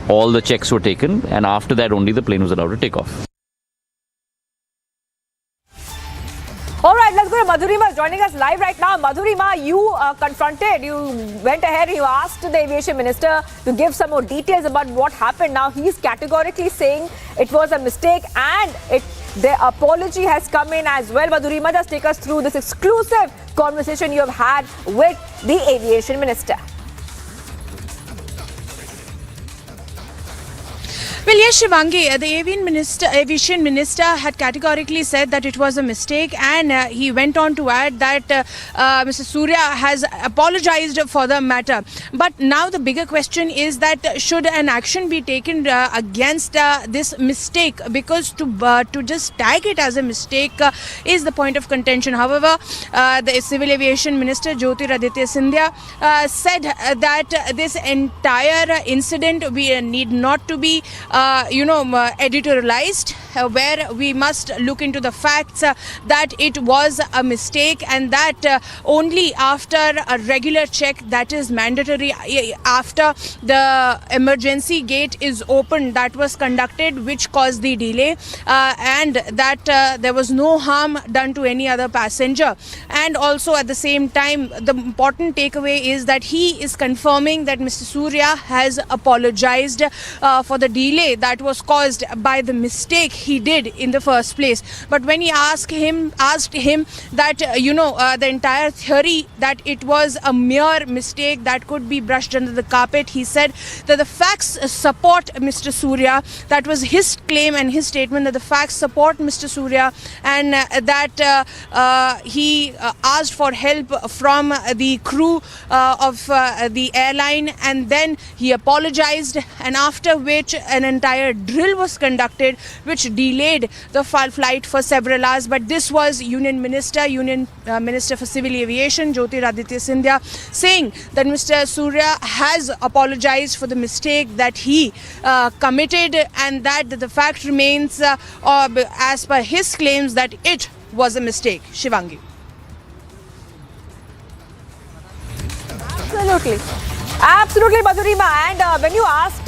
Speaker 3: All the checks were taken, and after that only the plane was allowed to take off.
Speaker 10: All right, let's go to Madhurima joining us live right now. Madhurima, you went ahead and you asked the aviation minister to give some more details about what happened. Now he's categorically saying it was a mistake, and the apology has come in as well. Madhurima, just take us through this exclusive conversation you have had with the aviation minister.
Speaker 5: Well, yes, Shivangi, the aviation minister had categorically said that it was a mistake, and he went on to add that Mr. Surya has apologized for the matter. But now the bigger question is that should an action be taken against this mistake, because to just tag it as a mistake is the point of contention. However, the civil aviation minister Dutee Chand said that this entire incident need not to be editorialized, where we must look into the facts that it was a mistake, and that only after a regular check that is mandatory, after the emergency gate is opened, that was conducted, which caused the delay, and that there was no harm done to any other passenger. And also at the same time, the important takeaway is that he is confirming that Mr. Surya has apologized for the delay that was caused by the mistake he did in the first place. But when he asked him that the entire theory that it was a mere mistake that could be brushed under the carpet, he said that the facts support Mr. Surya. That was his claim and his statement, that the facts support Mr. Surya, and that he asked for help from the crew of the airline, and then he apologized, and after which an entire drill was conducted which delayed the flight for several hours. But this was Union Minister for Civil Aviation Dutee Chand saying that Mr. Surya has apologized for the mistake that he committed, and that the fact remains as per his claims that it was a mistake. Shivangi.
Speaker 10: Absolutely, Madhurima. And when you asked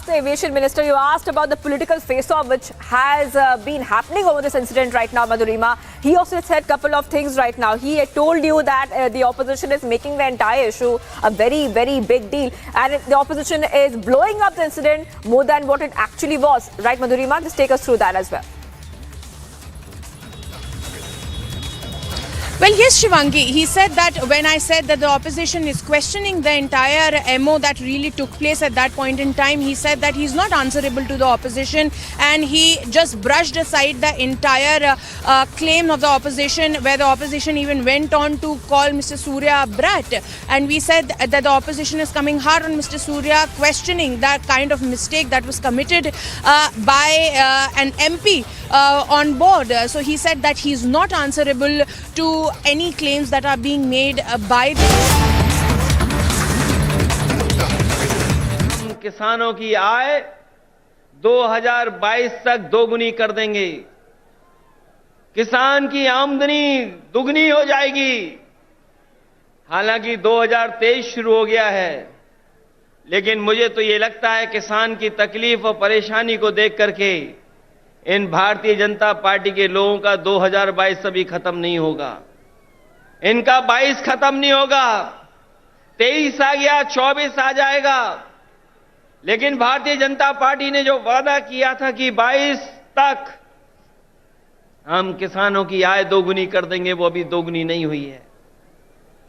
Speaker 10: the aviation minister, you asked about the political face-off which has been happening over this incident right now, Madhurima. He also said a couple of things right now. He had told you that the opposition is making the entire issue a very, very big deal, and the opposition is blowing up the incident more than what it actually was. Right, Madhurima? Just take us through that as well.
Speaker 5: Well, yes, Shivangi. He said that when I said that the opposition is questioning the entire MO that really took place at that point in time, he said that he's not answerable to the opposition, and he just brushed aside the entire claim of the opposition, where the opposition even went on to call Mr. Surya a brat. And we said that the opposition is coming hard on Mr. Surya, questioning that kind of mistake that was committed by an MP on board. So he said that he's not answerable to any claims that are being made by
Speaker 1: किसानों की आय 2022 तक दोगुनी कर देंगे। किसान की आमदनी दुगनी हो जाएगी। हालांकि 2023 शुरू हो गया है, लेकिन मुझे तो ये लगता है किसान की तकलीफ और परेशानी को देख करके इन भारतीय जनता पार्टी के लोगों का 2022 अभी खत्म नहीं होगा। इनका 22 खत्म नहीं होगा, 23 आ गया, 24 आ जाएगा। लेकिन भारतीय जनता पार्टी ने जो वादा किया था कि 22 तक हम किसानों की आय दोगुनी कर देंगे, वो अभी दोगुनी नहीं हुई है।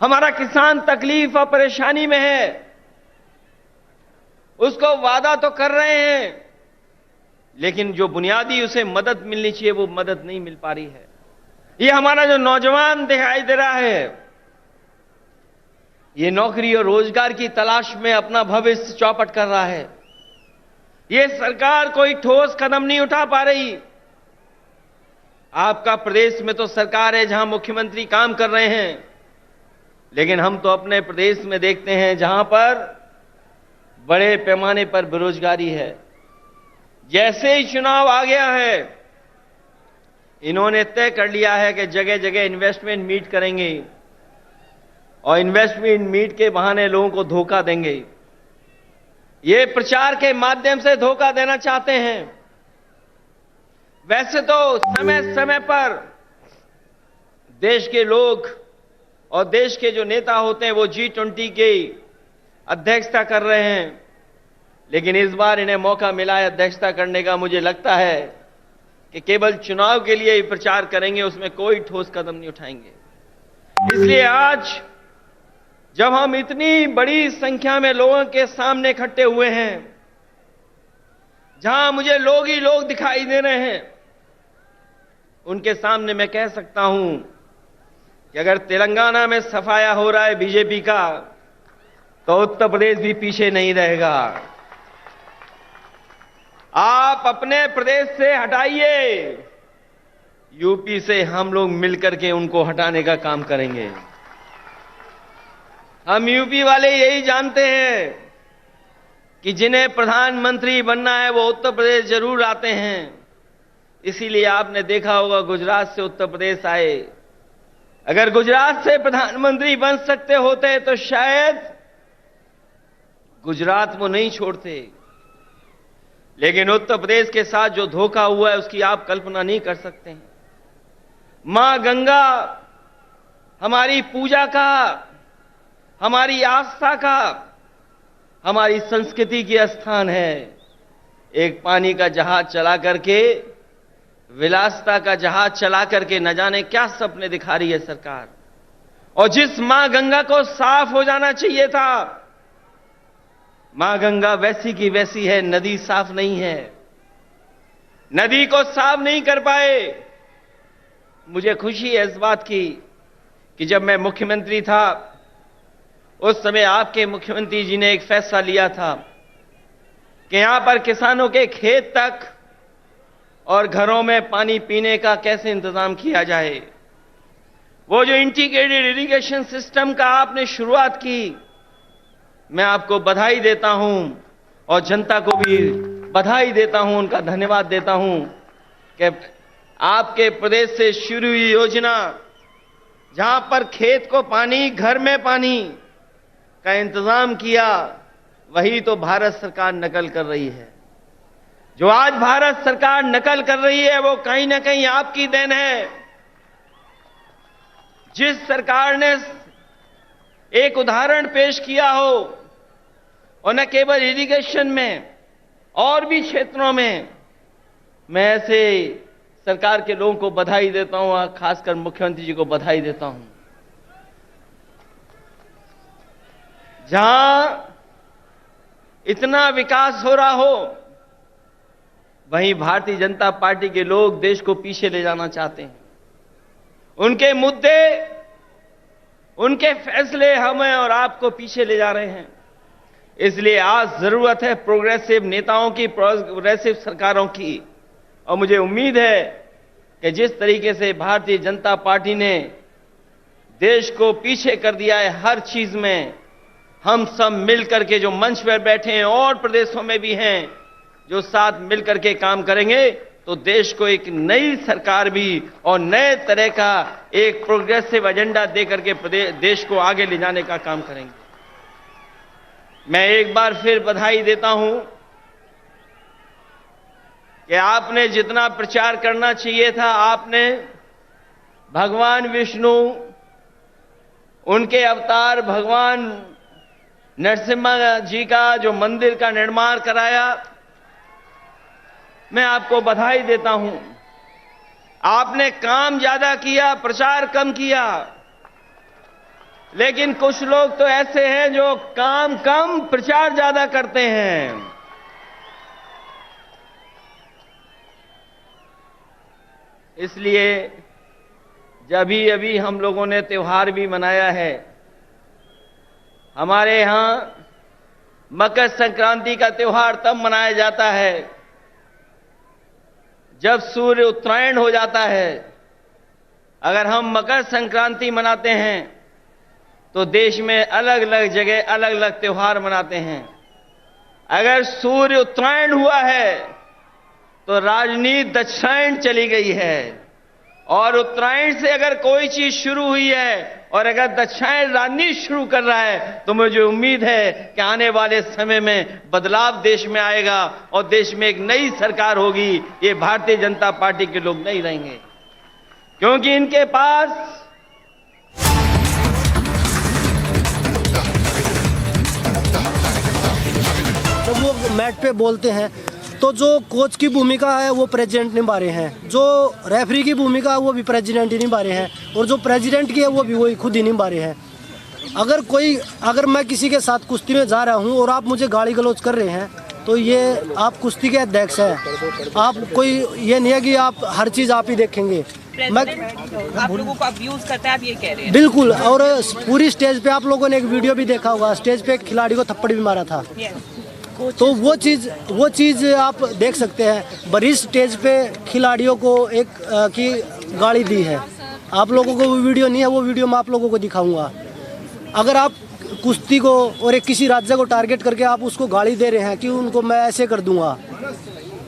Speaker 1: हमारा किसान तकलीफ और परेशानी में है, उसको वादा तो कर रहे हैं, लेकिन जो बुनियादी उसे मदद मिलनी चाहिए वो मदद नहीं मिल पा रही है। ये हमारा जो नौजवान दिखाई दे रहा है, ये नौकरी और रोजगार की तलाश में अपना भविष्य चौपट कर रहा है। ये सरकार कोई ठोस कदम नहीं उठा पा रही। आपका प्रदेश में तो सरकार है जहां मुख्यमंत्री काम कर रहे हैं, लेकिन हम तो अपने प्रदेश में देखते हैं जहां पर बड़े पैमाने पर बेरोजगारी है। जैसे ही चुनाव आ गया है, इन्होंने तय कर लिया है कि जगह जगह इन्वेस्टमेंट मीट करेंगे और इन्वेस्टमेंट मीट के बहाने लोगों को धोखा देंगे। ये प्रचार के माध्यम से धोखा देना चाहते हैं। वैसे तो समय समय पर देश के लोग और देश के जो नेता होते हैं वो G20 की अध्यक्षता कर रहे हैं, लेकिन इस बार इन्हें मौका मिला है अध्यक्षता करने का। मुझे लगता है कि केवल चुनाव के लिए ही प्रचार करेंगे, उसमें कोई ठोस कदम नहीं उठाएंगे। इसलिए आज जब हम इतनी बड़ी संख्या में लोगों के सामने इकट्ठे हुए हैं, जहां मुझे लोग ही लोग दिखाई दे रहे हैं, उनके सामने मैं कह सकता हूं कि अगर तेलंगाना में सफाया हो रहा है बीजेपी का, तो उत्तर प्रदेश भी पीछे नहीं रहेगा। आप अपने प्रदेश से हटाइए, यूपी से हम लोग मिलकर के उनको हटाने का काम करेंगे। हम यूपी वाले यही जानते हैं कि जिन्हें प्रधानमंत्री बनना है वो उत्तर प्रदेश जरूर आते हैं। इसीलिए आपने देखा होगा गुजरात से उत्तर प्रदेश आए। अगर गुजरात से प्रधानमंत्री बन सकते होते तो शायद गुजरात वो नहीं छोड़ते, लेकिन उत्तर प्रदेश के साथ जो धोखा हुआ है उसकी आप कल्पना नहीं कर सकते हैं। मां गंगा हमारी पूजा का, हमारी आस्था का, हमारी संस्कृति की स्थान है। एक पानी का जहाज चला करके, विलासिता का जहाज चला करके न जाने क्या सपने दिखा रही है सरकार। और जिस मां गंगा को साफ हो जाना चाहिए था, मां गंगा वैसी की वैसी है, नदी साफ नहीं है। नदी को साफ नहीं कर पाए। मुझे खुशी है इस बात की कि जब मैं मुख्यमंत्री था उस समय आपके मुख्यमंत्री जी ने एक फैसला लिया था कि यहां पर किसानों के खेत तक और घरों में पानी पीने का कैसे इंतजाम किया जाए। वो जो इंटीग्रेटेड इरिगेशन सिस्टम का आपने शुरुआत की, मैं आपको बधाई देता हूं और जनता को भी बधाई देता हूं, उनका धन्यवाद देता हूं कि आपके प्रदेश से शुरू हुई योजना, जहां पर खेत को पानी, घर में पानी का इंतजाम किया, वही तो भारत सरकार नकल कर रही है। जो आज भारत सरकार नकल कर रही है वो कहीं ना कहीं आपकी देन है। जिस सरकार ने एक उदाहरण पेश किया हो, और न केवल इरिगेशन में और भी क्षेत्रों में, मैं ऐसे सरकार के लोगों को बधाई देता हूं और खासकर मुख्यमंत्री जी को बधाई देता हूं। जहां इतना विकास हो रहा हो, वहीं भारतीय जनता पार्टी के लोग देश को पीछे ले जाना चाहते हैं। उनके मुद्दे, उनके फैसले हमें और आपको पीछे ले जा रहे हैं। इसलिए आज जरूरत है प्रोग्रेसिव नेताओं की, प्रोग्रेसिव सरकारों की। और मुझे उम्मीद है कि जिस तरीके से भारतीय जनता पार्टी ने देश को पीछे कर दिया है हर चीज में, हम सब मिलकर के जो मंच पर बैठे हैं और प्रदेशों में भी हैं, जो साथ मिलकर के काम करेंगे तो देश को एक नई सरकार भी और नए तरह का एक प्रोग्रेसिव एजेंडा देकर के देश को आगे ले जाने का काम करेंगे। मैं एक बार फिर बधाई देता हूं कि आपने जितना प्रचार करना चाहिए था, आपने भगवान विष्णु, उनके अवतार भगवान नरसिम्हा जी का जो मंदिर का निर्माण कराया, मैं आपको बधाई देता हूं। आपने काम ज्यादा किया, प्रचार कम किया, लेकिन कुछ लोग तो ऐसे हैं जो काम कम प्रचार ज्यादा करते हैं। इसलिए जब अभी हम लोगों ने त्योहार भी मनाया है, हमारे यहां मकर संक्रांति का त्योहार तब मनाया जाता है जब सूर्य उत्तरायण हो जाता है। अगर हम मकर संक्रांति मनाते हैं तो देश में अलग अलग जगह अलग अलग त्योहार मनाते हैं। अगर सूर्य उत्तरायण हुआ है तो राजनीति दक्षिणायन चली गई है, और उत्तरायण से अगर कोई चीज शुरू हुई है और अगर दक्षिणायन राजनीति शुरू कर रहा है तो मुझे उम्मीद है कि आने वाले समय में बदलाव देश में आएगा और देश में एक नई सरकार होगी। ये भारतीय जनता पार्टी के लोग नहीं रहेंगे, क्योंकि इनके पास
Speaker 2: जब वो मैट पे बोलते हैं तो जो कोच की भूमिका है वो प्रेसिडेंट निभा रहे हैं, जो रेफरी की भूमिका है वो भी प्रेसिडेंट ही निभा रहे हैं, और जो प्रेसिडेंट की है वो भी वही खुद ही निभा रहे हैं। अगर मैं किसी के साथ कुश्ती में जा रहा हूं और आप मुझे गाली गलौज कर रहे हैं तो ये आप कुश्ती के अध्यक्ष हैं। आप कोई ये नहीं है कि आप हर चीज़ आप ही देखेंगे। मैं
Speaker 7: आप लोगों को अब्यूज करता है, आप ये कह रहे हैं?
Speaker 2: बिल्कुल। और पूरी स्टेज पे आप लोगों ने एक वीडियो भी देखा होगा, स्टेज पे एक खिलाड़ी को थप्पड़ भी मारा था। तो वो चीज़ आप देख सकते हैं। बड़ी स्टेज पे खिलाड़ियों को एक की गाड़ी दी है। आप लोगों को वो वीडियो नहीं है, वो वीडियो मैं आप लोगों को दिखाऊंगा। अगर आप कुश्ती को और एक किसी राज्य को टारगेट करके आप उसको गाली दे रहे हैं कि उनको मैं ऐसे कर दूंगा,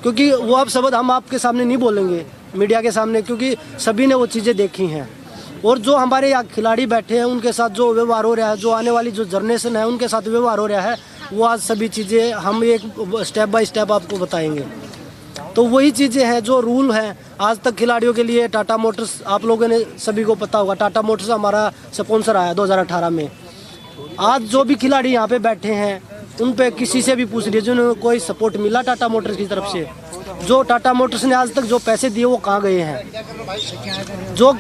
Speaker 2: क्योंकि वो आप शब्द हम आपके सामने नहीं बोलेंगे मीडिया के सामने, क्योंकि सभी ने वो चीज़ें देखी हैं। और जो हमारे यहाँ खिलाड़ी बैठे हैं उनके साथ जो व्यवहार हो रहा है, जो आने वाली जो जनरेशन है उनके साथ व्यवहार हो रहा है, वो आज सभी चीज़ें हम एक स्टेप बाय स्टेप आपको बताएंगे। तो वही चीज़ें हैं जो रूल हैं। आज तक खिलाड़ियों के लिए टाटा मोटर्स, आप लोगों ने सभी को पता होगा, टाटा मोटर्स हमारा स्पॉन्सर आया 2018 में। आज जो भी खिलाड़ी यहाँ पे बैठे हैं उन पे किसी से भी पूछ लीजिए जिन्होंने कोई सपोर्ट मिला टाटा मोटर्स की तरफ से। जो टाटा मोटर्स ने आज तक जो पैसे दिए वो कहाँ गए हैं? जो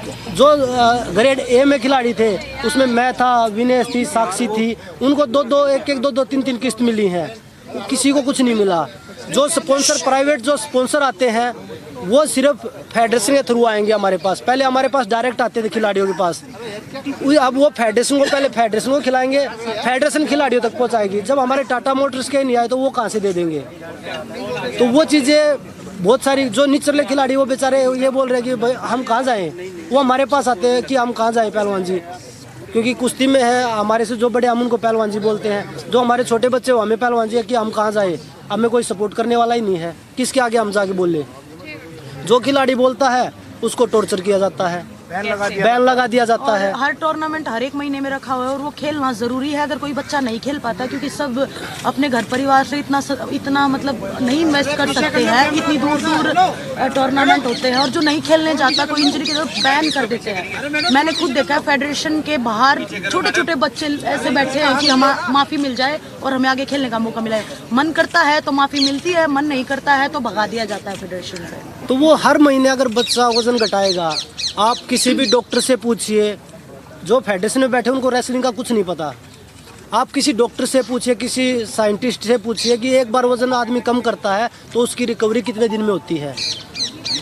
Speaker 2: ग्रेड ए में खिलाड़ी थे उसमें मैं था, विनेश थी, साक्षी थी, उनको दो तीन किस्त मिली हैं, किसी को कुछ नहीं मिला। जो स्पॉन्सर प्राइवेट जो स्पॉन्सर आते हैं वो सिर्फ फेडरेशन के थ्रू आएंगे हमारे पास। पहले हमारे पास डायरेक्ट आते थे खिलाड़ियों के पास, अब वो फेडरेशन को पहले फेडरेशन को खिलाएंगे, फेडरेशन खिलाड़ियों तक पहुंचाएगी। जब हमारे टाटा मोटर्स के नहीं आए तो वो कहाँ से दे देंगे? तो वो चीज़ें बहुत सारी, जो निचले खिलाड़ी वो बेचारे ये बोल रहे हैं कि भाई हम कहाँ जाएँ, वो हमारे पास आते हैं कि हम कहाँ जाएँ पहलवान जी, क्योंकि कुश्ती में है हमारे से जो बड़े हम उनको पहलवान जी बोलते हैं, जो हमारे छोटे बच्चे वो हमें पहलवान जी है कि हम कहाँ जाए, हमें कोई सपोर्ट करने वाला ही नहीं है, किसके आगे हम जाके बोले। जो खिलाड़ी बोलता है उसको टॉर्चर किया जाता है। बैन लगा दिया जाता है।
Speaker 8: हर टूर्नामेंट हर एक महीने में रखा हुआ है और वो खेलना जरूरी है। अगर कोई बच्चा नहीं खेल पाता, क्योंकि सब अपने घर परिवार से इतना मतलब नहीं इन्वेस्ट कर सकते हैं, इतनी दूर दूर टूर्नामेंट होते हैं, और जो नहीं खेलने जाता कोई इंजरी के तरफ बैन कर देते हैं। मैंने खुद देखा है फेडरेशन के बाहर छोटे छोटे बच्चे ऐसे बैठे हैं कि हमें माफी मिल जाए और हमें आगे खेलने का मौका मिले। मन करता है तो माफी मिलती है, मन नहीं करता है तो भगा दिया जाता है फेडरेशन से।
Speaker 2: तो वो हर महीने अगर बच्चा वजन घटाएगा, आप किसी भी डॉक्टर से पूछिए, जो फेडरेशन में बैठे उनको रेसलिंग का कुछ नहीं पता। आप किसी डॉक्टर से पूछिए, किसी साइंटिस्ट से पूछिए कि एक बार वजन आदमी कम करता है तो उसकी रिकवरी कितने दिन में होती है।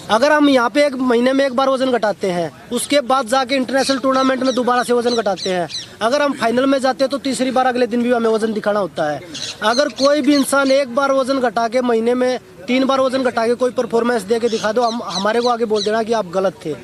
Speaker 2: अगर हम यहाँ पे एक महीने में एक बार वजन घटाते हैं, उसके बाद जाके इंटरनेशनल टूर्नामेंट में दोबारा से वजन घटाते हैं, अगर हम फाइनल में जाते हैं तो तीसरी बार अगले दिन भी हमें वजन दिखाना होता है। अगर कोई भी इंसान एक बार वजन घटा के महीने में 3 बार वजन घटा के कोई परफॉर्मेंस दे के दिखा दो, हमारे को आगे बोल देना कि आप गलत थे।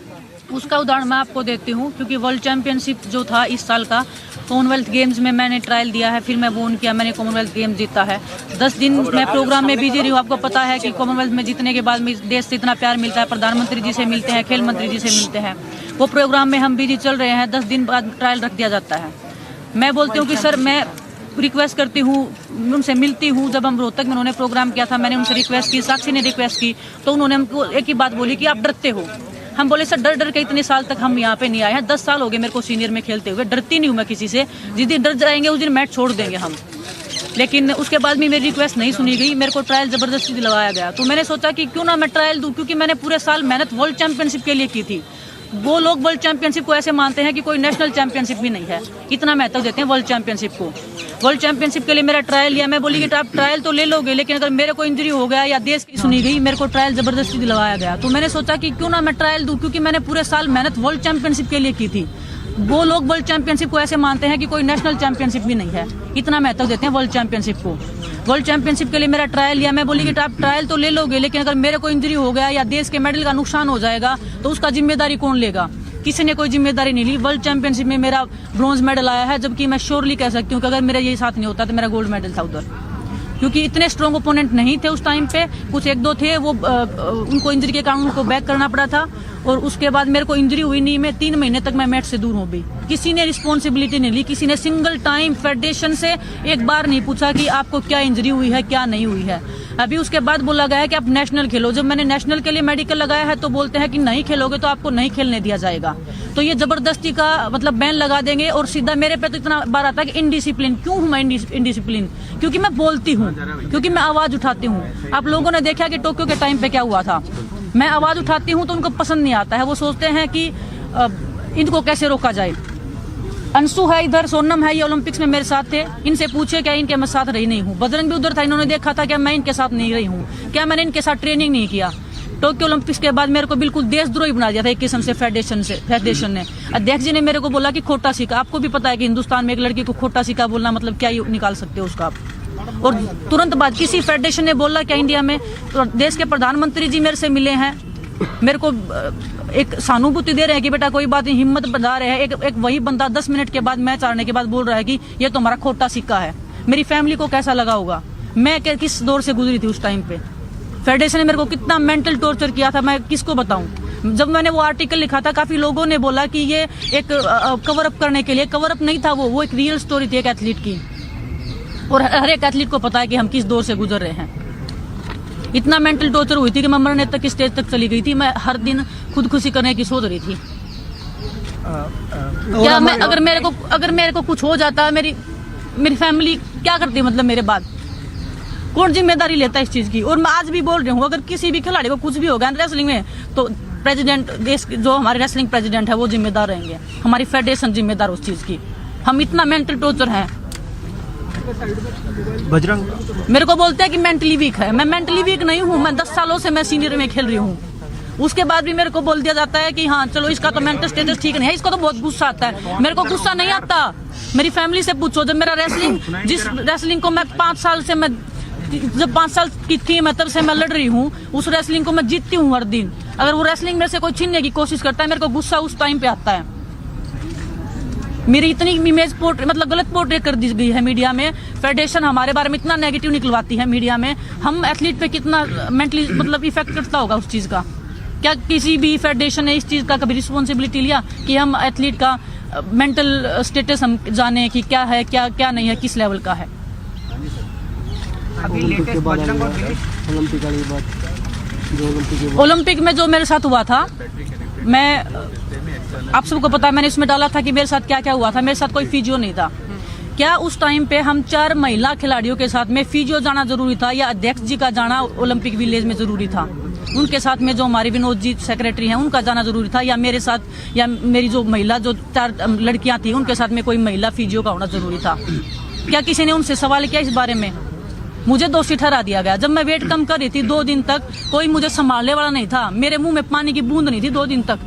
Speaker 9: उसका उदाहरण मैं आपको देती हूँ, क्योंकि वर्ल्ड चैंपियनशिप जो था इस साल का, कॉमनवेल्थ गेम्स में मैंने ट्रायल दिया है, फिर मैं वोन किया, मैंने कॉमनवेल्थ गेम्स जीता है। 10 दिन मैं प्रोग्राम में बिजी रही हूँ। आपको पता है कि कॉमनवेल्थ में जीतने के बाद देश से इतना प्यार मिलता है, प्रधानमंत्री जी से मिलते हैं, खेल मंत्री जी से मिलते हैं, वो प्रोग्राम में हम बिजी चल रहे हैं। 10 दिन बाद ट्रायल रख दिया जाता है। मैं बोलती हूँ कि सर, मैं रिक्वेस्ट करती हूँ, उनसे मिलती हूँ। जब हम रोहतक में उन्होंने प्रोग्राम किया था, मैंने उनसे रिक्वेस्ट की, साक्षी ने रिक्वेस्ट की, तो उन्होंने हमको एक ही बात बोली कि आप डरते हो। हम बोले सर, डर के इतने साल तक हम यहाँ पे नहीं आए हैं, 10 साल हो गए मेरे को सीनियर में खेलते हुए, डरती नहीं हूँ मैं किसी से। जिस दिन डर जाएंगे उस दिन मैच छोड़ देंगे हम। लेकिन उसके बाद भी मेरी रिक्वेस्ट नहीं सुनी गई, मेरे को ट्रायल जबरदस्ती दिलवाया गया। तो मैंने सोचा कि क्यों ना मैं ट्रायल दूँ, क्योंकि मैंने पूरे साल मेहनत वर्ल्ड चैंपियनशिप के लिए की थी। वो लोग वर्ल्ड चैंपियनशिप को ऐसे मानते हैं कि कोई नेशनल चैंपियनशिप भी नहीं है, इतना महत्व देते हैं वर्ल्ड चैंपियनशिप को। वर्ल्ड चैंपियनशिप के लिए मेरा ट्रायल लिया, मैं बोली कि आप ट्रायल तो ले लोगे, लेकिन अगर मेरे को इंजरी हो गया या देश की सुनी गई, मेरे को ट्रायल जबरदस्ती दिलवाया गया। तो मैंने सोचा कि क्यों ना मैं ट्रायल दूं, क्योंकि मैंने पूरे साल मेहनत वर्ल्ड चैंपियनशिप के लिए की थी। वो लोग वर्ल्ड चैंपियनशिप को ऐसे मानते हैं कि कोई नेशनल चैंपियनशिप भी नहीं है, इतना महत्व देते हैं वर्ल्ड चैंपियनशिप को। वर्ल्ड चैंपियनशिप के लिए मेरा ट्रायल लिया, मैं बोली कि आप ट्रायल तो ले लोगे, लेकिन अगर मेरे को इंजरी हो गया या देश के मेडल का नुकसान हो जाएगा तो उसका जिम्मेदारी कौन लेगा। किसी ने कोई जिम्मेदारी नहीं ली। वर्ल्ड चैंपियनशिप में मेरा ब्रॉन्ज मेडल आया है, जबकि मैं श्योरली कह सकती हूँ कि अगर मेरा ये साथ नहीं होता तो मेरा गोल्ड मेडल था उधर, क्योंकि इतने स्ट्रॉन्ग ओपोनेंट नहीं थे उस टाइम पे। कुछ 1-2 थे, वो उनको इंजरी के कारण उनको बैक करना पड़ा था, और उसके बाद मेरे को इंजरी हुई नहीं। मैं 3 महीने तक मैं मैच से दूर हूँ भी। किसी ने रिस्पॉन्सिबिलिटी नहीं ली, किसी ने सिंगल टाइम फेडरेशन से एक बार नहीं पूछा कि आपको क्या इंजरी हुई है, क्या नहीं हुई है। अभी उसके बाद बोला गया है कि आप नेशनल खेलो। जब मैंने नेशनल के लिए मेडिकल लगाया है तो बोलते हैं कि नहीं खेलोगे तो आपको नहीं खेलने दिया जाएगा। तो ये जबरदस्ती का मतलब बैन लगा देंगे, और सीधा मेरे पे तो इतना बार आता है कि इनडिसिप्लिन। क्यों हूँ मैं इनडिसिप्लिन? क्योंकि मैं बोलती हूँ, क्योंकि मैं आवाज उठाती हूँ। आप लोगों ने देखा कि टोक्यो के टाइम पे क्या हुआ था। मैं आवाज उठाती हूँ तो उनको पसंद नहीं आता है, वो सोचते हैं कि इनको कैसे रोका जाए। अंशु है इधर, सोनम है, ये ओलंपिक्स में मेरे साथ थे। इनसे पूछे क्या इनके मैं साथ रही नहीं हूँ। बजरंग भी उधर था, इन्होंने देखा था क्या मैं इनके साथ नहीं रही हूँ, क्या मैंने इनके साथ ट्रेनिंग नहीं किया। टोक्यो ओलंपिक्स के बाद मेरे को बिल्कुल देशद्रोही बना दिया था एक किस्म से फेडरेशन ने। अध्यक्ष जी ने मेरे को बोला कि खोटा सिक्का। आपको भी पता है कि हिंदुस्तान में एक लड़की को खोटा सिक्का बोलना मतलब क्या निकाल सकते हो उसका आप। और तुरंत बाद किसी फेडरेशन ने बोला क्या इंडिया में, तो देश के प्रधानमंत्री जी मेरे से मिले हैं, मेरे को एक सहानुभूति दे रहे हैं कि बेटा कोई बात नहीं, हिम्मत बढ़ा रहे हैं। एक वही बंदा 10 मिनट के बाद मैच हारने के बाद बोल रहा है कि ये तो हमारा खोटा सिक्का है। मेरी फैमिली को कैसा लगा होगा, मैं किस दौर से गुजरी थी उस टाइम पे। फेडरेशन ने मेरे को कितना मेंटल टॉर्चर किया था, मैं किसको बताऊं। जब मैंने वो आर्टिकल लिखा था, काफी लोगों ने बोला कि ये एक कवर अप करने के लिए। कवर अप नहीं था वो एक रियल स्टोरी थी एक एथलीट की, और हर एक एथलीट को पता है कि हम किस दौर से गुजर रहे हैं। इतना मेंटल टॉर्चर हुई थी कि मैं मरने तक स्टेज तक चली गई थी। मैं हर दिन खुदकुशी करने की सोच रही थी। क्या मैं अगर मेरे को कुछ हो जाता, मेरी फैमिली क्या करती, मतलब मेरे बाद कौन जिम्मेदारी लेता इस चीज की। और मैं आज भी बोल रही हूँ, अगर किसी भी खिलाड़ी को कुछ भी होगा रेसलिंग में, तो प्रेसिडेंट, देश जो हमारे रेसलिंग प्रेसिडेंट है वो जिम्मेदार रहेंगे, हमारी फेडरेशन जिम्मेदार उस चीज की। हम इतना मेंटल टॉर्चर है।
Speaker 11: बजरंग
Speaker 9: मेरे को बोलते हैं कि मेंटली वीक है। मैं मेंटली वीक नहीं हूँ, मैं 10 सालों से मैं सीनियर में खेल रही हूँ। उसके बाद भी मेरे को बोल दिया जाता है कि हाँ चलो इसका तो मेंटल स्टेटस ठीक नहीं है। इसको तो बहुत गुस्सा आता है। मेरे को गुस्सा नहीं आता। मेरी फैमिली से पूछो, जब मेरा जिस रेसलिंग को मैं 5 साल से जब 5 साल की थी मैं, तब से मैं लड़ रही हूँ, उस रेसलिंग को मैं जीतती हूँ हर दिन। अगर वो रेसलिंग मेरे से कोई छीनने की कोशिश करता है, मेरे को गुस्सा उस टाइम पे आता है। मेरी इतनी इमेज मतलब गलत पोर्ट्रेट कर दी गई है मीडिया में। फेडरेशन हमारे बारे में इतना नेगेटिव निकलवाती है मीडिया में। हम एथलीट पे कितना मेंटली मतलब इफेक्ट करता होगा उस चीज का। क्या किसी भी फेडरेशन ने इस चीज का कभी रिस्पॉन्सिबिलिटी लिया कि हम एथलीट का मेंटल स्टेटस हम जाने कि क्या है, क्या क्या नहीं है, किस लेवल का है। ओलंपिक में जो मेरे साथ हुआ था, मैं आप सबको पता है, मैंने इसमें डाला था कि मेरे साथ क्या क्या हुआ था। मेरे साथ कोई फिजियो नहीं था। क्या उस टाइम पे हम 4 महिला खिलाड़ियों के साथ में फिजियो जाना जरूरी था या अध्यक्ष जी का जाना ओलंपिक विलेज में जरूरी था? उनके साथ में जो हमारे विनोद जी सेक्रेटरी हैं उनका जाना जरूरी था, या मेरे साथ या मेरी जो महिला जो 4 लड़कियां थी उनके साथ में कोई महिला फिजियो का होना जरूरी था? क्या किसी ने उनसे सवाल किया इस बारे में? मुझे दोषी ठहरा दिया गया। जब मैं वेट कम कर रही थी 2 दिन तक, कोई मुझे संभालने वाला नहीं था। मेरे मुंह में पानी की बूंद नहीं थी 2 दिन तक।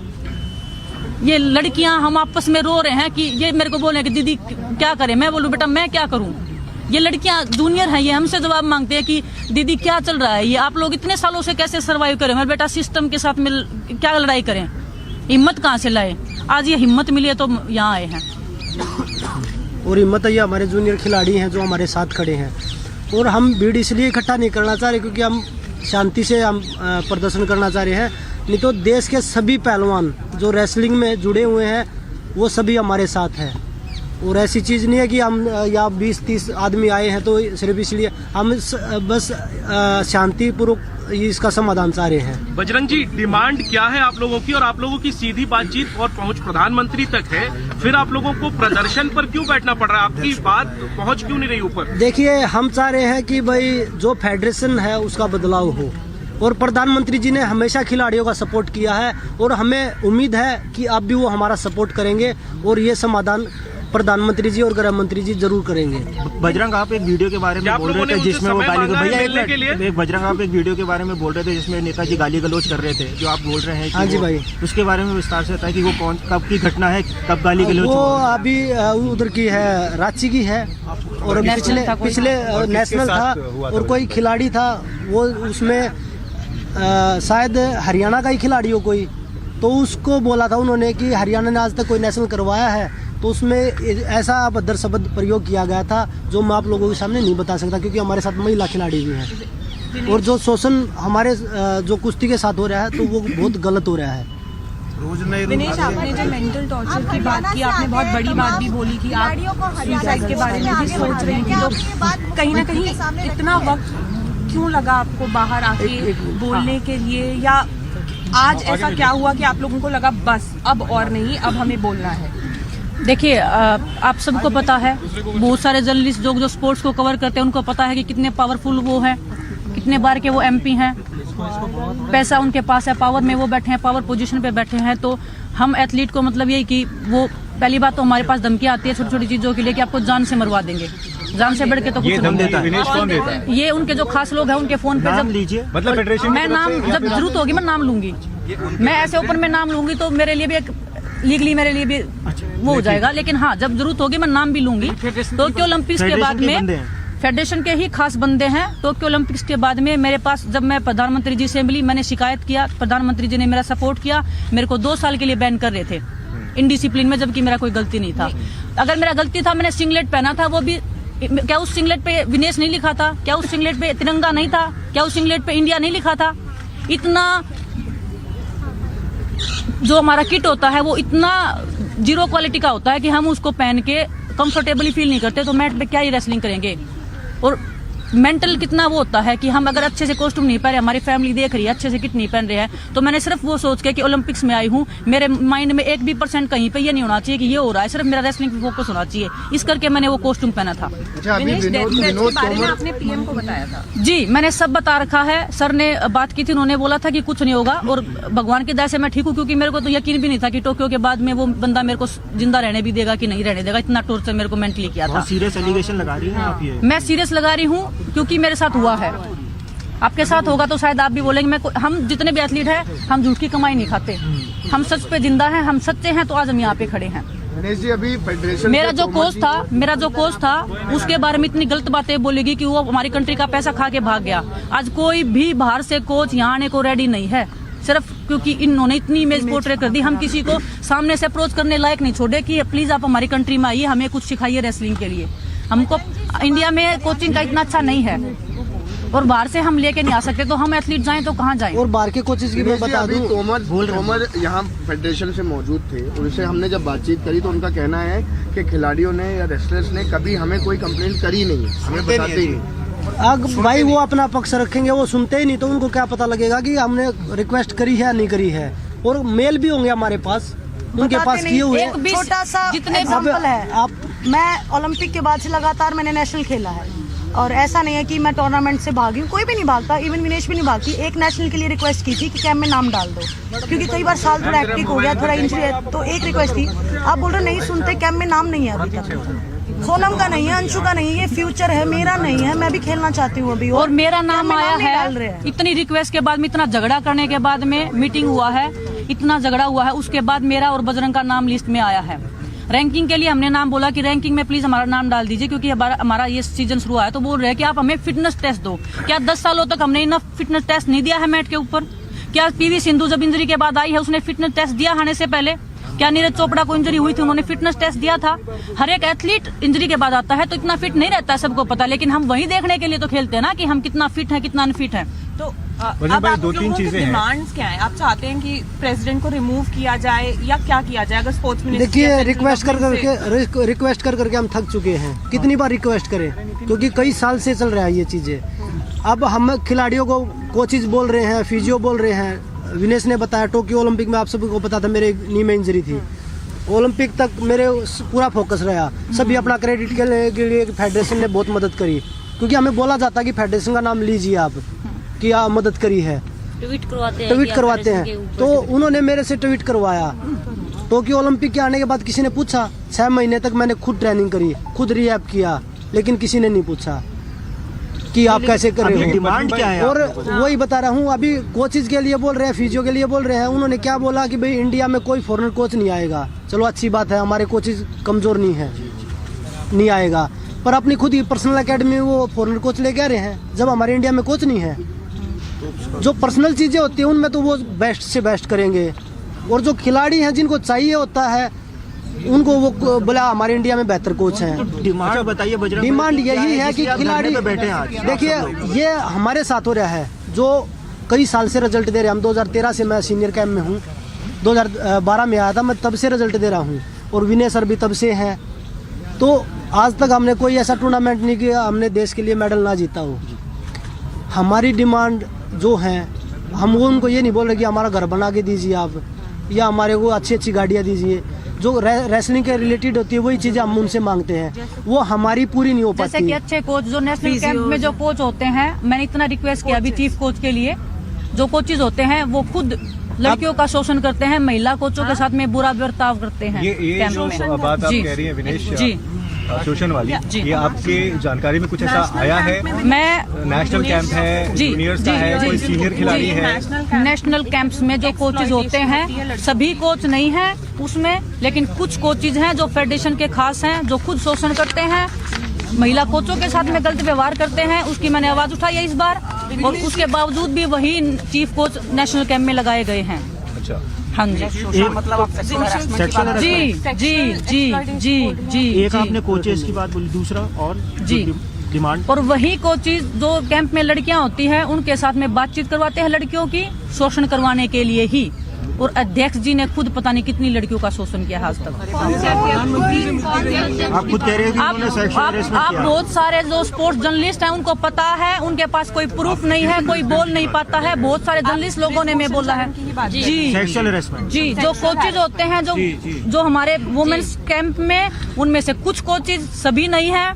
Speaker 9: ये लड़कियां हम आपस में रो रहे हैं कि ये मेरे को बोल रहे हैं कि दीदी क्या करें। मैं बोलूं बेटा मैं क्या करूं? ये लड़कियां जूनियर हैं, ये हमसे जवाब मांगते हैं कि दीदी क्या चल रहा है, ये आप लोग इतने सालों से कैसे सर्वाइव करें? मेरे बेटा सिस्टम के साथ में क्या लड़ाई करें? हिम्मत कहाँ से लाए? आज ये हिम्मत मिली है तो यहाँ आए हैं।
Speaker 2: और हिम्मत ये हमारे जूनियर खिलाड़ी हैं जो हमारे साथ खड़े हैं। और हम भीड़ इसलिए इकट्ठा नहीं करना चाह रहे क्योंकि हम शांति से हम प्रदर्शन करना चाह रहे हैं। नहीं तो देश के सभी पहलवान जो रेसलिंग में जुड़े हुए हैं वो सभी हमारे साथ हैं। और ऐसी चीज़ नहीं है कि हम या 20-30 आदमी आए हैं तो सिर्फ इसलिए हम बस शांतिपूर्वक इसका समाधान चाह रहे हैं।
Speaker 11: बजरंग जी, डिमांड क्या है आप लोगों की? और आप लोगों की सीधी बातचीत और पहुंच प्रधानमंत्री तक है, फिर आप लोगों को प्रदर्शन पर क्यों बैठना पड़ रहा है? आपकी बात पहुंच क्यों नहीं रही ऊपर?
Speaker 2: देखिए, हम चाह रहे हैं कि भाई जो फेडरेशन है उसका बदलाव हो। और प्रधानमंत्री जी ने हमेशा खिलाड़ियों का सपोर्ट किया है और हमें उम्मीद है कि अब भी वो हमारा सपोर्ट करेंगे और ये समाधान प्रधानमंत्री जी और गृह मंत्री जी जरूर करेंगे।
Speaker 12: बजरंग, आप एक वीडियो के बारे में बोल रहे थे जिसमें वो गाली बजरंग आप एक वीडियो के बारे में बोल रहे थे जिसमें नेताजी गाली गलौज कर रहे थे, जो आप बोल रहे हैं।
Speaker 2: हाँ जी भाई,
Speaker 12: उसके बारे में विस्तार से बताएं कि वो कब की घटना है, कब गाली गलौज?
Speaker 2: वो अभी उधर की है, रांची की है। और पिछले नेशनल था और कोई खिलाड़ी था, वो उसमें शायद हरियाणा का ही खिलाड़ी हो कोई, तो उसको बोला था उन्होंने कि हरियाणा ने आज तक कोई नेशनल करवाया है। तो उसमें ऐसा अभद्र शब्द प्रयोग किया गया था जो मैं आप लोगों के सामने नहीं बता सकता क्योंकि हमारे साथ महिला खिलाड़ी भी हैं। और जो शोषण हमारे जो कुश्ती के साथ हो रहा है तो वो बहुत गलत हो रहा है।
Speaker 5: विनेश, आपने जो मेंटल टॉर्चर की बात की, आपने बहुत बड़ी बात भी बोली कि आप सुसाइड के बारे में भी सोच रही थी, तो कहीं ना कहीं इतना वक्त क्यों लगा आपको बाहर आके बोलने के लिए, या आज ऐसा क्या हुआ कि आप लोगों को लगा बस अब और नहीं, अब हमें बोलना है?
Speaker 9: देखिए, आप सबको पता है, बहुत सारे जर्नलिस्ट जो स्पोर्ट्स को कवर करते हैं उनको पता है कि कितने पावरफुल वो हैं, कितने बार के वो एमपी हैं, पैसा उनके पास है, पावर में वो बैठे हैं, पावर पोजीशन पे बैठे हैं। तो हम एथलीट को मतलब यही कि वो पहली बात तो हमारे पास धमकी आती है छोटी छोटी चीजों के लिए कि आपको जान से मरवा देंगे। जान से बढ़ के तो कुछ नहीं। ये उनके जो खास लोग हैं उनके फोन पे जब मतलब फेडरेशन मैं नाम जब जरूरत होगी मैं नाम लूंगी, मैं ऐसे ओपन में नाम लूंगी तो मेरे लिए भी एक लीगली मेरे लिए भी वो हो जाएगा। लेकिन हाँ, जब जरूरत होगी मैं नाम भी लूंगी। टोक्यो ओलंपिक्स के बाद में फेडरेशन के ही खास बंदे हैं। टोक्यो ओलंपिक्स के बाद में मेरे पास जब मैं प्रधानमंत्री जी से मिली, मैंने शिकायत किया, प्रधानमंत्री जी ने मेरा सपोर्ट किया। मेरे को 2 साल के लिए बैन कर रहे थे इनडिसिप्लिन में, जबकि मेरा कोई गलती नहीं था। अगर मेरा गलती था, मैंने सिंगलेट पहना था, वो भी क्या उस सिंगलेट पे विनेश नहीं लिखा था? क्या उस सिंगलेट पे तिरंगा नहीं था? क्या उस सिंगलेट पे इंडिया नहीं लिखा था? इतना जो हमारा किट होता है वो इतना 0 क्वालिटी का होता है कि हम उसको पहन के कंफर्टेबली फील नहीं करते, तो मैट पे क्या ही रेसलिंग करेंगे। और मेंटल कितना वो होता है कि हम अगर अच्छे से कॉस्ट्यूम नहीं पहन रहे, हमारी फैमिली देख रही है अच्छे से किट नहीं पहन रहे हैं, तो मैंने सिर्फ वो सोच के कि ओलंपिक्स में आई हूँ, मेरे माइंड में 1% कहीं पे ये नहीं होना चाहिए कि ये हो रहा है, सिर्फ मेरा रेसलिंग पे फोकस होना चाहिए, इस करके मैंने वो कॉस्ट्यूम पहना था। आपने पीएम को बताया था? जी, मैंने सब बता रखा है। सर ने बात की थी, उन्होंने बोला था कि कुछ नहीं होगा और भगवान की दया से मैं ठीक हूँ, क्योंकि मेरे को तो यकीन भी नहीं था कि टोक्यो के बाद में वो बंदा मेरे को जिंदा रहने भी देगा कि नहीं रहने देगा। इतना टॉर्चर मेरे को मेंटली किया था।
Speaker 12: सीरियस एलिगेशन लगा रही हैं आप? ये
Speaker 9: मैं सीरियस लगा रही हूँ क्योंकि मेरे साथ हुआ है। आपके साथ होगा तो शायद आप भी बोलेंगे। हम जितने भी एथलीट हैं, हम झूठ की कमाई नहीं खाते, हम सच पे जिंदा हैं, हम सच्चे हैं, तो आज हम यहाँ पे खड़े हैं।
Speaker 18: अभी फेडरेशन
Speaker 9: मेरा जो कोच था उसके बारे में इतनी गलत बातें बोलेगी कि वो हमारी कंट्री का पैसा खा के भाग गया। आज कोई भी बाहर से कोच यहाँ आने को रेडी नहीं है, सिर्फ क्योंकि इन्होंने इतनी इमेज पोर्ट्रे कर दी। हम किसी को सामने से अप्रोच करने लायक नहीं छोड़े कि प्लीज आप हमारी कंट्री में आइए, हमें कुछ सिखाइए रेसलिंग के लिए। हमको इंडिया में कोचिंग का इतना अच्छा नहीं है। और बाहर से हम लेके नहीं आ सकते, तो हम एथलीट जाएं तो कहाँ जाएं?
Speaker 2: और बाहर के कोचेज की मैं बता दूं,
Speaker 18: तोमर यहाँ फेडरेशन से मौजूद थे, उनसे हमने जब बातचीत करी तो उनका कहना है कि खिलाड़ियों ने या रेसलर्स ने कभी हमें कोई कंप्लेंट करी नहीं, हमें बताते ही नहीं।
Speaker 2: भाई वो अपना पक्ष रखेंगे, वो सुनते ही नहीं, तो उनको क्या पता लगेगा कि हमने रिक्वेस्ट करी है या नहीं करी है। और मेल भी होंगे हमारे पास, उनके पास किए हुए।
Speaker 8: छोटा सा जितने एग्जांपल है, मैं ओलंपिक के बाद से लगातार मैंने नेशनल खेला है, और ऐसा नहीं है कि मैं टूर्नामेंट से भागी हूँ, कोई भी नहीं भागता, इवन विनेश भी नहीं भागती। एक नेशनल के लिए रिक्वेस्ट की थी कि कैंप में नाम डाल दो, क्योंकि कई बार साल थोड़ा एक्टिव हो गया, थोड़ा इंजरी है, तो एक रिक्वेस्ट थी। आप बोल रहे नहीं सुनते, कैंप में नाम नहीं है अभी तक। सोनम का नहीं है, अंशु का नहीं है, ये फ्यूचर है, मेरा नहीं है, मैं भी खेलना चाहती हूँ अभी।
Speaker 9: और मेरा नाम आया है, इतनी रिक्वेस्ट के बाद में, इतना झगड़ा करने के बाद में, मीटिंग हुआ है, इतना झगड़ा हुआ है, उसके बाद मेरा और बजरंग का नाम लिस्ट में आया है। रैंकिंग के लिए हमने नाम बोला कि रैंकिंग में प्लीज हमारा नाम डाल दीजिए, क्योंकि हमारा ये सीजन शुरू हुआ है, तो बोल रहे हैं कि आप हमें फिटनेस टेस्ट दो। क्या 10 सालों तक हमने इनफ फिटनेस टेस्ट नहीं दिया है मैट के ऊपर? क्या पीवी सिंधु जब इंजरी के बाद आई है, उसने फिटनेस टेस्ट दिया आने से पहले? क्या नीरज चोपड़ा को इंजरी हुई थी, उन्होंने फिटनेस टेस्ट दिया था? हर एक एथलीट इंजरी के बाद आता है तो इतना फिट नहीं रहता है, सबको पता, लेकिन हम वही देखने के लिए तो खेलते हैं ना कि हम कितना फिट है, कितना अनफिट है।
Speaker 12: तो अब आप लोगों की डिमांड्स क्या है? आप चाहते हैं कि प्रेसिडेंट को रिमूव किया जाए या क्या किया जाए? अगर स्पोर्ट्स मिनिस्टर,
Speaker 2: देखिए रिक्वेस्ट कर करके हम थक चुके हैं, कितनी बार रिक्वेस्ट करें, क्योंकि कई साल से चल रहा है ये चीजें। अब हम खिलाड़ियों को कोचेज बोल रहे हैं, फिजियो बोल रहे हैं। विनेश ने बताया टोक्यो ओलंपिक में, आप सभी को पता था मेरे नी में इंजरी थी, ओलंपिक तक मेरे पूरा फोकस रहा। सभी अपना क्रेडिट के लिए फेडरेशन ने बहुत मदद करी, क्योंकि हमें बोला जाता कि फेडरेशन का नाम लीजिए आप, कि आप मदद करी है, ट्वीट करवाते हैं, तो उन्होंने मेरे से ट्वीट करवाया। टोक्यो ओलंपिक के आने के बाद किसी ने पूछा? 6 महीने तक मैंने खुद ट्रेनिंग करी, खुद रिहैब किया, लेकिन किसी ने नहीं पूछा कि आप कैसे कर रहे हो,
Speaker 12: डिमांड क्या है?
Speaker 2: और वही बता रहा हूँ, अभी कोचेज के लिए बोल रहे हैं, फिजियो के लिए बोल रहे हैं। उन्होंने क्या बोला कि भाई इंडिया में कोई फॉरेनर कोच नहीं आएगा। चलो अच्छी बात है, हमारे कोचेज कमजोर नहीं है, नहीं आएगा, पर अपनी खुद ही पर्सनल एकेडमी में वो फॉरेनर कोच लेके आ रहे हैं, जब हमारे इंडिया में कोच नहीं है। जो पर्सनल चीजें होती हैं उनमें तो वो बेस्ट से बेस्ट करेंगे, और जो खिलाड़ी हैं जिनको चाहिए होता है उनको वो बोला हमारे इंडिया में बेहतर कोच हैं।
Speaker 12: डिमांड बताइए बजरंग।
Speaker 2: डिमांड यही है कि खिलाड़ी
Speaker 12: बैठे हैं आज।
Speaker 2: देखिए ये हमारे साथ हो रहा है, जो कई साल से रिजल्ट दे रहे हैं। हम 2013 से मैं सीनियर कैंप में हूँ, 2012 में आया था मैं, तब से रिजल्ट दे रहा हूँ, और विनय सर भी तब से हैं। तो आज तक हमने कोई ऐसा टूर्नामेंट नहीं किया हमने देश के लिए मेडल ना जीता हो। हमारी डिमांड जो है, हम वो उनको ये नहीं बोल रहे कि हमारा घर बना के दीजिए आप, या हमारे को अच्छी अच्छी गाड़ियाँ दीजिए। जो रेसलिंग के रिलेटेड होती है वही चीजें हम उनसे मांगते हैं, वो हमारी पूरी नहीं हो पाती।
Speaker 9: जैसे कि अच्छे कोच जो नेशनल कैंप में जो कोच होते हैं, मैंने इतना रिक्वेस्ट किया अभी चीफ कोच के लिए, जो कोचेज होते हैं वो खुद लड़कियों का शोषण करते हैं, महिला कोचों के साथ में बुरा बर्ताव करते हैं।
Speaker 12: ये जो बात आप कह रही हैं विनेश जी, शोषण वाली, ये आपके जानकारी में कुछ ऐसा आया है?
Speaker 9: मैं
Speaker 12: नेशनल कैंप है, जूनियर्स का है, कोई सीनियर खिलाड़ी है?
Speaker 9: नेशनल कैंप्स में जो कोचेज होते हैं, सभी कोच नहीं है उसमें, लेकिन कुछ कोचेज हैं जो फेडरेशन के खास हैं, जो खुद शोषण करते हैं, महिला कोचों के साथ में गलत व्यवहार करते हैं। उसकी मैंने आवाज उठाई है इस बार, और उसके बावजूद भी वही चीफ कोच नेशनल कैंप में लगाए गए हैं। हाँ जी, जी।
Speaker 12: एक आपने कोचेस की बात बोली, दूसरा और
Speaker 9: जी
Speaker 12: डिमांड,
Speaker 9: और वही कोचेस जो कैंप में लड़कियां होती हैं उनके साथ में बातचीत करवाते हैं लड़कियों की, शोषण करवाने के लिए ही। और अध्यक्ष जी ने खुद पता नहीं कितनी लड़कियों का शोषण किया आज तक।
Speaker 12: आप खुद कह रहे हैं कि उन्होंने सेक्सुअल हैरेसमेंट किया।
Speaker 9: आप बहुत सारे जो स्पोर्ट्स जर्नलिस्ट हैं उनको पता है, उनके पास कोई प्रूफ नहीं है, कोई बोल नहीं पाता है। बहुत सारे जर्नलिस्ट लोगों ने मैं बोला है जी,
Speaker 12: सेक्सुअल हैरेसमेंट
Speaker 9: जी। जो कोचेज होते हैं जो हमारे वुमेन्स कैंप में, उनमें से कुछ कोचेज, सभी नहीं है,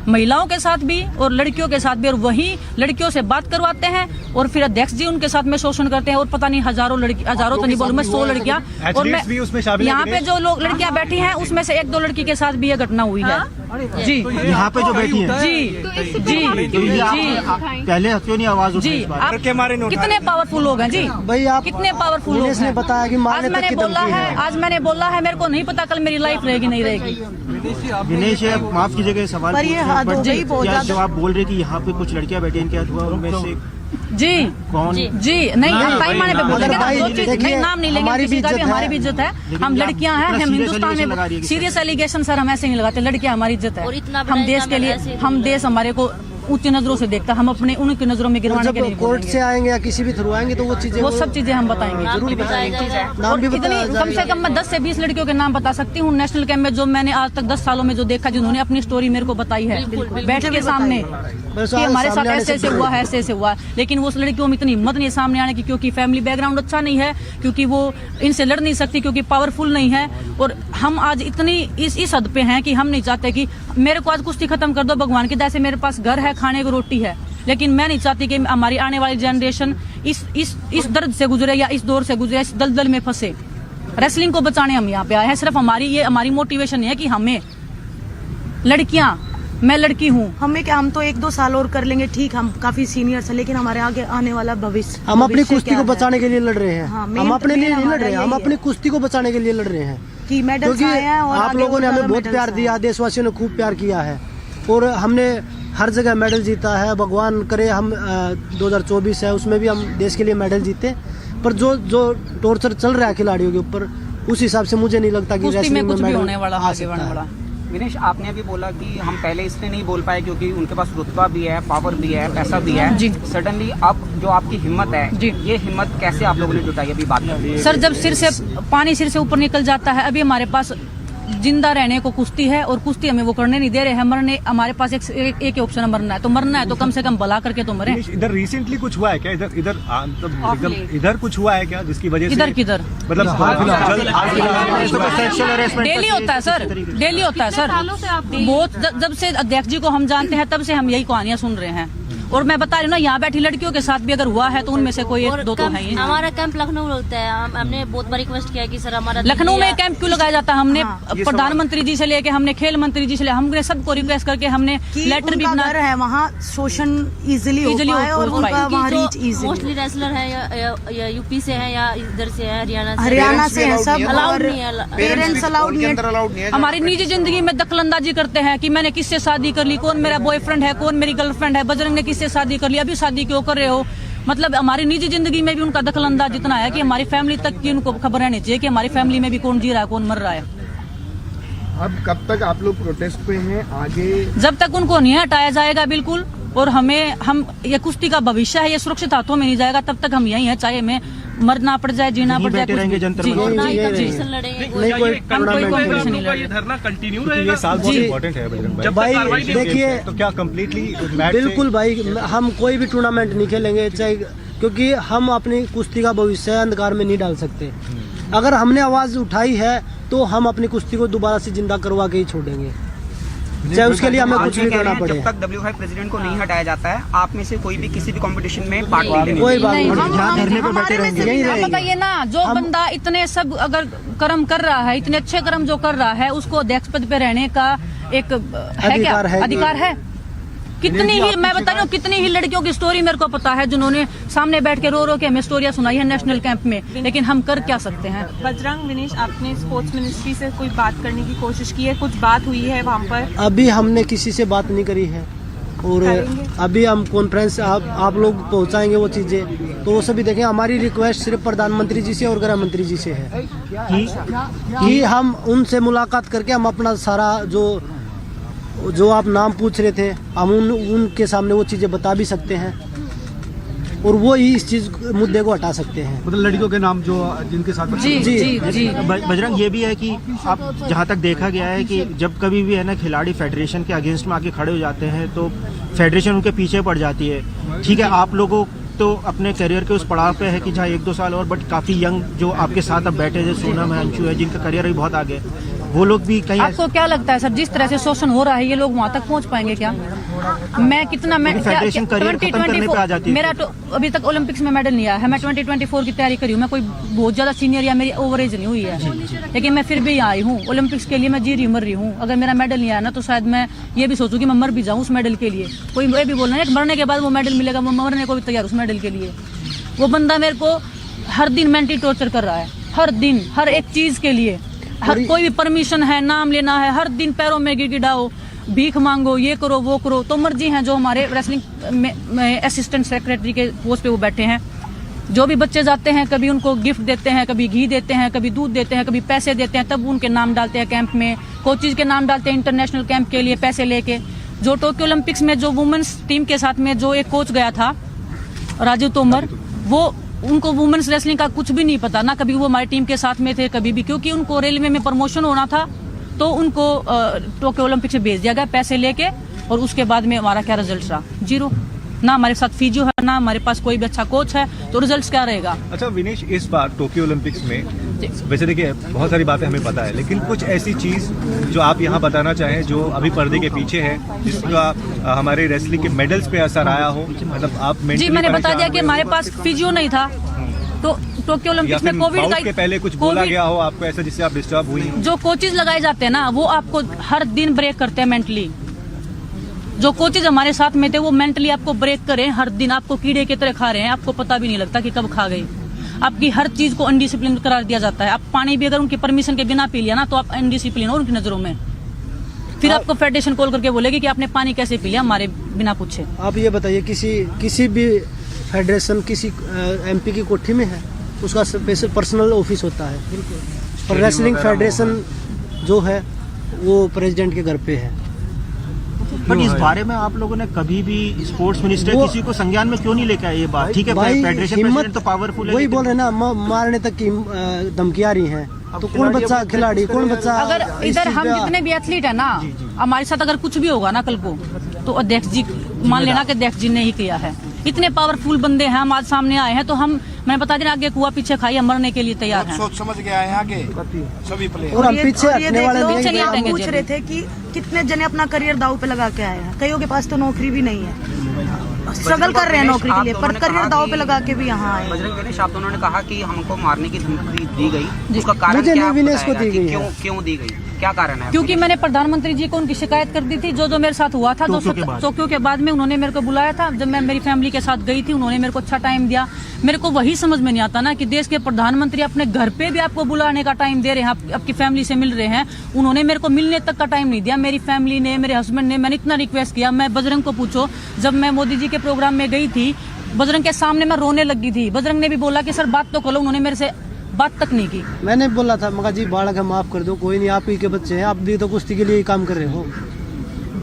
Speaker 9: महिलाओं के साथ भी और लड़कियों के साथ भी, और वही लड़कियों से बात करवाते हैं, और फिर अध्यक्ष जी उनके साथ में शोषण करते हैं। और पता नहीं हजारों लड़की, हजारों तो नहीं बोलूं मैं, 100 लड़कियां, और मैं यहाँ पे जो लोग लड़कियां बैठी हैं उसमें से 1-2 लड़की के साथ भी यह घटना हुई है जी।
Speaker 12: यहाँ पे जो बैठी हैं
Speaker 9: जी,
Speaker 12: पहले क्यों नहीं आवाज उठी?
Speaker 9: कितने पावरफुल लोग हैं जी भाई, आप कितने पावरफुल लोग हैं।
Speaker 2: बताया कि
Speaker 9: आज मैंने बोला है, मेरे को नहीं पता कल मेरी लाइफ रहेगी नहीं रहेगी।
Speaker 12: विनेश माफ कीजिएगा सवाल, जब आप बोल रहे कि यहाँ पे कुछ लड़कियाँ बैठी हैं, क्या हुआ उनमें से
Speaker 9: जी
Speaker 12: कौन?
Speaker 9: जी नहीं, हम टाइम आने पे बोलेंगे ना, जो चीज नहीं, नाम नहीं लेंगे किसी का भी, हमारी भी इज्जत है। हम लड़कियां हैं, हम हिंदुस्तान में सीरियस एलिगेशन सर हम ऐसे नहीं लगाते। लड़कियां हमारी इज्जत है, हम देश के लिए, हम देश हमारे को ऊंची नजरों से देखता, हम अपने उनकी नजरों में गिरवाने के लिए
Speaker 2: कोर्ट से आएंगे या किसी भी थ्रू आएंगे तो वो
Speaker 9: सब चीजें हम बताएंगे, जरूर बताएंगे।
Speaker 2: नाम भी
Speaker 9: कम से कम मैं 10 से 20 लड़कियों के नाम बता सकती हूँ नेशनल कैंप में, जो मैंने आज तक 10 सालों में जो देखा, जिन्होंने अपनी स्टोरी मेरे को बताई है बैठ के सामने कि हमारे साथ ऐसे ऐसे हुआ है, ऐसे ऐसे हुआ। लेकिन उस लड़कियों में इतनी हिम्मत नहीं है सामने आने की, क्योंकि फैमिली बैकग्राउंड अच्छा नहीं है, क्योंकि वो इनसे लड़ नहीं सकती, क्योंकि पावरफुल नहीं है। और हम आज इतनी इस हद पे हैं कि हम नहीं चाहते कि मेरे को आज कुश्ती खत्म कर दो भगवान की दया से, मेरे पास घर है, खाने को रोटी है, लेकिन मैं नहीं चाहती कि हमारी आने वाली जनरेशन इस दर्द से गुजरे या इस दौर से गुजरे, इस दलदल में फंसे। रेसलिंग को बचाने हम यहाँ पे आए हैं। सिर्फ हमारी मोटिवेशन है कि हमें लड़कियां, मैं लड़की हूँ,
Speaker 8: हमें क्या, हम तो 1-2 साल और कर लेंगे, ठीक, हम काफी सीनियर है, लेकिन हमारे आगे आने वाला भविष्य,
Speaker 2: हम अपनी कुश्ती को बचाने के लिए लड़ रहे हैं। हम अपने लिए नहीं लड़ रहे हैं, हम अपनी कुश्ती को बचाने के लिए लड़ रहे हैं।
Speaker 8: क्योंकि
Speaker 2: आप लोगों ने हमें बहुत प्यार दिया, देशवासियों ने खूब प्यार किया है और हमने हर जगह मेडल जीता है। भगवान करे हम 2024 है उसमें भी हम देश के लिए मेडल जीते, पर जो टॉर्चर चल रहा है खिलाड़ियों के ऊपर, उस हिसाब से मुझे नहीं लगता कि रेसलिंग में मेडल
Speaker 9: होने वाला आ सकता है।
Speaker 15: विनेश, आपने अभी बोला कि हम पहले इसलिए नहीं बोल पाए क्योंकि उनके पास रुतबा भी है, पावर भी है, पैसा भी है जी। सडनली अब जो आपकी हिम्मत है जी, ये हिम्मत कैसे आप लोगों ने जुटाई, अभी बात करें
Speaker 9: सर। जब पानी सिर से ऊपर निकल जाता है, अभी हमारे पास जिंदा रहने को कुश्ती है और कुश्ती हमें वो करने नहीं दे रहे हैं। मरने, हमारे पास एक ऑप्शन है, मरना है तो मरना है, तो कम से कम भला करके तो मरे।
Speaker 12: इधर रिसेंटली कुछ हुआ है क्या? इधर कुछ हुआ है क्या जिसकी वजह से?
Speaker 9: इधर किधर
Speaker 12: मतलब
Speaker 9: डेली होता है सर, डेली होता है सर। बहुत जब से अध्यक्ष जी को हम जानते हैं तब से हम यही कहानियां सुन रहे हैं। और मैं बता रही हूँ ना, यहाँ बैठी लड़कियों के साथ भी अगर हुआ है तो उनमें से कोई 1-2 तो है ही।
Speaker 16: हमारा कैंप लखनऊ में होता है, हमने बहुत बार रिक्वेस्ट किया कि सर हमारा
Speaker 9: लखनऊ में कैंप क्यों लगाया जाता है। हमने प्रधानमंत्री जी से लेके, हमने खेल मंत्री जी से लेके, हमने सबको रिक्वेस्ट करके हमने लेटर भी बना
Speaker 8: है, वहाँ शोषण इजीली और उनका वहाँ रीच इजीली।
Speaker 16: मोस्टली रेसलर है या यूपी से है या इधर से है,
Speaker 8: हरियाणा से है, सब अलाउड नहीं है, पेरेंट्स अलाउड नहीं है।
Speaker 9: हमारी निजी जिंदगी में दखलंदाजी करते हैं कि मैंने किससे शादी कर ली, कौन मेरा बॉयफ्रेंड है, कौन मेरी गर्लफ्रेंड है, बजरंग ने किससे शादी कर ली, अभी शादी क्यों कर रहे हो। मतलब हमारी निजी जिंदगी में भी उनका दखलंदाज इतना है कि हमारी फैमिली तक की उनको खबर रहनी चाहिए कि हमारी फैमिली में भी कौन जी रहा है, कौन मर रहा है।
Speaker 18: अब कब तक आप लोग प्रोटेस्ट पे हैं आगे?
Speaker 9: जब तक उनको नहीं हटाया जाएगा बिल्कुल, और हम ये कुश्ती का भविष्य है, ये सुरक्षित हाथों में नहीं जाएगा तब तक हम यहीं हैं, चाहे हमें मरना पड़ जाए, जीना पड़ जाए,
Speaker 12: कोई
Speaker 9: कॉम्पिटिशन नहीं लड़ेंगे।
Speaker 11: धरना कंटिन्यू रहेगा।
Speaker 12: ये साल बहुत इम्पोर्टेंट है बजरंग
Speaker 2: भाई। देखिए
Speaker 12: तो क्या कम्प्लीटली
Speaker 2: बिल्कुल भाई, हम कोई भी टूर्नामेंट नहीं खेलेंगे चाहे, क्योंकि हम अपनी कुश्ती का भविष्य अंधकार में नहीं डाल सकते। अगर हमने आवाज उठाई है तो हम अपनी कुश्ती को दोबारा से जिंदा करवा के ही छोड़ेंगे, चाहे उसके लिए हमें कुछ भी करना पड़े।
Speaker 15: जब तक W5 प्रेसिडेंट को नहीं हटाया जाता है, आप में से कोई भी किसी भी कंपटीशन में पार्ट नहीं लेगा।
Speaker 2: कोई बात नहीं,
Speaker 12: धरने पे बैठे रहेंगे।
Speaker 9: आप बताइए ना, जो बंदा इतने सब अगर कर्म कर रहा है, इतने अच्छे कर्म जो कर रहा है, उसको अध्यक्ष पद पे रहने का एक है क्या अधिकार है? कितनी ही, मैं बता रही हूँ, कितनी ही लड़कियों की स्टोरी मेरे को पता है जिन्होंने सामने बैठ के रो के हमें स्टोरियां सुनाई है नेशनल कैंप में, लेकिन हम कर क्या सकते हैं।
Speaker 7: बजरंग, विनेश, आपने स्पोर्ट्स मिनिस्ट्री से कोई बात करने की कोशिश की है? कुछ बात हुई है वहाँ पर?
Speaker 2: अभी हमने किसी से बात नहीं करी है और अभी हम कॉन्फ्रेंस आप लोग पहुँचाएंगे वो चीजें, तो वो सभी देखें। हमारी रिक्वेस्ट सिर्फ प्रधानमंत्री जी से और गृह मंत्री जी से है कि हम उनसे मुलाकात करके हम अपना सारा जो आप नाम पूछ रहे थे, हम उनके सामने वो चीजें बता भी सकते हैं और वो ही इस चीज मुद्दे को हटा सकते हैं।
Speaker 12: मतलब लड़कियों के नाम जो जिनके साथ
Speaker 9: जी।
Speaker 12: बजरंग, ये भी है कि आप जहाँ तक देखा गया है कि जब कभी भी है ना खिलाड़ी फेडरेशन के अगेंस्ट में आके खड़े हो जाते हैं तो फेडरेशन उनके पीछे पड़ जाती है। ठीक है, आप लोगों तो अपने करियर के उस पड़ाव पे है कि जहाँ 1-2 साल और, बट काफी यंग जो आपके साथ अब बैठे हैं, सोनम है, अंशु है, जिनका करियर भी बहुत आगे, वो लोग भी कहीं।
Speaker 9: आपको क्या लगता है सर, जिस तरह से शोषण हो रहा है, ये लोग वहाँ तक पहुँच पाएंगे क्या? मैं कितना, मैं
Speaker 12: फेडरेशन करियर खत्म करने पे आ जाती है।
Speaker 9: मेरा तो अभी तक ओलंपिक्स में मेडल नहीं आया है, मैं 2024 की तैयारी करी हूँ। मैं कोई बहुत ज्यादा सीनियर या मेरी ओवर एज नहीं हुई है, लेकिन मैं फिर भी आई हूँ ओलंपिक्स के लिए। मैं जी रही मर रही हूँ। अगर मेरा मेडल नहीं आया ना तो शायद मैं ये भी सोचूं कि मैं मर भी जाऊँ उस मेडल के लिए। कोई ये भी बोलना है कि मरने के बाद वो मेडल मिलेगा, वो मरने को भी तैयार उस मेडल के लिए। वो बंदा मेरे को हर दिन मेंटली टॉर्चर कर रहा है, हर दिन, हर एक चीज के लिए। हर कोई भी परमिशन है, नाम लेना है, हर दिन पैरों में गिड़गिड़ाओ, भीख मांगो, ये करो वो करो। तो मर्जी हैं जो हमारे रेसलिंग में असिस्टेंट सेक्रेटरी के पोस्ट पे वो बैठे हैं। जो भी बच्चे जाते हैं, कभी उनको गिफ्ट देते हैं, कभी घी देते हैं, कभी दूध देते हैं, कभी पैसे देते हैं, तब उनके नाम डालते हैं कैंप में। कोचिज के नाम डालते हैं इंटरनेशनल कैंप के लिए पैसे लेके। जो टोक्यो ओलंपिक्स में जो वुमेन्स टीम के साथ में जो एक कोच गया था राजू तोमर, वो उनको वुमेन्स रेसलिंग का कुछ भी नहीं पता, ना कभी वो हमारी टीम के साथ में थे कभी भी, क्योंकि उनको रेलवे में प्रमोशन होना था तो उनको टोक्यो ओलंपिक से भेज दिया गया पैसे लेके, और उसके बाद में हमारा क्या रिजल्ट रहा? 0। ना हमारे साथ फिजियो है, ना हमारे पास कोई भी अच्छा कोच है, तो रिजल्ट क्या रहेगा?
Speaker 6: अच्छा विनेश, इस बार टोक्यो ओलंपिक्स में वैसे देखिए बहुत सारी बातें हमें पता है, लेकिन कुछ ऐसी चीज जो आप यहाँ बताना चाहें जो अभी पर्दे के पीछे है, जिसका हमारे रेसलिंग के मेडल्स पे असर आया हो, मतलब आप
Speaker 9: जी मैंने बता दिया कि हमारे पास फिजियो नहीं था, तो टोक्यो ओलंपिक्स में कोविड
Speaker 6: के पहले कुछ बोला गया हो आपको ऐसा जिससे आप डिस्टर्ब हुई?
Speaker 9: जो कोचेज लगाए जाते हैं ना, वो आपको हर दिन ब्रेक करते हैं मेंटली। जो कोचेज हमारे साथ में थे वो मेंटली आपको ब्रेक करें, हर दिन आपको कीड़े की तरह खा रहे हैं, आपको पता भी नहीं लगता कि कब खा गई। आपकी हर चीज को अनडिसिप्लिन करार दिया जाता है। आप पानी भी अगर उनकी परमिशन के बिना पी लिया ना, तो आप अनडिसिप्लिन हो उनकी नजरों में। फिर आपको फेडरेशन कॉल करके बोलेगी कि आपने पानी कैसे पी लिया हमारे बिना पूछे।
Speaker 2: आप ये बताइए, किसी भी फेडरेशन किसी एमपी की कोठी में है, उसका स्पेशल पर्सनल ऑफिस होता है, पर रेसलिंग फेडरेशन जो है वो प्रेसिडेंट के घर पे है।
Speaker 12: बट इस बारे में आप लोगों ने कभी भी स्पोर्ट्स मिनिस्टर किसी को संज्ञान में क्यों नहीं लेकर आए ये बात? ठीक है, फेडरेशन प्रेसिडेंट तो पावरफुल है,
Speaker 2: वही बोल रहे ना, मारने तक की धमकी आ रही है, तो कौन बच्चा खिलाड़ी, कौन बच्चा?
Speaker 9: अगर इधर हम जितने भी एथलीट है ना, हमारे साथ अगर कुछ भी होगा ना कल को, तो अध्यक्ष जी मान लेना कि अध्यक्ष जी ने ही किया है। इतने पावरफुल बंदे हैं, हम आज सामने आए हैं, तो हम मैंने बता देना आगे कुआ पीछे खाइए, मरने के लिए तैयार हैं।
Speaker 18: सोच समझ के आए हैं आगे सभी प्लेयर।
Speaker 2: और हम पीछे हटने वाले
Speaker 8: नहीं हैं। पूछ रहे थे कि कितने जने अपना करियर दाव पे लगा के आए हैं, कईयों के पास तो नौकरी भी नहीं है, स्ट्रगल कर रहे हैं नौकरी के लिए, पर करियर दाव पे लगा के भी यहाँ आए।
Speaker 15: बजरंग आप दोनों ने कहा कि हमको मारने की धमकी दी गई, उसका कारण क्या बताएगा? क्यों दी गई, क्या कारण है?
Speaker 9: क्योंकि मैंने प्रधानमंत्री जी को उनकी शिकायत कर दी थी, जो मेरे साथ हुआ था टोक्यो के बाद में। उन्होंने मेरे को बुलाया था, जब मैं मेरी फैमिली के साथ गई थी, उन्होंने मेरे को अच्छा टाइम दिया। मेरे को वही समझ में नहीं आता ना कि देश के प्रधानमंत्री अपने घर पे भी आपको बुलाने का टाइम दे रहे हैं, आपकी फैमिली से मिल रहे हैं, उन्होंने मेरे को मिलने तक का टाइम नहीं दिया। मेरी फैमिली ने, मेरे हस्बैंड ने, मैंने इतना रिक्वेस्ट किया। मैं बजरंग को पूछो, जब मैं मोदी जी के प्रोग्राम में गई थी, बजरंग के सामने मैं रोने लगी थी। बजरंग ने भी बोला कि सर बात तो करो, उन्होंने मेरे से बात तक नहीं की।
Speaker 2: मैंने बोला था, मगा जी बालक है, माफ कर दो, कोई नहीं, आप ही के बच्चे हैं, आप भी तो कुश्ती के लिए काम कर रहे हो।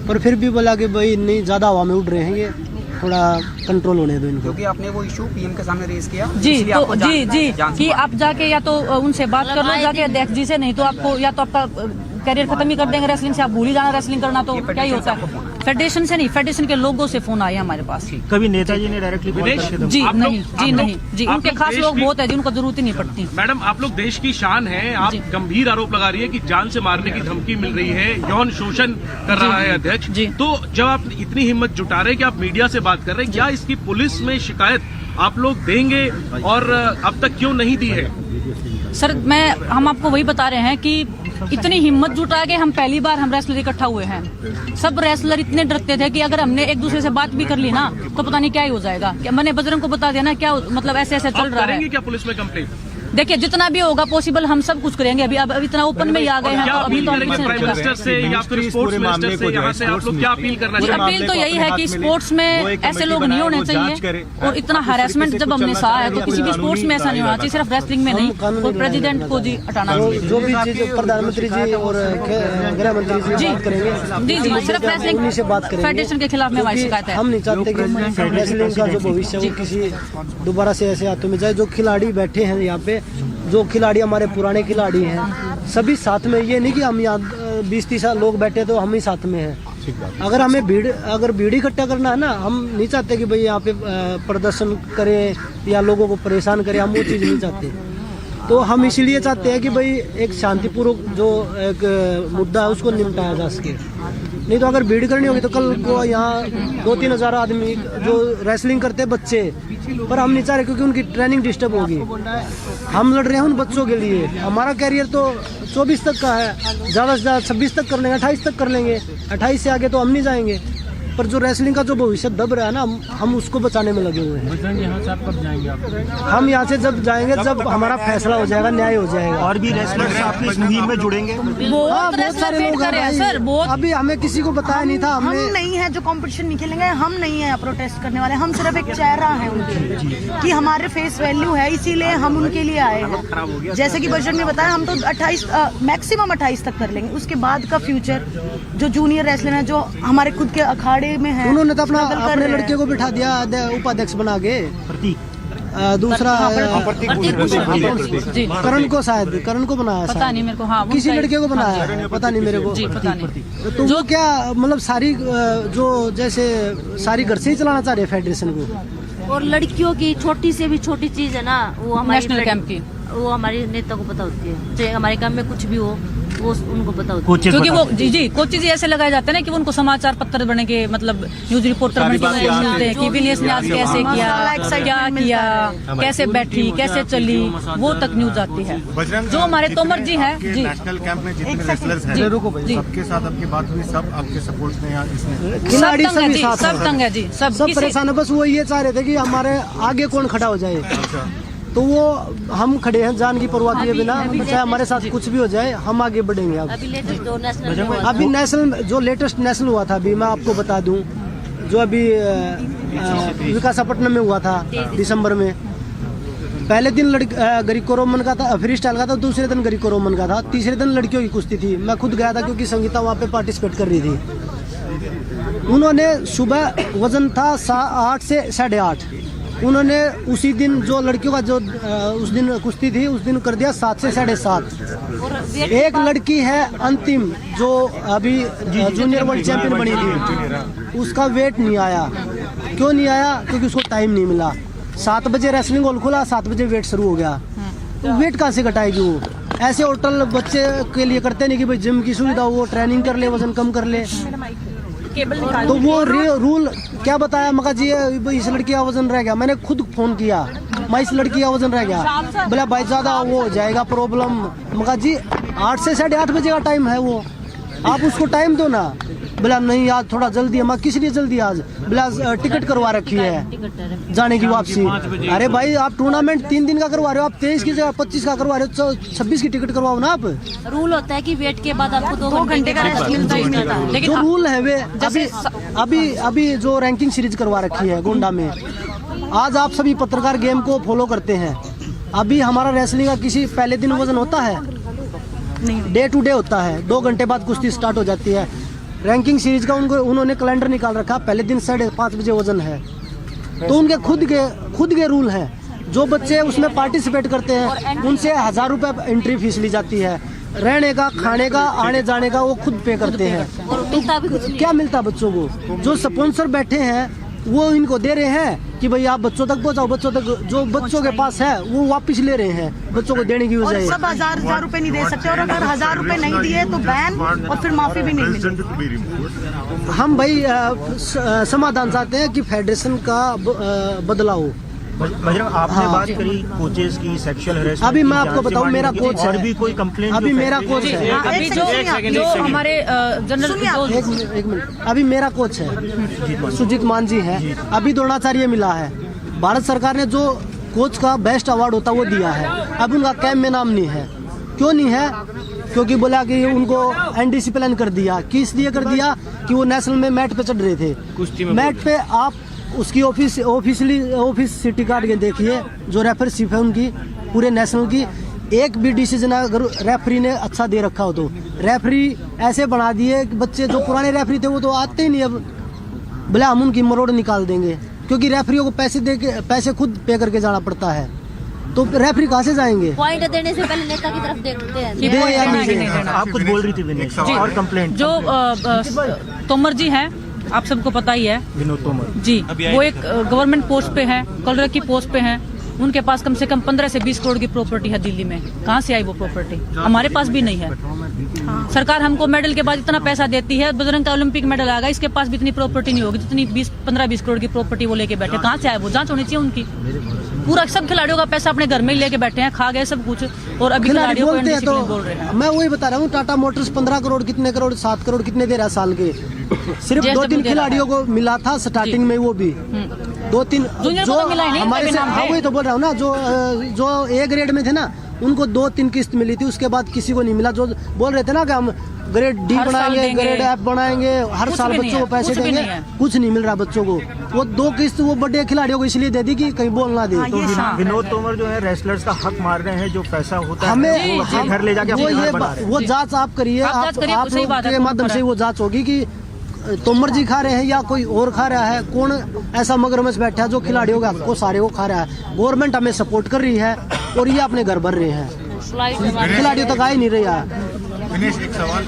Speaker 2: पर फिर भी बोला कि भाई नहीं, ज्यादा हवा में उड़ रहे हैं, ये थोड़ा कंट्रोल होने दो इनको।
Speaker 15: क्योंकि आपने वो इशू पीएम के सामने रेज किया
Speaker 9: जी, तो जी कि आप जाके या तो उनसे बात कर लो जाके अध्यक्ष जी से, नहीं तो आपको या तो आपका करियर खत्म ही कर देंगे रेसलिंग से, आप भूल ही जाना रेसलिंग करना, तो क्या ही होता है। फेडरेशन से नहीं, फेडरेशन के लोगों से फोन आए हमारे पास।
Speaker 12: कभी नेताजी ने डायरेक्टली
Speaker 9: जी नहीं, उनके खास लोग बहुत है जिनको जरूरत ही नहीं पड़ती।
Speaker 11: मैडम आप लोग देश की शान है, आप गंभीर आरोप लगा रही है कि जान से मारने की धमकी मिल रही है, यौन शोषण कर रहा है अध्यक्ष। तो जब आप इतनी हिम्मत जुटा रहे हैं कि आप मीडिया से बात कर रहे हैं, क्या इसकी पुलिस में शिकायत आप लोग देंगे और अब तक क्यों नहीं दी है?
Speaker 9: सर हम आपको वही बता रहे हैं कि इतनी हिम्मत जुटा के हम पहली बार हम रेसलर इकट्ठा हुए हैं। सब रेसलर इतने डरते थे कि अगर हमने एक दूसरे से बात भी कर ली ना, तो पता नहीं क्या ही हो जाएगा। मैंने बजरंग को बता दिया ना, क्या मतलब ऐसे चल रहा है।
Speaker 11: क्या पुलिस में कंप्लेंट?
Speaker 9: देखिए जितना भी होगा पॉसिबल हम सब कुछ करेंगे। अभी अब इतना ओपन में ही आ गए हैं, तो अभी तो
Speaker 11: प्राइम मिनिस्टर से या फिर स्पोर्ट्स मिनिस्टर से यहाँ से आप लोग क्या अपील करना चाहिए?
Speaker 9: अपील तो यही है कि स्पोर्ट्स में ऐसे लोग नहीं होने चाहिए, और इतना हैरेसमेंट जब हमने सहा है तो किसी भी स्पोर्ट्स में ऐसा नहीं होना चाहिए, सिर्फ रेसलिंग में नहीं। और प्रेसिडेंट को जी हटाना चाहिए।
Speaker 2: जो भी चीज प्रधानमंत्री जी और गृह मंत्री जी बात करेंगे,
Speaker 9: जी सिर्फ रेसलिंग
Speaker 2: से बात करेंगे।
Speaker 9: फेडरेशन के खिलाफ में हमारी शिकायत है।
Speaker 2: हम नहीं चाहते कि रेसलिंग का जो भविष्य है वो किसी दोबारा से ऐसे हाथों में जाए। जो खिलाड़ी बैठे हैं यहाँ पे, जो खिलाड़ी हमारे पुराने खिलाड़ी हैं, सभी साथ में, ये नहीं कि हम यहाँ 20-30 लोग बैठे तो हम ही साथ में हैं। अगर हमें भीड़ इकट्ठा करना है ना, हम नहीं चाहते कि भाई यहाँ पे प्रदर्शन करें या लोगों को परेशान करें, हम वो चीज़ नहीं चाहते। तो हम इसीलिए चाहते हैं कि भाई एक शांतिपूर्वक जो एक मुद्दा है उसको निपटाया जा सके। नहीं तो अगर भीड़ करनी होगी तो कल को यहाँ 2-3 हज़ार आदमी जो रेसलिंग करते हैं बच्चे, पर हम नहीं चाह रहे क्योंकि उनकी ट्रेनिंग डिस्टर्ब होगी। हम लड़ रहे हैं उन बच्चों के लिए। हमारा कैरियर तो 24 तक का है, ज़्यादा से ज़्यादा 26 तक कर लेंगे, 28 तक कर लेंगे, 28 से आगे तो हम नहीं जाएंगे। पर जो रेसलिंग का जो भविष्य दब रहा है ना, हम उसको बचाने में लगे हुए हैं।
Speaker 12: यहाँ से आप कब जाएंगे आप?
Speaker 2: हम यहाँ से जब जाएंगे जब हमारा फैसला हो जाएगा, न्याय हो जाएगा।
Speaker 12: और भी रेसलर्स आपकी इस मुहिम में जुड़ेंगे?
Speaker 2: बहुत सारे लोग हैं। अभी हमें किसी को बताया नहीं था।
Speaker 8: हम नहीं है जो कंपटीशन नहीं खेलेंगे, हम नहीं है प्रोटेस्ट करने वाले, हम सिर्फ एक चेहरा है उनके कि हमारे फेस वैल्यू है, इसीलिए हम उनके लिए आए हैं। जैसे कि बजट में बताया, हम तो 28 मैक्सिमम 28 तक कर लेंगे। उसके बाद का फ्यूचर जो जूनियर रेसलर है, जो हमारे खुद के अखाड़े में है,
Speaker 2: उन्होंने तो अपने लड़के को बिठा दिया उपाध्यक्ष बना के। दूसरा करण को, शायद करण को बनाया,
Speaker 9: पता नहीं मेरे को। हाँ,
Speaker 2: किसी लड़के को बनाया, पता नहीं मेरे को।
Speaker 9: पता नहीं।
Speaker 2: तो जो क्या मतलब सारी जो जैसे सारी घर से ही चलाना चाह रहे फेडरेशन को।
Speaker 16: और लड़कियों की छोटी से भी छोटी चीज है ना, वो हमारे
Speaker 9: नेशनल कैंप की,
Speaker 16: वो हमारे नेता को पता होती है। चाहे हमारे काम में कुछ भी हो, वो उनको पता होती है।
Speaker 9: क्योंकि वो जी कोचेज ऐसे लगाए जाते हैं ना कि उनको समाचार पत्र बने के, मतलब न्यूज रिपोर्टर बन के मिलते हैं कि विनेश ने आज कैसे किया, क्या किया, कैसे बैठी, कैसे चली, वो तक न्यूज आती है। जो हमारे तोमर जी हैं जी,
Speaker 6: नेशनल कैंप में जितने रेसलर्स हैं सबके साथ आपकी बात हुई, सब आपके सपोर्ट में यहाँ
Speaker 2: खिलाड़ी
Speaker 9: सब तंग है जी, सब
Speaker 2: परेशान है। बस वो ये चाह रहे थे कि हमारे आगे कौन खड़ा हो जाए, तो वो हम खड़े हैं जान की परवाह किए बिना, चाहे हमारे साथ कुछ भी हो जाए, हम आगे बढ़ेंगे। अभी नेशनल जो लेटेस्ट नेशनल हुआ था, अभी मैं आपको बता दूं, जो अभी विशाखापट्टनम में हुआ था दिसंबर में। पहले दिन ग्रीको रोमन का था, फ्री स्टाइल का था, दूसरे दिन ग्रीको रोमन का था, तीसरे दिन लड़कियों की कुश्ती थी। मैं खुद गया था क्योंकि संगीता वहाँ पे पार्टिसिपेट कर रही थी। उन्होंने सुबह वजन था 8 से 8.5, उन्होंने उसी दिन जो लड़कियों का जो उस दिन कुश्ती थी, उस दिन कर दिया 7 से 7.5। एक लड़की है अंतिम जो अभी जूनियर वर्ल्ड चैंपियन बनी थी, उसका वेट नहीं आया। क्यों नहीं आया? क्योंकि उसको टाइम नहीं मिला। 7 बजे रेसलिंग हॉल खुला, 7 बजे वेट शुरू हो गया, तो वेट कहाँ से घटाएगी वो? ऐसे होटल बच्चे के लिए करते नहीं कि भाई जिम की सुविधा हो, वो ट्रेनिंग कर ले, वजन कम कर ले। तो वो रूल क्या बताया, मगा जी इस लड़की का वजन रह गया। मैंने खुद फोन किया, मैं इस लड़की का वजन रह गया, बोला भाई ज्यादा वो हो जाएगा प्रॉब्लम। मगा जी 8 से 8.5 बजे का टाइम है, वो आप उसको टाइम दो ना। बोला नहीं आज थोड़ा जल्दी है। मैं किस लिए जल्दी? आज बोला टिकट करवा रखी है जाने की वापसी। अरे भाई आप टूर्नामेंट 3 दिन का करवा रहे हो, आप 23 की जगह 25 का करवा रहे हो, 26 की टिकट करवाओ ना आप।
Speaker 16: रूल होता है कि वेट के बाद आपको 2 घंटे का रेस्ट मिलता है।
Speaker 2: लेकिन जो रूल है वे अभी जो रैंकिंग सीरीज करवा रखी है गोंडा में, आज आप सभी पत्रकार गेम को फॉलो करते हैं। अभी हमारा रेसलिंग का किसी पहले दिन वजन होता है नहीं, डे टू डे होता है। 2 घंटे बाद कुश्ती स्टार्ट हो जाती है। रैंकिंग सीरीज का उन्होंने कैलेंडर निकाल रखा, पहले दिन 5:30 बजे वजन है। तो उनके खुद के रूल हैं। जो बच्चे उसमें पार्टिसिपेट करते हैं उनसे 1000 रुपये एंट्री फीस ली जाती है। रहने का, खाने का, आने जाने का वो खुद पे करते हैं। तो क्या मिलता बच्चों को? जो स्पॉन्सर बैठे हैं वो इनको दे रहे हैं कि भाई आप बच्चों तक पहुंचाओ, बच्चों तक जो बच्चों के पास है वो वापस ले रहे हैं बच्चों को देने की वजह।
Speaker 8: सब 1000 रुपए नहीं दे सकते, और अगर 1000 रुपए नहीं दिए तो बैन और फिर माफी भी नहीं मिलेगी।
Speaker 2: हम भाई समाधान चाहते हैं कि फेडरेशन का बदलाव हो।
Speaker 12: बजरंग, आपने बात करी कोचेस की, सेक्सुअल हरेसमेंट।
Speaker 2: अभी मैं आपको बताऊं, मेरा कोच है,
Speaker 12: और भी कोई कंप्लेंट?
Speaker 2: अभी मेरा कोच है।
Speaker 9: अभी जो हमारे जनरल
Speaker 2: एक मिनट, अभी मेरा कोच है सुजीत मान जी है। अभी द्रोणाचार्य मिला है। भारत सरकार ने जो कोच का बेस्ट अवार्ड होता वो दिया है, अब उनका कैंप में नाम नहीं है। क्यों नहीं है? क्योंकि बोला कि उनको अनडिसिप्लिन कर दिया। किस लिए कर दिया? कि वो नेशनल में मैट पे चढ़ रहे थे। मैट पे आप उसकी ऑफिस सिटी कार्ड के देखिए, जो रेफरशिप है उनकी पूरे नेशनल की, एक भी डिसीजन अगर रेफरी ने अच्छा दे रखा हो तो। रेफरी ऐसे बना दिए कि बच्चे जो पुराने रेफरी थे वो तो आते ही नहीं। अब बोला हम उनकी मरोड़ निकाल देंगे, क्योंकि रेफरियों को पैसे खुद पे करके जाना पड़ता है, तो रेफरी कहाँ से जाएंगे?
Speaker 16: पॉइंट देने से पहले नेता की तरफ देखते हैं।
Speaker 12: आप कुछ बोल रही थी विनेश, और कंप्लेंट
Speaker 9: जो तोमर जी हैं, आप सबको पता ही है,
Speaker 12: विनोद तोमर
Speaker 9: जी, वो एक गवर्नमेंट पोस्ट पे हैं, कलर की पोस्ट पे हैं। उनके पास कम से कम 15 से 20 करोड़ की प्रॉपर्टी है दिल्ली में। कहाँ से आई वो प्रॉपर्टी? हमारे पास भी नहीं है। सरकार हमको मेडल के बाद इतना पैसा देती है, बजरंग का ओलंपिक मेडल आएगा, इसके पास भी इतनी प्रॉपर्टी नहीं होगी जितनी 15-20 करोड़ की प्रॉपर्टी वो लेके बैठे। कहाँ से आए वो? जांच होनी चाहिए उनकी। पूरा सब खिलाड़ियों का पैसा अपने घर में ही लेके बैठे हैं, खा गए सब कुछ, और अभी खिलाड़ियों को
Speaker 2: बोल रहे हैं। मैं वही बता रहा हूँ, टाटा मोटर्स 15 करोड़, कितने करोड़, 7 करोड़ कितने दे रहा है साल के। सिर्फ 2-3 खिलाड़ियों को मिला था स्टार्टिंग में, वो भी 2-3 जो हमारे से, हाँ वही तो बोल रहा हूँ ना, जो ए ग्रेड में थे ना उनको 2-3 किस्त मिली थी, उसके बाद किसी को नहीं मिला। जो बोल रहे थे ना कि हम ग्रेड डी बनाएंगे, ग्रेड एफ बनाएंगे, हर साल बच्चों को पैसे देंगे, कुछ नहीं मिल रहा बच्चों को। वो 2 किस्त वो बड़े खिलाड़ियों को इसलिए दे दी कि कहीं बोल ना दे।
Speaker 12: तो विनोद तोमर जो है रेसलर्स का हक मार रहे हैं, जो पैसा होता है हमें अपने घर ले जाके
Speaker 2: वो जांच आप करिए, आपके माध्यम से वो जांच होगी कि तोमर जी खा रहे हैं या कोई और खा रहा है, कौन ऐसा मगरमच्छ बैठा है जो खिलाड़ियों के हक को सारे को खा रहा है। गवर्नमेंट हमें सपोर्ट कर रही है और ये अपने घर भर रहे हैं, खिलाड़ियों तक आ ही नहीं रही है।
Speaker 17: दिनेश, एक सवाल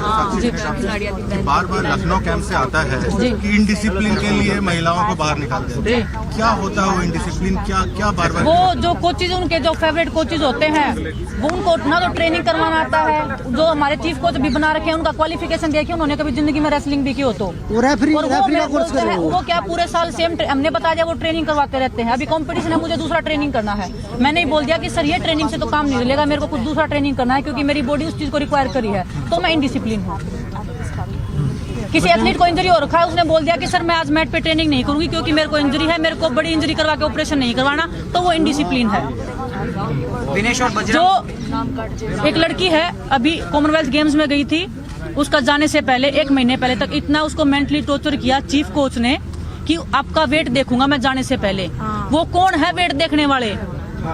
Speaker 17: बार बार लखनऊ कैंप से आता है कि इनडिसिप्लिन के लिए महिलाओं को बाहर निकाल देते हैं, क्या होता है वो इनडिसिप्लिन, क्या बार बार?
Speaker 9: वो जो कोचेज, उनके जो फेवरेट कोचेज होते हैं, वो उनको ना तो ट्रेनिंग करवाना आता है। जो हमारे चीफ कोच भी बना रखे हैं, उनका क्वालिफिकेशन देखिए, उन्होंने कभी जिंदगी में रेसलिंग भी की हो तो वो क्या पूरे साल सेम, हमने बता दिया वो ट्रेनिंग करवाते रहते हैं। अभी कॉम्पिटिशन है, मुझे दूसरा ट्रेनिंग करना है, मैंने ही बोल दिया कि सर ये ट्रेनिंग से तो काम नहीं मिलेगा, मेरे को कुछ दूसरा ट्रेनिंग करना है क्योंकि मेरी बॉडी उस चीज को रिक्वायर करी है, तो मैं इनडिसिप्लिन हूँ। किसी एथलीट को इंजरी हो रखा है, उसने बोल दिया कि सर मैं आज मैट पे ट्रेनिंग नहीं करूंगी क्योंकि मेरे को इंजरी है, मेरे को बड़ी इंजरी करवा के ऑपरेशन नहीं करवाना, तो वो इनडिसिप्लिन है। जो एक लड़की है अभी कॉमनवेल्थ गेम्स में गई थी, उसका जाने से पहले 1 महीने पहले तक इतना उसको मेंटली टॉर्चर किया चीफ कोच ने कि आपका वेट देखूंगा मैं जाने से पहले। वो कौन है वेट देखने वाले?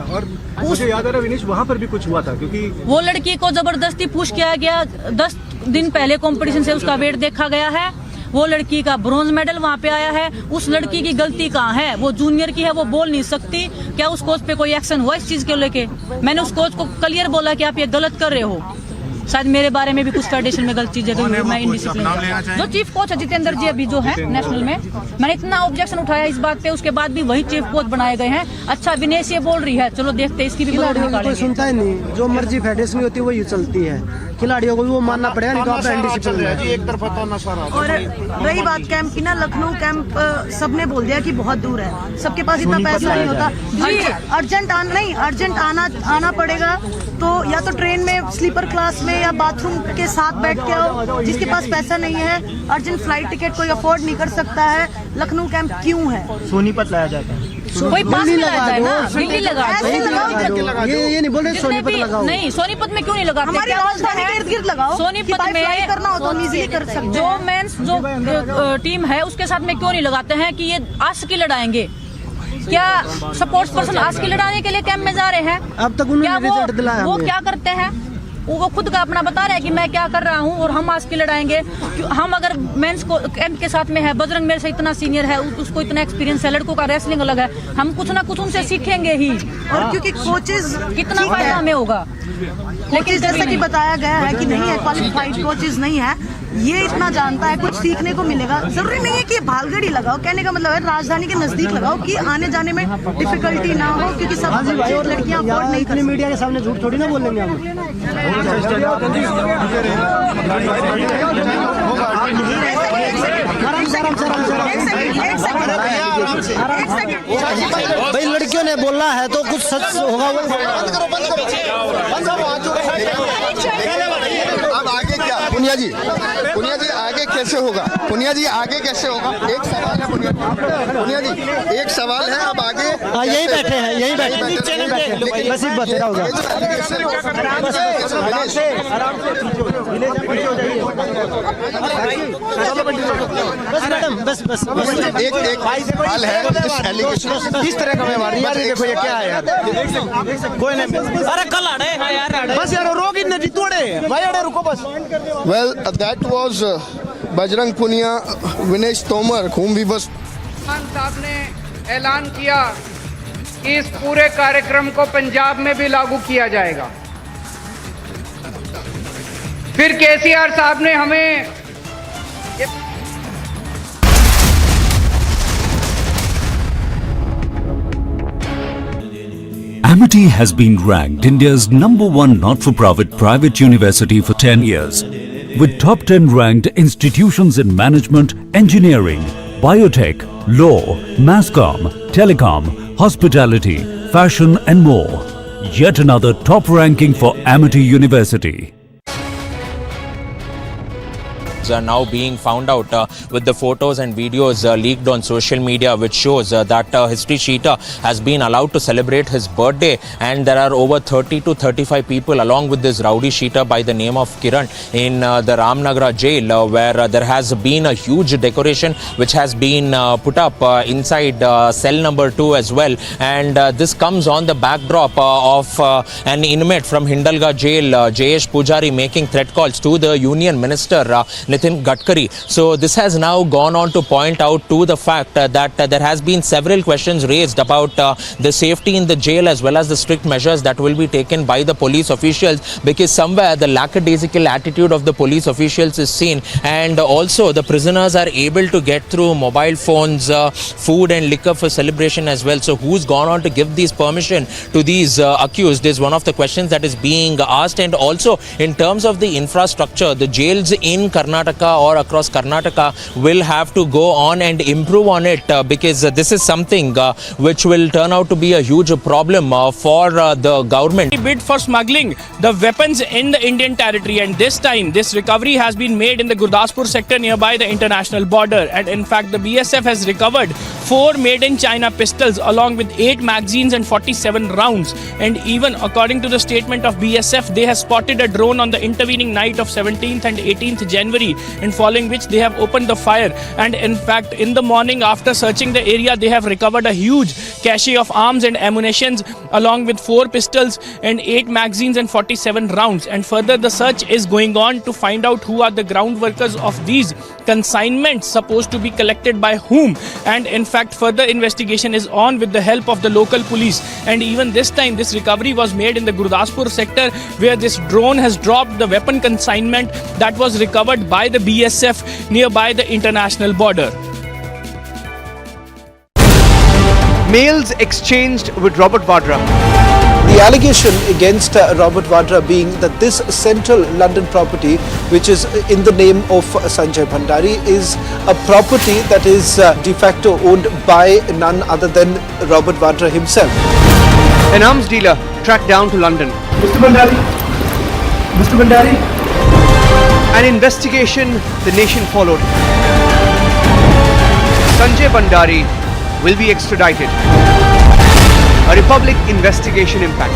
Speaker 6: और मुझे याद आ रहा विनेश, वहाँ पर भी कुछ हुआ था क्योंकि
Speaker 9: वो लड़की को जबरदस्ती पुश किया गया। 10 दिन पहले कंपटीशन से उसका वेट देखा गया है, वो लड़की का ब्रॉन्ज मेडल वहाँ पे आया है। उस लड़की की गलती कहाँ है? वो जूनियर की है, वो बोल नहीं सकती। क्या उस कोच पे कोई एक्शन हुआ इस चीज को लेके? मैंने उस कोच को क्लियर बोला कि आप ये गलत कर रहे हो। शायद मेरे बारे में भी कुछ फेडरेशन में गलत चीजें गई, मैं इनडिसिप्लिन। जो चीफ कोच है जितेंद्र जी अभी जो है नेशनल में, मैंने इतना ऑब्जेक्शन उठाया इस बात पे, उसके बाद भी वही चीफ कोच बनाए गए हैं। अच्छा विनेश ये बोल रही है, चलो देखते इसकी भी
Speaker 2: कोई सुनता ही नहीं, जो मर्जी फेडरेशन में होती है वही चलती है, खिलाड़ियों को भी वो मानना पड़ेगा, नहीं तो आप इनडिसिप्लिन है।
Speaker 8: एक तरफा था सारा। और रही बात कैंप की ना, लखनऊ कैंप सबने बोल दिया कि बहुत दूर है, सबके पास इतना पैसा नहीं होता। अर्जेंट आना पड़ेगा, तो या तो ट्रेन में स्लीपर क्लास में या बाथरूम के साथ बैठ के आओ। जिसके पास पैसा नहीं है, अर्जेंट फ्लाइट टिकट कोई अफोर्ड नहीं कर सकता है। लखनऊ कैंप क्यों है?
Speaker 12: सोनीपत लाया जाता है,
Speaker 9: कोई पास में लगा जाए ना, दिल्ली लगा
Speaker 2: ये नहीं बोल रहे सोनीपत लगाओ।
Speaker 9: नहीं, सोनीपत में क्यों नहीं लगाते?
Speaker 8: हमारी राजधानी के इर्द-गिर्द लगाओ।
Speaker 9: सोनीपत में
Speaker 8: करना हो तो इजीली कर सकते हैं।
Speaker 9: जो मेंस जो टीम है उसके साथ में क्यों नहीं लगाते हैं कि ये आस की लड़ाएंगे? क्या स्पोर्ट्स पर्सन आज की लड़ाने के लिए कैंप में जा रहे हैं?
Speaker 2: अब तक उन्होंने रिजल्ट दिलाया।
Speaker 9: वो क्या करते हैं? वो खुद का अपना बता रहे हैं कि मैं क्या कर रहा हूँ और हम आज की लड़ाएंगे। हम अगर मेंस को कैंप के साथ में है, बजरंग मेरे से इतना सीनियर है, उसको इतना एक्सपीरियंस है, लड़कों का रेसलिंग अलग है, हम कुछ ना कुछ उनसे सीखेंगे ही।
Speaker 8: और क्योंकि कोचेज
Speaker 9: कितना फायदा हमें होगा,
Speaker 8: लेकिन जैसा कि बताया गया है कि नहीं है, क्वालिफाइड कोचेज नहीं है, ये इतना जानता है, कुछ सीखने को मिलेगा। जरूरी नहीं है कि भालगड़ी लगाओ, कहने का मतलब है राजधानी के नजदीक लगाओ कि आने जाने में डिफिकल्टी ना हो, क्योंकि सब लड़कियां अफोर्ड नहीं कर।
Speaker 2: मीडिया के सामने झूठ थोड़ी ना बोलेंगे हम। भाई लड़कियों ने बोला है तो कुछ सच होगा।
Speaker 18: अब आगे क्या पुनिया जी आगे कैसे होगा? पुनिया जी आगे कैसे होगा? एक सवाल है पुनिया जी, एक सवाल है, अब आगे
Speaker 2: यही बैठे हैं, यही बैठे बस ही बता होगा। बस
Speaker 18: एक सवाल है,
Speaker 2: इस तरह का व्यवहार यार, देखो ये क्या है यार, कोई नहीं। अरे कल यार, बस यार रोग इन नदी तोड़े भाई, अरे रुको बस।
Speaker 18: Well, that was Bajrang Punia, Vinesh Tomar, whom we was।
Speaker 21: Khan साहब ने ऐलान किया कि इस पूरे कार्यक्रम को पंजाब में भी लागू किया जाएगा। फिर केसीआर साहब ने हमें
Speaker 13: Amity has been ranked India's #1 not-for-profit private university for 10 years, with top 10 ranked institutions in management, engineering, biotech, law, mass-comm, telecom, hospitality, fashion and more. Yet another top ranking for Amity University.
Speaker 14: are now being found out with the photos and videos leaked on social media, which shows that history sheeter has been allowed to celebrate his birthday, and there are over 30 to 35 people along with this rowdy sheeter by the name of Kiran in the Ramnagara jail, where there has been a huge decoration which has been put up inside cell number 2 as well, and this comes on the backdrop of an inmate from Hindalga jail, Jayesh Pujari, making threat calls to the Union Minister Nitin Gadkari. So this has now gone on to point out to the fact that there has been several questions raised about the safety in the jail as well as the strict measures that will be taken by the police officials, because somewhere the lackadaisical attitude of the police officials is seen, and also the prisoners are able to get through mobile phones, food and liquor for celebration as well. So who's gone on to give these permission to these accused is one of the questions that is being asked. And also in terms of the infrastructure, the jails in Karnataka or across Karnataka will have to go on and improve on it, because this is something which will turn out to be a huge problem for the government.
Speaker 19: We bid for smuggling the weapons in the Indian territory, and this time this recovery has been made in the Gurdaspur sector nearby the international border, and in fact the BSF has recovered 4 made in China pistols along with 8 magazines and 47 rounds. And even according to the statement of BSF, they have spotted a drone on the intervening night of 17th and 18th January, and following which they have opened the fire. And in fact in the morning, after searching the area, they have recovered a huge cache of arms and ammunitions along with 4 pistols and 8 magazines and 47 rounds. And further the search is going on to find out who are the ground workers of these consignments supposed to be collected by whom. And in fact further investigation is on with the help of the local police. And even this time this recovery was made in the Gurdaspur sector, where this drone has dropped the weapon consignment that was recovered by the BSF nearby the international border.
Speaker 22: Mails exchanged with Robert Vadra.
Speaker 24: The allegation against Robert Vadra being that this central London property, which is in the name of Sanjay Bhandari, is a property that is de facto owned by none other than Robert Vadra himself.
Speaker 22: An arms dealer tracked down to London.
Speaker 24: Mr. Bhandari. Mr. Bhandari.
Speaker 22: An investigation the nation followed. Sanjay Bhandari will be extradited. A Republic investigation impact.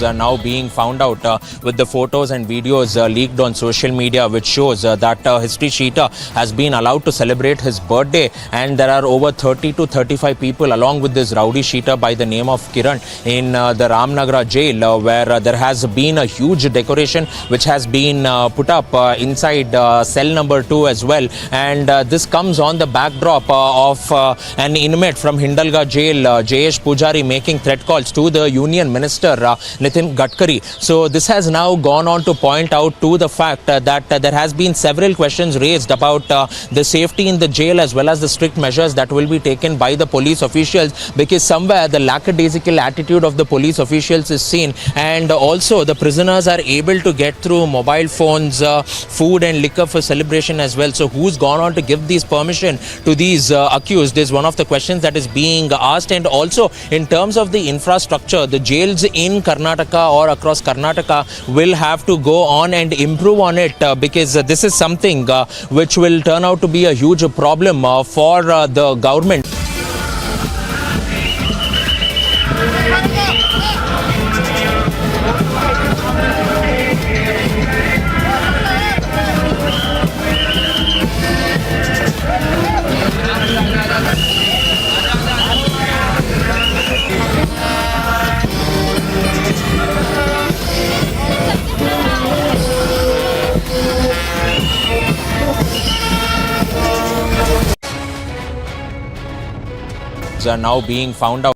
Speaker 14: Are now being found out with the photos and videos leaked on social media, which shows that history sheeter has been allowed to celebrate his birthday, and there are over 30 to 35 people along with this rowdy sheeter by the name of Kiran in the Ramnagara jail, where there has been a huge decoration which has been put up inside cell number 2 as well, and this comes on the backdrop of an inmate from Hindalga jail, Jayesh Pujari, making threat calls to the Union Minister Nitin Gadkari. So this has now gone on to point out to the fact that there has been several questions raised about the safety in the jail as well as the strict measures that will be taken by the police officials, because somewhere the lackadaisical attitude of the police officials is seen, and also the prisoners are able to get through mobile phones, food and liquor for celebration as well. So who's gone on to give these permission to these accused is one of the questions that is being asked. And also in terms of the infrastructure, the jails in Karnataka or across Karnataka will have to go on and improve on it, because this is something which will turn out to be a huge problem for the government. Are now being found out.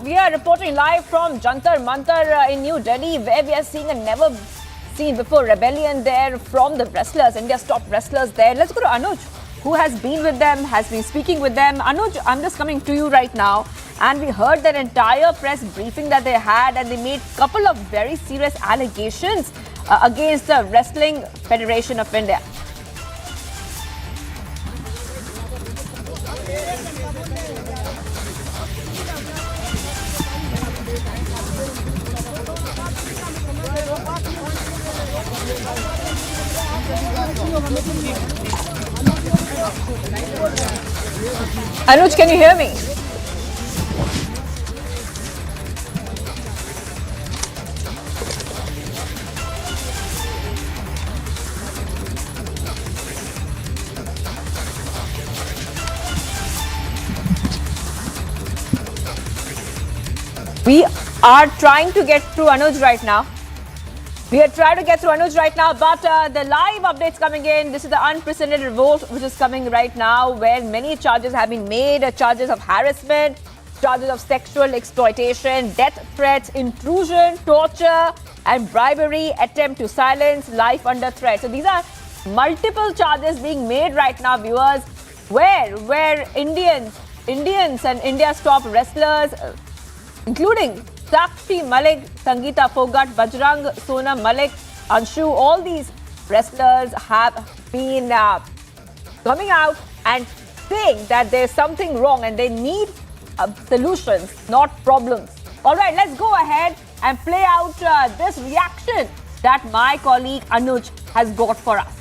Speaker 10: We are reporting live from Jantar Mantar in New Delhi, where we are seeing a never-seen-before rebellion there from the wrestlers, India's top wrestlers there. Let's go to Anuj. who has been with them, has been speaking with them. Anuj, I'm just coming to you right now. And we heard their entire press briefing that they had, and they made a couple of very serious allegations against the Wrestling Federation of India. Anuj, can you hear me? We are trying to get through Anuj right now. But the live updates coming in. This is the unprecedented revolt which is coming right now, where many charges have been made, charges of harassment, charges of sexual exploitation, death threats, intrusion, torture and bribery, attempt to silence, life under threat. So these are multiple charges being made right now, viewers, where Indians and India's top wrestlers, including Sakshi Malik, Sangeeta Phogat, Bajrang, Sonam Malik, Anshu, all these wrestlers have been coming out and saying that there's something wrong and they need solutions, not problems. All right, let's go ahead and play out this reaction that my colleague Anuj has got for us.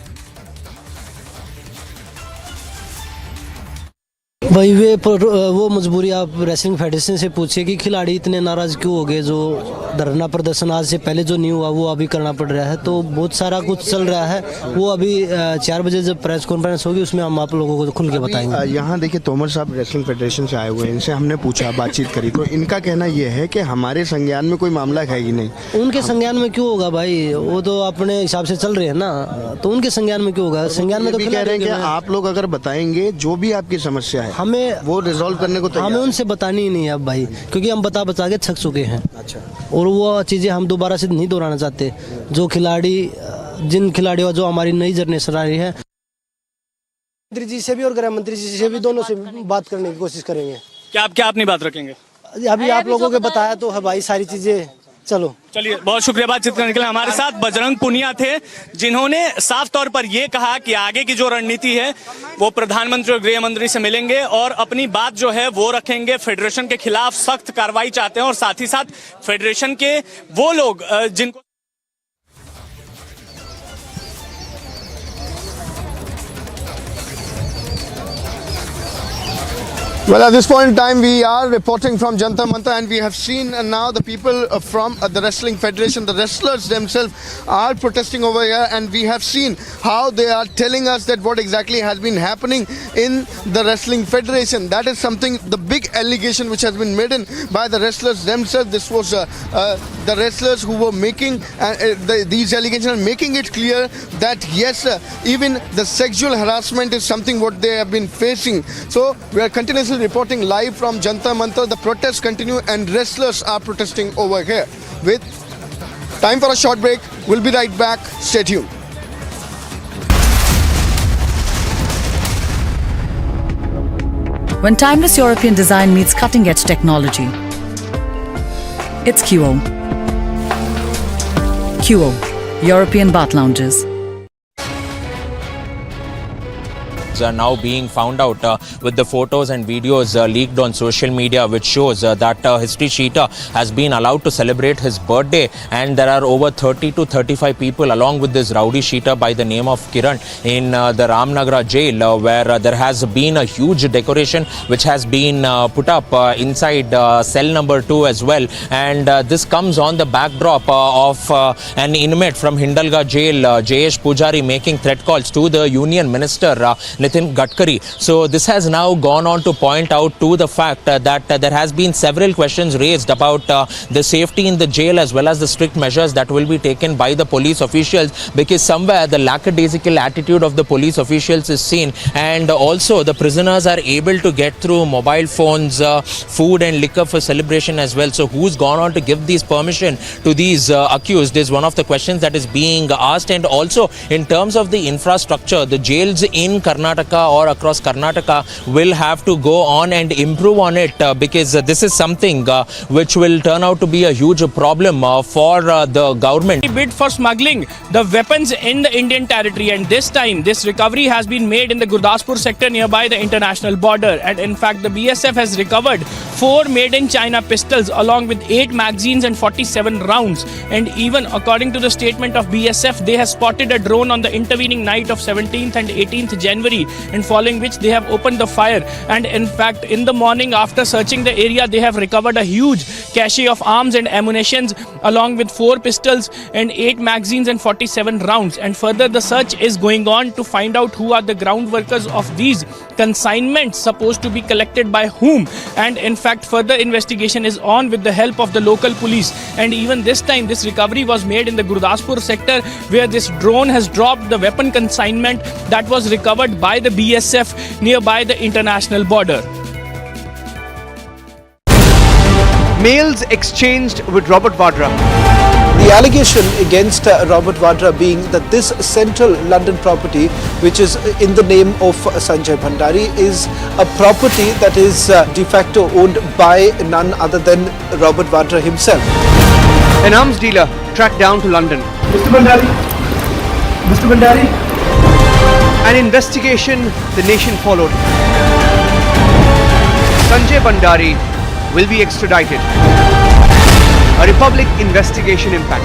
Speaker 2: भाई वो मजबूरी आप wrestling federation से पूछिए कि खिलाड़ी इतने नाराज क्यों हो गए, जो धरना प्रदर्शन आज से पहले जो नहीं हुआ वो अभी करना पड़ रहा है। तो बहुत सारा कुछ चल रहा है, वो अभी 4 बजे जब प्रेस कॉन्फ्रेंस होगी उसमें हम आप लोगों को खुल के बताएंगे।
Speaker 18: यहाँ देखिए, तोमर साहब रेसलिंग फेडरेशन से आए हुए हैं, इनसे हमने पूछा, बातचीत करी, तो इनका कहना ये है कि हमारे संज्ञान में कोई मामला है ही नहीं।
Speaker 2: उनके संज्ञान में क्यों होगा भाई, वो तो अपने हिसाब से चल रहे हैं ना, तो उनके संज्ञान में क्यों होगा? संज्ञान में तो
Speaker 18: कह रहे हैं कि आप लोग अगर बताएंगे जो भी आपकी समस्या है
Speaker 2: हमें
Speaker 18: वो रिजॉल्व करने को तैयार।
Speaker 2: हमें उनसे बतानी ही नहीं है अब भाई, क्योंकि हम बता के थक चुके हैं। अच्छा। और वो चीजें हम दोबारा से नहीं दोहराना चाहते। जो खिलाड़ी, जिन खिलाड़ियों जो हमारी नई जनरेशन आ रही है, मंत्री जी से भी और गृह मंत्री जी से भी, दोनों से बात करने की कोशिश करेंगे।
Speaker 19: क्या अपनी बात रखेंगे?
Speaker 2: अभी आप लोगों को बताया तो है भाई सारी चीजें। चलो
Speaker 19: चलिए, बहुत शुक्रिया बातचीत करने के लिए। हमारे साथ बजरंग पुनिया थे, जिन्होंने साफ तौर पर यह कहा कि आगे की जो रणनीति है वो प्रधानमंत्री और गृह मंत्री से मिलेंगे और अपनी बात जो है वो रखेंगे। फेडरेशन के खिलाफ सख्त कार्रवाई चाहते हैं और साथ ही साथ फेडरेशन के वो लोग जिनको
Speaker 18: Well, at this point in time, we are reporting from Jantar Mantar, and we have seen now the people from the Wrestling Federation, the wrestlers themselves are protesting over here, and we have seen how they are telling us that what exactly has been happening in the Wrestling Federation. That is something, the big allegation which has been made in by the wrestlers themselves. This was the wrestlers who were making these allegations and making it clear that yes, even the sexual harassment is something what they have been facing. So we are continuously reporting live from Jantar Mantar. The protests continue and wrestlers are protesting over here. With time for a short break, we'll be right back. Stay tuned.
Speaker 3: When timeless European design meets cutting-edge technology, it's QO. QO, European Bath Lounges.
Speaker 14: Are now being found out with the photos and videos leaked on social media, which shows that History Cheetah has been allowed to celebrate his birthday, and there are over 30 to 35 people along with this rowdy cheetah by the name of Kiran in the Ramnagar jail, where there has been a huge decoration which has been put up inside cell number 2 as well, and this comes on the backdrop of an inmate from Hindalga jail, Jayesh Pujari, making threat calls to the Union Minister Nitin Gadkari. So this has now gone on to point out to the fact that there has been several questions raised about the safety in the jail as well as the strict measures that will be taken by the police officials, because somewhere the lackadaisical attitude of the police officials is seen, and also the prisoners are able to get through mobile phones, food and liquor for celebration as well. So who's gone on to give these permission to these accused is one of the questions that is being asked. And also in terms of the infrastructure, the jails in Karnataka Karnataka or across Karnataka will have to go on and improve on it because this is something which will turn out to be a huge problem for the government.
Speaker 19: We bid for smuggling the weapons in the Indian territory, and this time this recovery has been made in the Gurdaspur sector nearby the international border, and in fact the BSF has recovered 4 made in China pistols along with 8 magazines and 47 rounds. And even according to the statement of BSF, they have spotted a drone on the intervening night of 17th and 18th January, and following which they have opened the fire. And in fact in the morning, after searching the area, they have recovered a huge cache of arms and ammunitions along with 4 pistols and 8 magazines and 47 rounds. And further the search is going on to find out who are the ground workers of these consignments supposed to be collected by whom. And in fact further investigation is on with the help of the local police. And even this time this recovery was made in the Gurdaspur sector, where this drone has dropped the weapon consignment that was recovered by the BSF nearby the international border.
Speaker 22: Mails exchanged with Robert Vadra.
Speaker 24: The allegation against Robert Vadra being that this central London property, which is in the name of Sanjay Bhandari, is a property that is de facto owned by none other than Robert Vadra himself.
Speaker 22: An arms dealer tracked down to London.
Speaker 24: Mr. Bhandari. Mr. Bhandari.
Speaker 22: An investigation the nation followed. Sanjay Bhandari will be extradited. A Republic investigation impact.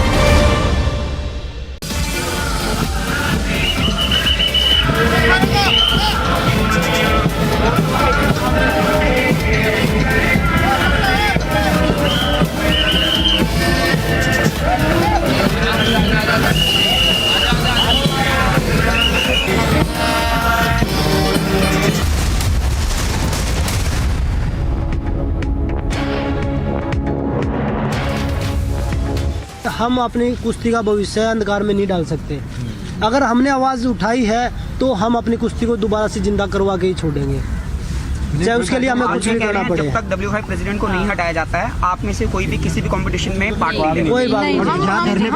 Speaker 2: हम अपनी कुश्ती का भविष्य अंधकार में नहीं डाल सकते। अगर हमने आवाज़ उठाई है तो हम अपनी कुश्ती को दोबारा से जिंदा करवा के ही छोड़ेंगे, चाहे उसके लिए हमें कुछ भी करना पड़े।
Speaker 15: जब तक W5 प्रेसिडेंट को नहीं हटाया जाता है, आप में से कोई भी किसी भी कंपटीशन में पार्ट नहीं लेगा।
Speaker 2: कोई बात नहीं।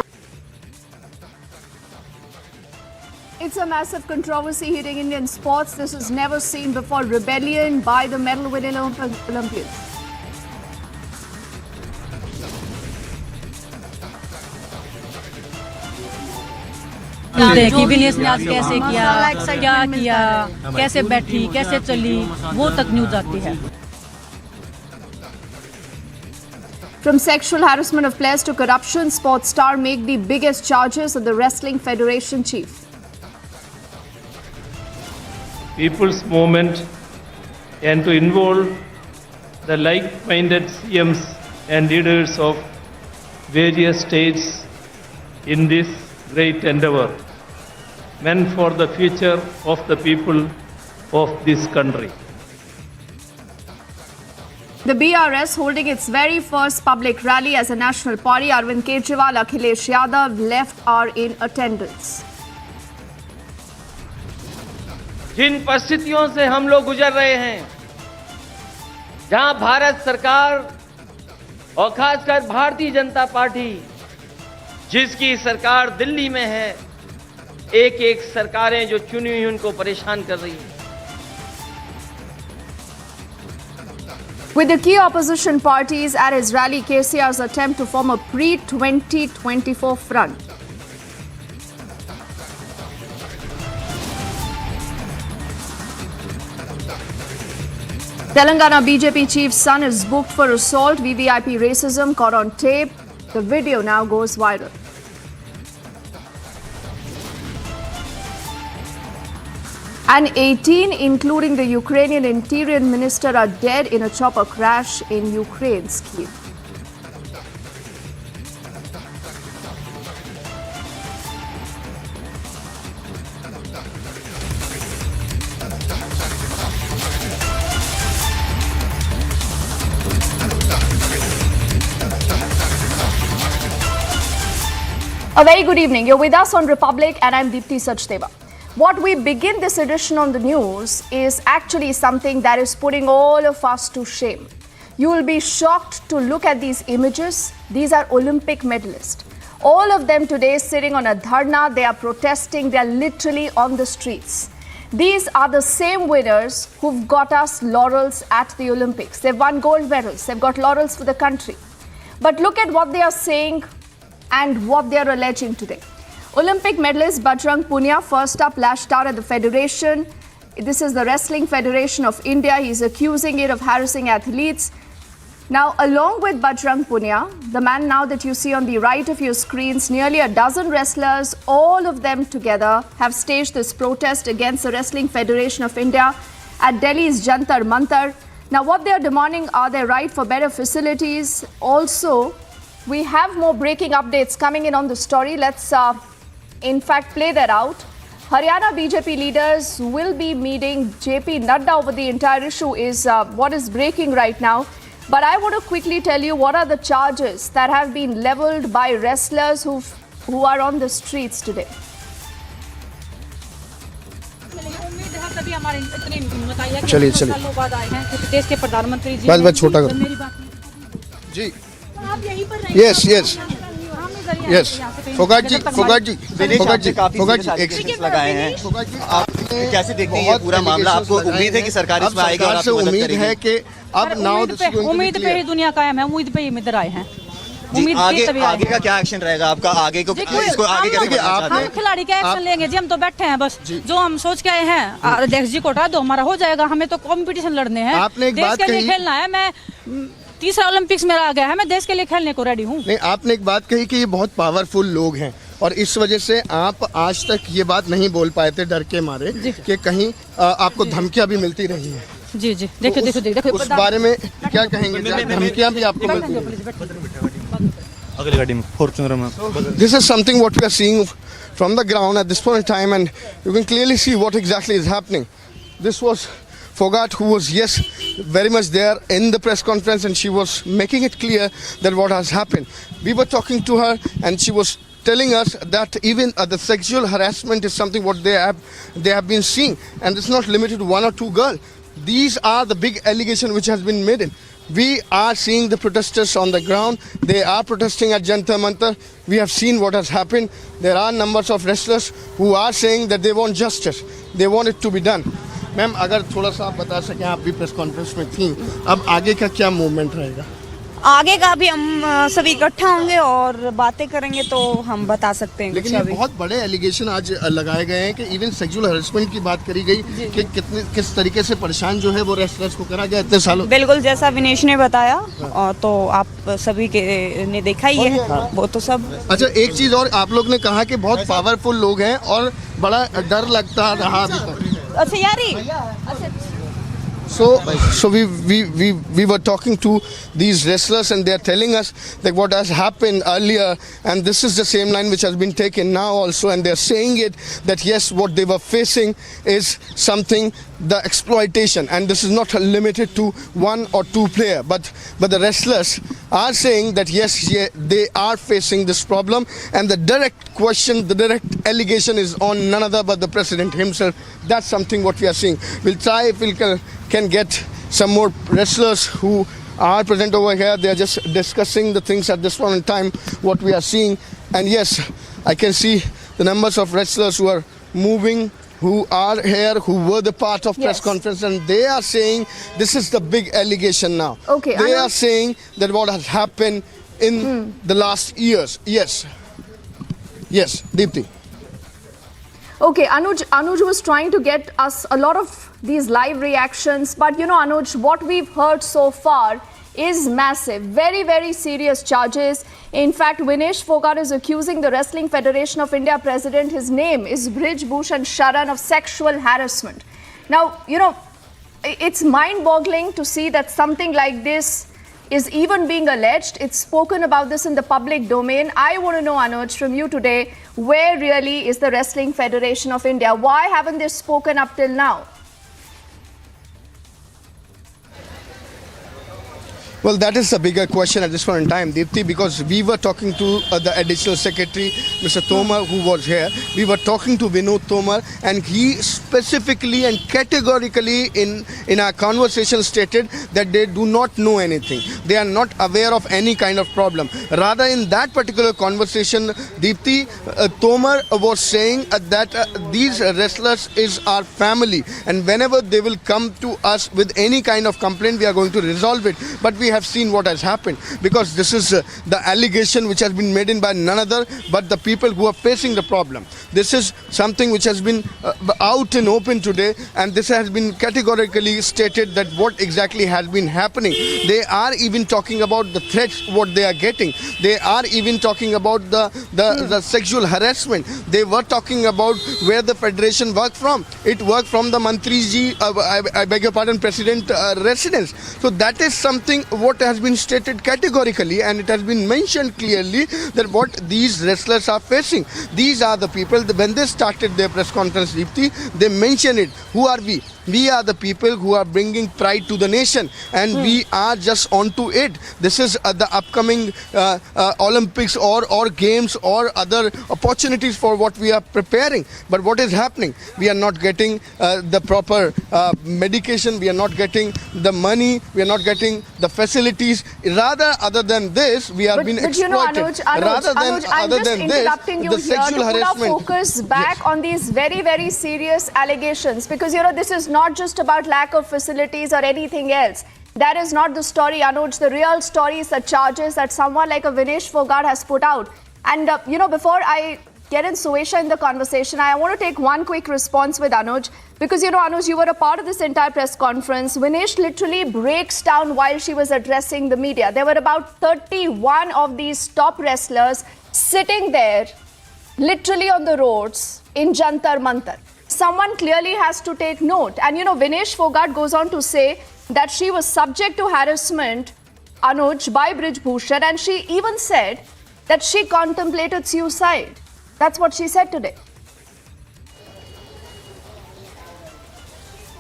Speaker 1: It's a massive controversy hitting Indian sports. This is never seen before. Rebellion by the medal-winning Olympians.
Speaker 9: कि विनेश ने आज कैसे किया, क्या किया, कैसे बैठी, कैसे चली, वो तक न्यूज़ आती है।
Speaker 1: From sexual harassment of players to corruption, sports star make the biggest charges at the Wrestling Federation chief.
Speaker 4: People's movement and to involve the like-minded CMs and leaders of various states in this great endeavor, meant for the future of the people of this country.
Speaker 1: The BRS holding its very first public rally as a national party. Arvind Kejriwal, Akhilesh Yadav left are in attendance.
Speaker 4: जिन परिस्थितियों से हम लोग गुजर रहे हैं, जहां भारत सरकार और खासकर भारतीय जनता पार्टी, जिसकी सरकार दिल्ली में है, एक सरकारें जो चुनी हुई उनको परेशान कर रही हैं।
Speaker 1: With the key opposition parties at his rally, KCR's attempt to form a pre-2024 front. Telangana BJP chief's son is booked for assault. VVIP racism caught on tape. The video now goes viral. And 18, including the Ukrainian interior minister, are dead in a chopper crash in Ukraine's Kyiv. A very good evening. You're with us on Republic and I'm Dutee Chand. What we begin this edition on the news is actually something that is putting all of us to shame. You will be shocked to look at these images. These are Olympic medalists. All of them today sitting on a dharna. They are protesting. They are literally on the streets. These are the same winners who've got us laurels at the Olympics. They've won gold medals. They've got laurels for the country. But look at what they are saying and what they are alleging today. Olympic medalist Bajrang Punia first up lashed out at the federation. This is the Wrestling Federation of India. He's accusing it of harassing athletes. Now, along with Bajrang Punia, the man now that you see on the right of your screens, nearly a dozen wrestlers, all of them together, have staged this protest against the Wrestling Federation of India at Delhi's Jantar Mantar. Now, what they are demanding are their right for better facilities. Also, we have more breaking updates coming in on the story. Let's, in fact, play that out. Haryana BJP leaders will be meeting JP Nadda over the entire issue is what is breaking right now. But I want to quickly tell you what are the charges that have been leveled by wrestlers who are on the streets today.
Speaker 18: चलिए चलिए
Speaker 9: देश के प्रधानमंत्री जी
Speaker 18: बस छोटा कर जी yes yes yes Phogat जी
Speaker 5: एक लगाए हैं आप कैसे देखते हैं ये पूरा मामला आपको उम्मीद है कि सरकार इसमें आएगी और आपकी मदद करेगी?
Speaker 18: उम्मीद है कि अब
Speaker 9: उम्मीद पे ही दुनिया कायम है उम्मीद पे ही इधर आए हैं
Speaker 5: आगे का क्या एक्शन रहेगा आपका आगे को इसको आगे कैसे
Speaker 9: हम खिलाड़ी क्या एक्शन लेंगे जी हम तो बैठे हैं बस जो हम सोच के आए हैं अध्यक्ष जी को हटा दो हमारा हो जाएगा हमें तो कॉम्पिटिशन लड़ने हैं देश के लिए खेलना है मैं तीसरा ओलंपिक्स मेरा आ गया है मैं देश के लिए खेलने को रेडी हूँ
Speaker 18: नहीं आपने एक बात कही कि ये बहुत पावरफुल लोग हैं और इस वजह से आप आज तक ये बात नहीं बोल पाए थे डर के मारे कि कहीं आपको धमकियां भी मिलती रही हैं
Speaker 9: जी जी देखो
Speaker 18: उस बारे में क्या कहेंगे धमकियां भी आपको मिलती हैं
Speaker 6: अगली गाड़ी में फॉर्च्यूनर में
Speaker 18: This is something what we are seeing from the ground at this point in time and you can clearly see what exactly is happening. This was Fogat who was very much there in the press conference and she was making it clear that what has happened. We were talking to her and she was telling us that even the sexual harassment is something what they have been seeing and it's not limited to one or two girls. These are the big allegation which has been made in. We are seeing the protesters on the ground. They are protesting at Jantar Mantar. We have seen what has happened. There are numbers of wrestlers who are saying that they want justice. They want it to be done. Ma'am अगर थोड़ा सा आप बता सकें आप भी press conference में थी अब आगे का क्या मूवमेंट रहेगा
Speaker 7: आगे का भी हम सभी इकट्ठा होंगे और बातें करेंगे तो हम बता सकते हैं
Speaker 18: लेकिन ये बहुत बड़े एलिगेशन आज लगाए गए हैं कि इवन सेक्सुअल हरासमेंट की बात करी गई कि किस तरीके से परेशान जो है वो रेसलर्स को करा गया इतने सालों
Speaker 7: बिल्कुल जैसा विनेश ने बताया तो आप सभी के ने देखा ही है वो तो सब
Speaker 18: अच्छा एक चीज और आप लोग ने कहा कि बहुत पावरफुल लोग हैं और बड़ा डर लगता रहा अभी तक
Speaker 7: अच्छा यारी
Speaker 18: So we were talking to these wrestlers and they are telling us that what has happened earlier and this is the same line which has been taken now also and they are saying it that yes what they were facing is something the exploitation and this is not limited to one or two player but the wrestlers are saying that yes they are facing this problem and the direct question the direct allegation is on none other but the president himself. That's something what we are seeing. We'll try if we can get some more wrestlers who are present over here. They are just discussing the things at this point in time what we are seeing and yes I can see the numbers of wrestlers who are moving who are here, who were the part of press conference and they are saying this is the big allegation now.
Speaker 1: Okay,
Speaker 18: they are saying that what has happened in the last years. Yes, Deepti.
Speaker 1: Okay, Anuj was trying to get us a lot of these live reactions, but you know, Anuj, what we've heard so far is massive. Very, very serious charges. In fact, Vinesh Fogart is accusing the Wrestling Federation of India president, his name is Brij Bhushan Sharan, of sexual harassment. Now, you know, it's mind-boggling to see that something like this is even being alleged. It's spoken about this in the public domain. I want to know, Anuj, from you today, where really is the Wrestling Federation of India? Why haven't they spoken up till now?
Speaker 18: Well, that is a bigger question at this point in time, Deepti, because we were talking to the Additional Secretary, Mr. Tomar, who was here. We were talking to Vinod Tomar, and he specifically and categorically in our conversation stated that they do not know anything. They are not aware of any kind of problem. Rather, in that particular conversation, Deepti, Tomar was saying that these wrestlers is our family, and whenever they will come to us with any kind of complaint, we are going to resolve it. But we have seen what has happened, because this is the allegation which has been made in by none other but the people who are facing the problem. This is something which has been out and open today, and this has been categorically stated that what exactly has been happening. They are even talking about the threats what they are getting. They are even talking about the sexual harassment. They were talking about where the federation worked from. It worked from the Mantriji, I beg your pardon, President residence. So that is something what has been stated categorically, and it has been mentioned clearly that what these wrestlers are facing. These are the people, when they started their press conference, Deepti, they mentioned it. Who are we? We are the people who are bringing pride to the nation, and we are just onto it. This is the upcoming Olympics or games or other opportunities for what we are preparing. But what is happening? We are not getting the proper medication. We are not getting the money. We are not getting the facilities. Rather, other than this, we are being exploited.
Speaker 1: You know, Anuj, I'm just interrupting you
Speaker 18: the
Speaker 1: here
Speaker 18: sexual
Speaker 1: to put our
Speaker 18: harassment.
Speaker 1: focus back on these very, very serious allegations, because, you know, this is not just about lack of facilities or anything else. That is not the story, Anuj. The real story is the charges that someone like a Vinesh Fogart has put out. And, you know, before I get in Suesha in the conversation, I want to take one quick response with Anuj. Because, you know, Anuj, you were a part of this entire press conference. Vinesh literally breaks down while she was addressing the media. There were about 31 of these top wrestlers sitting there, literally on the roads in Jantar Mantar. Someone clearly has to take note. And, you know, Vinesh Fogart goes on to say that she was subject to harassment, Anuj, by Brij Bhushan, and she even said that she contemplated suicide. That's what she said today.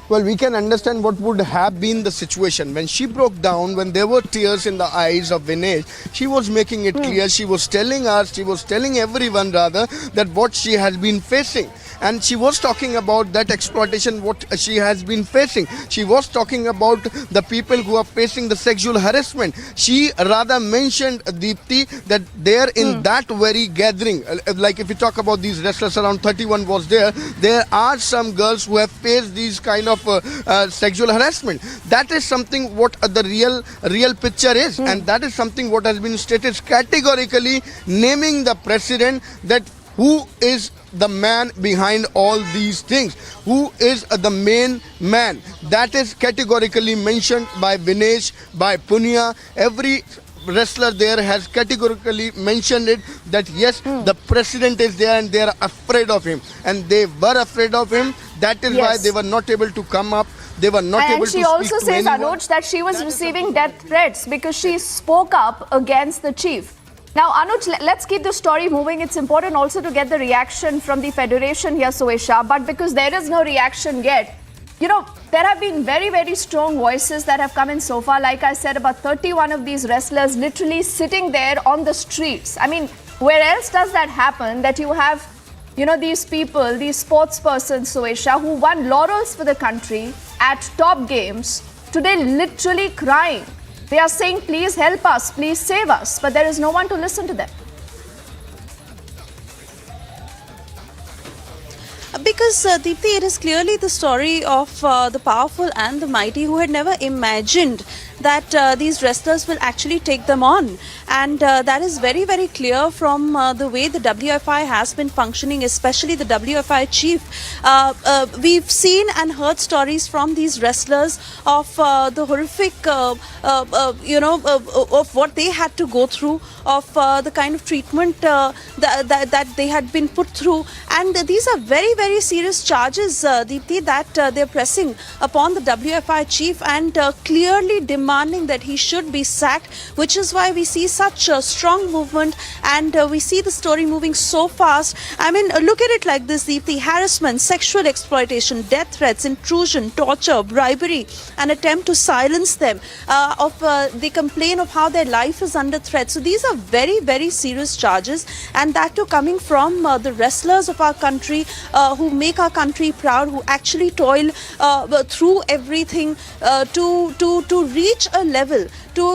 Speaker 18: Well, we can understand what would have been the situation. When she broke down, when there were tears in the eyes of Vinesh, she was making it clear. She was telling us, she was telling everyone rather, that what she has been facing. And she was talking about that exploitation, what she has been facing. She was talking about the people who are facing the sexual harassment. She rather mentioned, Deepti, that there in that very gathering, like if you talk about these wrestlers, around 31 was there are some girls who have faced these kind of sexual harassment. That is something what the real picture is, and that is something what has been stated categorically, naming the president that who is the man behind all these things, who is the main man. That is categorically mentioned by Vinesh, by Punya. Every wrestler there has categorically mentioned it, that yes, the president is there and they are afraid of him, and they were afraid of him. That is why they were not able to come up. They were not able to speak to anyone.
Speaker 1: And she also says, Anuj, that she was receiving death threats because she spoke up against the chief. Now, Anuj, let's keep the story moving. It's important also to get the reaction from the federation here, Suesha. But because there is no reaction yet, you know, there have been very, very strong voices that have come in so far. Like I said, about 31 of these wrestlers literally sitting there on the streets. I mean, where else does that happen, that you have, you know, these people, these sports persons, Suesha, who won laurels for the country at top games, today literally crying. They are saying, please help us, please save us, but there is no one to listen to them.
Speaker 11: Because, Deepti, it is clearly the story of the powerful and the mighty who had never imagined that these wrestlers will actually take them on. And that is very, very clear from the way the WFI has been functioning, especially the WFI chief. We've seen and heard stories from these wrestlers of the horrific, of what they had to go through, of the kind of treatment that they had been put through. And these are very, very serious charges, Deepti, that they're pressing upon the WFI chief, and clearly demand demanding that he should be sacked, which is why we see such a strong movement, and we see the story moving so fast. I mean, look at it like this, Deepthi: harassment, sexual exploitation, death threats, intrusion, torture, bribery, an attempt to silence them. They complain of how their life is under threat. So these are very, very serious charges, and that too coming from the wrestlers of our country, who make our country proud, who actually toil through everything to reach a level to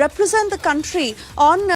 Speaker 11: represent the country on